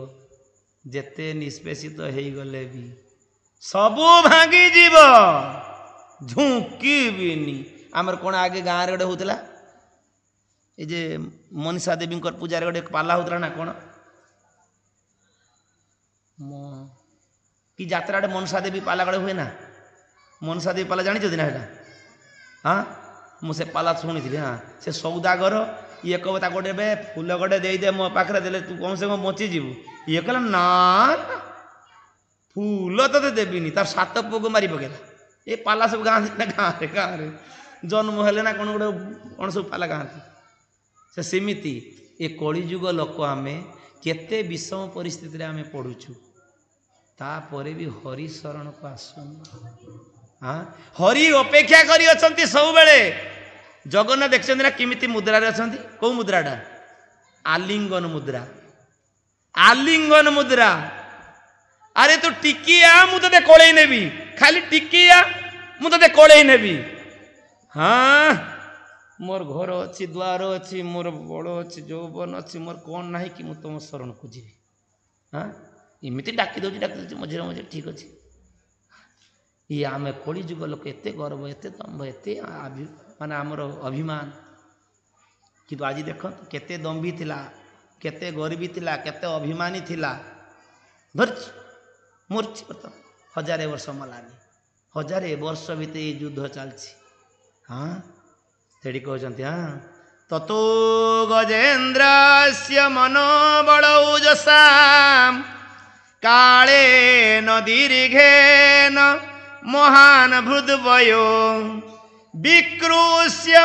ଯେତେ ନିଷ୍ପେଷିତ ହେଇଗଲେ ବି ସବୁ ଭାଙ୍ଗିଯିବ, ଝୁଙ୍କିବିନି। ଆମର କ'ଣ ଆଗେ ଗାଁରେ ଗୋଟେ ହଉଥିଲା, এই যে মনসা দেবীঙ্কর পূজার গোটে পালা হউতলা না কোণ কি যাত্রাটা মনসা দেবী পালা গোটে হুয়ে না, মনসা দেবী পালা জানিছ না সেটা? হ্যাঁ ମୁଁ ସେ ପାଲା ଶୁଣିଥିଲି। ହଁ ସେ ସୌଦାଗର ଇଏ କହିବ ତାକୁ ଗୋଟେ ଏବେ ଫୁଲ ଗୋଟେ ଦେଇଦେ ମୋ ପାଖରେ, ଦେଲେ ତୁ କମ ସେ କମ ବଞ୍ଚିଯିବୁ। ଇଏ କହିଲା ନା ଫୁଲ ତତେ ଦେବିନି, ତାର 7 ପୁଅକୁ ମାରି ପକେଇଲା। ଏ ପାଲା ସବୁ ଗାଁ ଗାଁରେ ଗାଁରେ ଜନ୍ମ ହେଲେ ନା କ'ଣ ଗୋଟେ କ'ଣ ସବୁ ପାଲା ଗାଆନ୍ତି। ସେ ସେମିତି ଏ କଳିଯୁଗ ଲୋକ ଆମେ କେତେ ବିଷମ ପରିସ୍ଥିତିରେ ଆମେ ପଢ଼ୁଛୁ, ତାପରେ ବି ହରି ଶରଣକୁ ଆସୁନି। ହରି ଅପେକ୍ଷା କରି ଅଛନ୍ତି ସବୁବେଳେ। ଜଗନ୍ନାଥ ଦେଖିଛନ୍ତି ନା କେମିତି ମୁଦ୍ରାରେ ଅଛନ୍ତି? କୋଉ ମୁଦ୍ରାଟା? ଆଲିଙ୍ଗନ ମୁଦ୍ରା। ଆଲିଙ୍ଗନ ମୁଦ୍ରା। ଆରେ ତୁ ଟିକିଆ ମୁଁ ତତେ କୋଳେଇ ନେବି, ଖାଲି ଟିକିଆ ମୁଁ ତତେ କୋଳେଇ ନେବି। ହଁ ମୋର ଘର ଅଛି, ଦ୍ୱାର ଅଛି, ମୋର ବଡ଼ ଅଛି, ଯୌବନ ଅଛି, ମୋର କ'ଣ ନାହିଁ କି ମୁଁ ତମ ଶରଣକୁ ଯିବି। ହଁ ଏମିତି ଡାକି ଦେଉଛି ମଝିରେ ମଝିରେ, ଠିକ୍ ଅଛି। ଇଏ ଆମେ କଳିଯୁଗ ଲୋକ ଏତେ ଗର୍ବ, ଏତେ ଦମ୍ଭ, ଏତେ ମାନେ ଆମର ଅଭିମାନ। କିନ୍ତୁ ଆଜି ଦେଖନ୍ତୁ କେତେ ଦମ୍ଭୀ ଥିଲା, କେତେ ଗର୍ବୀ ଥିଲା, କେତେ ଅଭିମାନୀ ଥିଲା। ଧରିଛି ମୂର୍ଚ୍ଛି ବର୍ତ୍ତମାନ 1000 ବର୍ଷ ମଲାନି, 1000 ବର୍ଷ ଭିତରେ ଏଇ ଯୁଦ୍ଧ ଚାଲିଛି। ହଁ ସେଠି କହୁଛନ୍ତି ହଁ ତତୋ ଗଜେନ୍ଦ୍ରସ୍ୟ ମନୋବଳୌଜସା କାଳେ ନଦୀର୍ଘେନ ମହାନ ହୃଦ୍ବୟୋ ବିକୃଷ୍ୟମାଣସ୍ୟ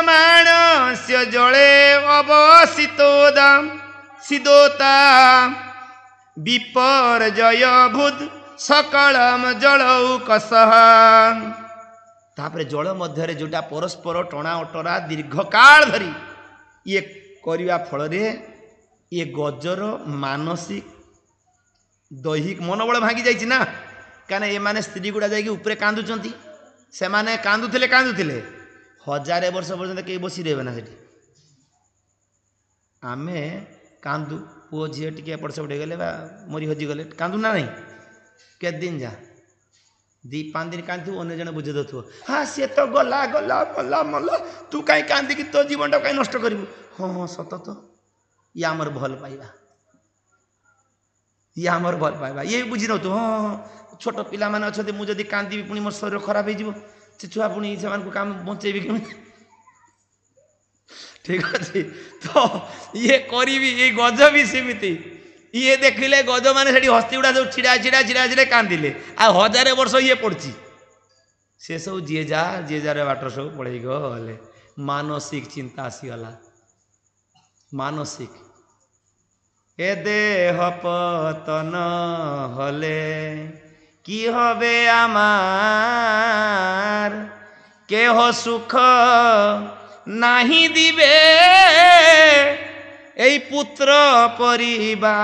ଜଳେ ଅବସିତୋଦା ସିଦୋତା ବିପର୍ଯ୍ୟୟ ଭୂତ୍ ସକଳମ ଜଳୌକସଃ। ତାପରେ ଜଳ ମଧ୍ୟରେ ଯୋଉଟା ପରସ୍ପର ଟଣା ଅଟରା ଦୀର୍ଘକାଳ ଧରି ଇଏ କରିବା ଫଳରେ ଇଏ ଗଜର ମାନସିକ ଦୈହିକ ମନୋବଳ ଭାଙ୍ଗି ଯାଇଛି ନା। କାରଣ ଏମାନେ ସ୍ତ୍ରୀ ଗୁଡ଼ା ଯାଇକି ଉପରେ କାନ୍ଦୁଛନ୍ତି, ସେମାନେ କାନ୍ଦୁଥିଲେ 1000 ବର୍ଷ ପର୍ଯ୍ୟନ୍ତ କେହି ବସି ରହିବେ ନା ସେଠି। ଆମେ କାନ୍ଦୁ, ପୁଅ ଝିଅ ଟିକେ ଏପଟ ସେପଟ ହେଇଗଲେ ବା ମରି ହଜିଗଲେ କାନ୍ଦୁ ନା ନାହିଁ? କେତେ ଦିନ ଯା 2-5 ଦିନ କାନ୍ଦୁଥିବ, ଅନ୍ୟ ଜଣେ ବୁଝେଇ ଦେଉଥିବ ହଁ ସିଏ ତ ଗଲା ଗଲା ମଲା ମଲା, ତୁ କାହିଁ କାନ୍ଦିକି ତୋ ଜୀବନଟା କାହିଁ ନଷ୍ଟ କରିବୁ। ହଁ ହଁ ସତ ତ, ଇଏ ଆମର ଭଲ ପାଇବା, ଇଏ ଆମର ଭଲ ପାଇବା। ଇଏ ବୁଝି ନେଉଥିବ ହଁ ହଁ ଛୋଟ ପିଲାମାନେ ଅଛନ୍ତି, ମୁଁ ଯଦି କାନ୍ଦିବି ପୁଣି ମୋ ଶରୀର ଖରାପ ହେଇଯିବ, ସେ ଛୁଆ ପୁଣି ସେମାନଙ୍କୁ କାମ ବଞ୍ଚେଇବି କେମିତି? ଠିକ ଅଛି ତ ଇଏ କରିବି। ଏଇ ଗଜ ବି ସେମିତି, ଇଏ ଦେଖିଲେ ଗଜ ମାନେ ସେଠି ହସ୍ତି ଗୁଡ଼ା ସବୁ ଛିଡ଼ା ଛିଡ଼ା କାନ୍ଦିଲେ, ଆଉ 1000 ବର୍ଷ ଇଏ ପଡ଼ୁଛି। ସେ ସବୁ ଯିଏ ଯାହାର ବାଟ ସବୁ ପଳେଇ ଗଲେ। ମାନସିକ ଚିନ୍ତା ଆସିଗଲା। ମାନସିକ এ দেহ পতন হলে কি হবে আমার, কেহ সুখ নাহি দিবে এই পুত্র পরিবার,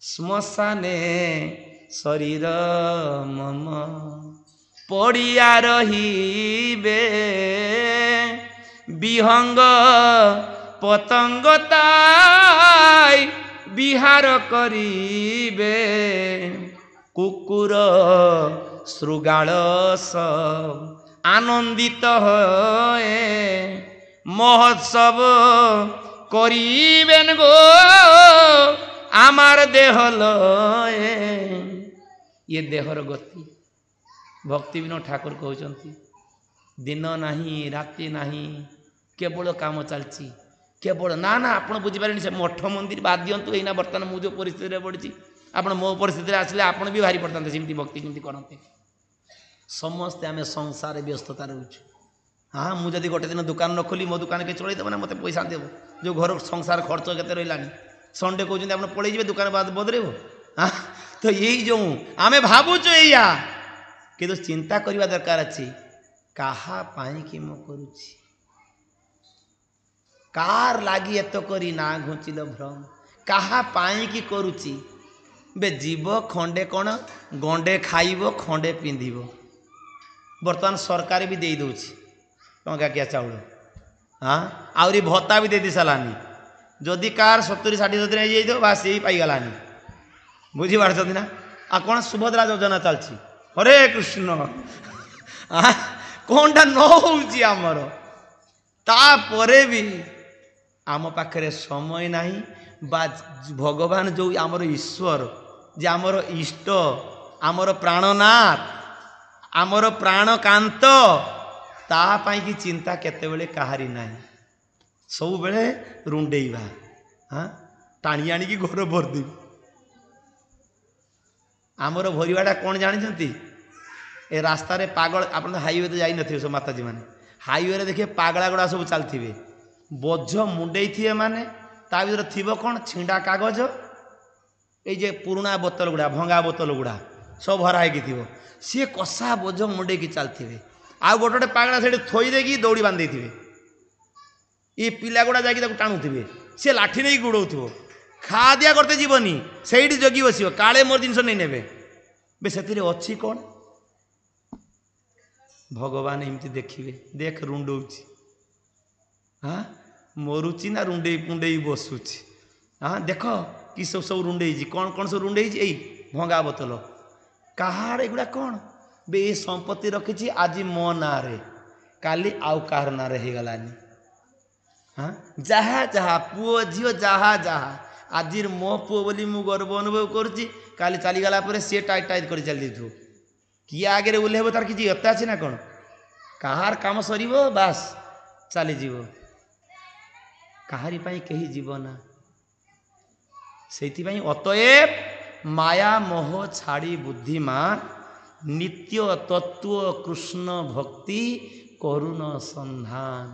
শ্মশানে শরীর মম পড়িয়া রহিবে, বিহঙ্গ পতঙ্গ তাই বিহার করিবে, কুকুর শৃগাল সব আনন্দিত হয়ে মহোৎসব করিবেন গো আমার দেহ লয়ে। ইয়ে দেহর গতি। ভক্তি বিনোদ ঠাকুর কହୁଛନ୍ତି দিন ନାହିଁ ରାତି ନାହିଁ, କେବଳ କାମ ଚାଲିଛି, କେବଳ ନା ନା ଆପଣ ବୁଝିପାରିବେନି। ସେ ମଠ ମନ୍ଦିର ବାଦ ଦିଅନ୍ତୁ, ଏଇନା ବର୍ତ୍ତମାନ ମୁଁ ଯେଉଁ ପରିସ୍ଥିତିରେ ପଡ଼ିଛି, ଆପଣ ମୋ ପରିସ୍ଥିତିରେ ଆସିଲେ ଆପଣ ବି ଭାରି ପଡ଼ିଥାନ୍ତେ ସେମିତି ଭକ୍ତି ଯେମିତି କରନ୍ତେ। ସମସ୍ତେ ଆମେ ସଂସାରରେ ବ୍ୟସ୍ତତା ରହୁଛୁ। ହଁ ମୁଁ ଯଦି ଗୋଟେ ଦିନ ଦୋକାନ ନ ଖୋଲି ମୋ ଦୋକାନ କେ ଚଳେଇଦେବ ନା, ମୋତେ ପଇସା ଦେବ। ଯେଉଁ ଘର ସଂସାର ଖର୍ଚ୍ଚ କେତେ ରହିଲାନି, ସଣ୍ଡେ କହୁଛନ୍ତି ଆପଣ ପଳେଇଯିବେ ଦୋକାନ ବଦଳେଇବ। ତ ଏଇ ଯେଉଁ ଆମେ ଭାବୁଛୁ ଏଇଆ, କିନ୍ତୁ ଚିନ୍ତା କରିବା ଦରକାର ଅଛି କାହା ପାଇଁକି ମୁଁ କରୁଛି, କାର ଲାଗି ଏତ କରି ନା ଘୁଞ୍ଚିଲ ଭ୍ରମ, କାହା ପାଇଁକି କରୁଛି। ବେ ଯିବ ଖଣ୍ଡେ କ'ଣ ଗଣ୍ଡେ ଖାଇବ, ଖଣ୍ଡେ ପିନ୍ଧିବ। ବର୍ତ୍ତମାନ ସରକାର ବି ଦେଇଦେଉଛି ଟଙ୍କାକିଆ ଚାଉଳ, ଆହୁରି ଭତ୍ତା ବି ଦେଇ ସାରିଲାନି। जदि कार 70-60 हो जाइए बास यही पाईगलानी बुझीपारछंती ना आ कौन सुभद्रा योजना चलती हरे कृष्ण कौनटा न होउची आमर तापरे भी आम पाखरे समय नहीं बा भगवान जो आमर ईश्वर जे आमर इष्ट आमर प्राणनाथ आमर प्राणकांत तापाई की चिंता केतेबेले कहारी नहीं सब बेले रुंडेइबा हाँ टाणी आनिकी घर भरदेवी आमर भरवाटा कौन जानते ए रास्ता रे पागल आप हाईवे तो जाई नथिबे सब माताजी माने हाईवे रे देखिए पागला गुड़ा सब चलथिबे बोझ मुंडे थे माने ता भीतर थिबो कौन छिंडा कागज ए जे पुराना बोतल गुड़ा भंगा बोतल गुड़ा सब भरा है थी सी कषा बोझ मुंडे की चलते आउ गोटे गोटे पागला से थोई देकी दौड़ी बांधे थे ये पिला गुड़ा जाकि टाणुवे सी लाठी नहीं गुड़ौ खा दिया करते जीवनी से जगी बस काले मोर जिन नहीं ने से अच्छी कौन भगवान एमती देखिए देख रुंडौची हाँ मरुची ना रुंडे पुंडे बसुची हाँ देख कि सब सब रुंडे कौन कौन सब रुंडे यही भंगा बोतल कहार एगुड़ा कौन बे ये संपत्ति रखी आज मो ना रे काली आउ कार ना रे गलानी हाँ जहा जहा पुओ झील जहा जहा आज मो पुओ बोली मु गर्व अनुभव करुच्ची काली चलीगला सी टाइट टाइट कर चली किए आगे ओह्लैब तार किसी यत्ता अच्छी ना कौन कहार काम सर बास चलीज कहारी पाई कहीं जीवना से अतएव माया मोह छाड़ी बुद्धिमान नित्य तत्व कृष्ण भक्ति करुण संधान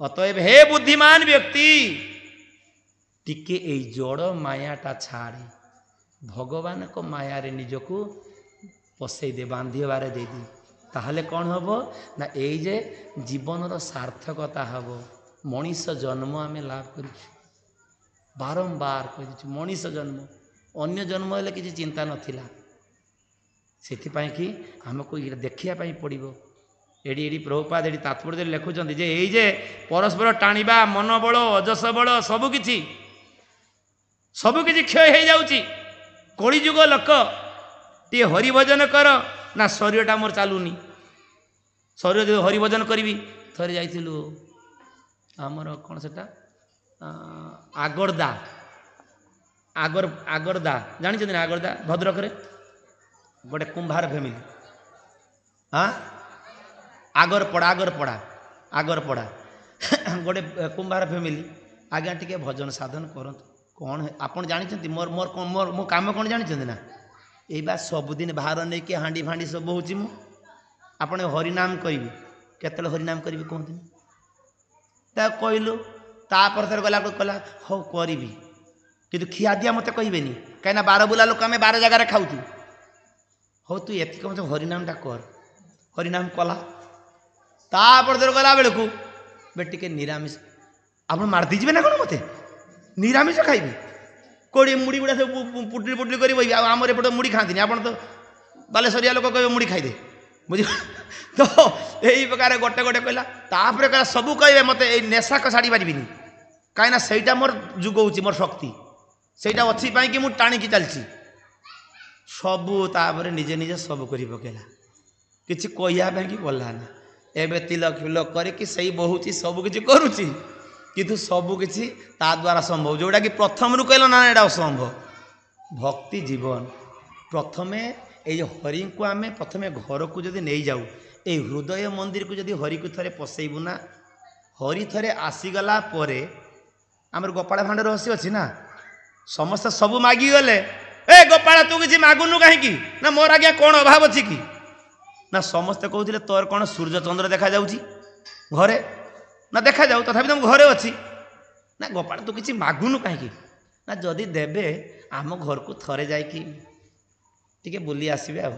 अतएव हे बुद्धिमान व्यक्ति टिके ए जड़ मायाटा छाड़ी भगवान को माया रे निजको पसई दे बांधी बारे दे दी ताहले कौन हम ना ये जीवन सार्थकता हम मनीष जन्म आम लाभ कर बारंबार कह मनीष जन्म अन्य जन्म हेले किसी चिंता नथिला सेथिपाई कि आमको ये देखियापाई पड़ो एडी एडी प्रभुपाद एडी तात्पर्य लिखुंट जे ये परस्पर टाणिबा मन बल अजस बल सबकि क्षय हो जाऊँगी कलिजुग लोक टे हरिभजन कर ना शरीरटा मोर चलुनी शरीर जो हरिभजन करी थरे जाइलु आमर कौन से आगरदा आगरदा जानी ना आगरदा भद्रक गोटे कुंभार फैमिली हाँ आगरपड़ा गोटे कुंभार फैमिली आज्ञा टिके भजन साधन करत कौन आपन जानते मोर मोर मोर मो काम कौन जानते ना ये बा सबुदिन भार नहीं कि हाँडी फाँडी सब हूँ मु आपन हरिनाम करी केतल हरिनाम करी कहते कहलु तापर थर गला कहला हो करी कि खिया दिया मत कहबेनी कहीं 12 बुला लोक आम 12 जगार खाऊ हो तू एति कम हरिनामटा कर हरिनाम कला तापर थर गला बेलू बेटी के निरामिष आप मारदीजे ना कौन मत निरामिष खाइबी कोड़ी मुड़ी गुड़ा सब पुटली पुटली कर आमर एपटे मुड़ी खाती आप तो बालेश्वरिया लोक कहे मुड़ी खाईदे बुझ तो यही प्रकार गोटे गोटे कहला तापर कहला सबू कहे मत नेशा छाड़ी पारि कहीं सहीटा मोर जुगौची मोर शक्ति सहीटा अच्छी कि मुझे टाणिकी चलती सबू तापर निजे निजे सब कर पकेला किसी कहवाई कि गला ना एवं तिलक फिलक करके सही बहुची सबकि करुच्ची किंतु सबकि द्वारा संभव जोटा कि प्रथम रू कहल ना एटा असंभव भक्ति जीवन प्रथमे ये हरि को आम प्रथमे घर को जब नहीं जाऊ ये हृदय मंदिर को जब हरि को थे पसैबू ना हरि थे आसीगला आमर गोपाल भांड रहस्य अच्छी ना समस्त सब मागिगले ए गोपाल तू किसी मागुनु कहीं ना मोर आज्ञा कौन अभाव अच्छी कि ना समस्ते कहते तोर कौन सूर्य चंद्र देखा जाऊँगी घरे ना देखा जाऊ तथापि तुम घरे अच्छी ना गोपाल तू किसी मागुनु कहीं ना जदि देवे आम घर को थरे जाकि टिके बुली आसबे आ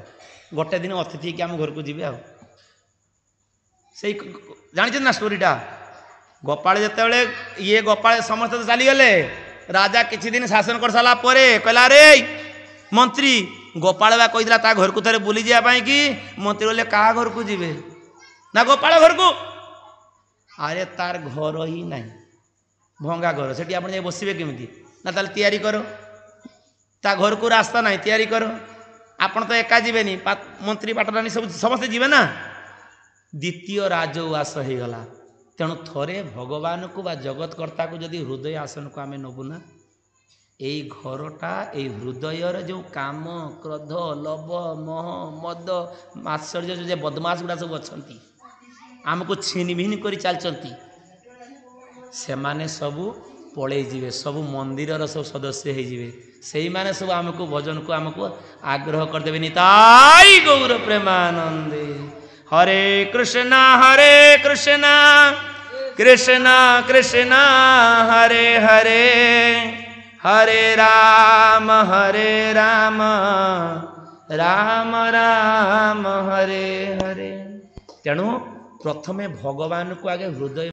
गोटे दिन अतिथि कि आम घर को जी से जानते ना स्टोरीटा गोपाल जिते ये गोपाल समस्त तो चलीगले राजा किसी दिन शासन कर सारा कहला रे मंत्री गोपाल बा कही ता घर को थे बुली जावाई कि मंत्री बोले क्या घर को जी ना गोपाल घर को अरे तार घर ही नहीं ଭଙ୍ଗା ଘର, ସେଠି ଆପଣ ଯାଇ ବସିବେ କେମିତି? ନା ତାହେଲେ ତିଆରି କର, ତା ଘରକୁ ରାସ୍ତା ନାହିଁ, ତିଆରି କର। ଆପଣ ତ ଏକା ଯିବେନି, ମନ୍ତ୍ରୀ ପାଟରାଣୀ ସବୁ ସମସ୍ତେ ଯିବେ ନା। ଦ୍ୱିତୀୟ ରାଜଉଆସ ହେଇଗଲା। ତେଣୁ ଥରେ ଭଗବାନକୁ ବା ଜଗତକର୍ତ୍ତାକୁ ଯଦି ହୃଦୟ ଆସନକୁ ଆମେ ନେବୁ ନା, ଏଇ ଘରଟା ଏଇ ହୃଦୟର ଯେଉଁ କାମ, କ୍ରୋଧ, ଲୋଭ, ମୋହ, ମଦ, ମାତ୍ସର୍ଯ୍ୟ, ଯେ ବଦମାସ ଗୁଡ଼ା ସବୁ ଅଛନ୍ତି, ଆମକୁ ଛିନଭିନ କରି ଚାଲିଛନ୍ତି, ସେମାନେ ସବୁ ପଳେଇ ଯିବେ, ସବୁ ମନ୍ଦିରର ସବୁ ସଦସ୍ୟ ହେଇଯିବେ। ସେଇମାନେ ସବୁ ଆମକୁ ଭଜନକୁ ଆମକୁ ଆଗ୍ରହ କରିଦେବେ। ନିତାଇ ଗୌର ପ୍ରେମାନନ୍ଦେ। ହରେ କୃଷ୍ଣ କୃଷ୍ଣ କୃଷ୍ଣ ହରେ ହରେ, ହରେ ରାମ ରାମ ରାମ ହରେ ହରେ। ତେଣୁ ପ୍ରଥମେ ଭଗବାନକୁ ଆଗେ ହୃଦୟ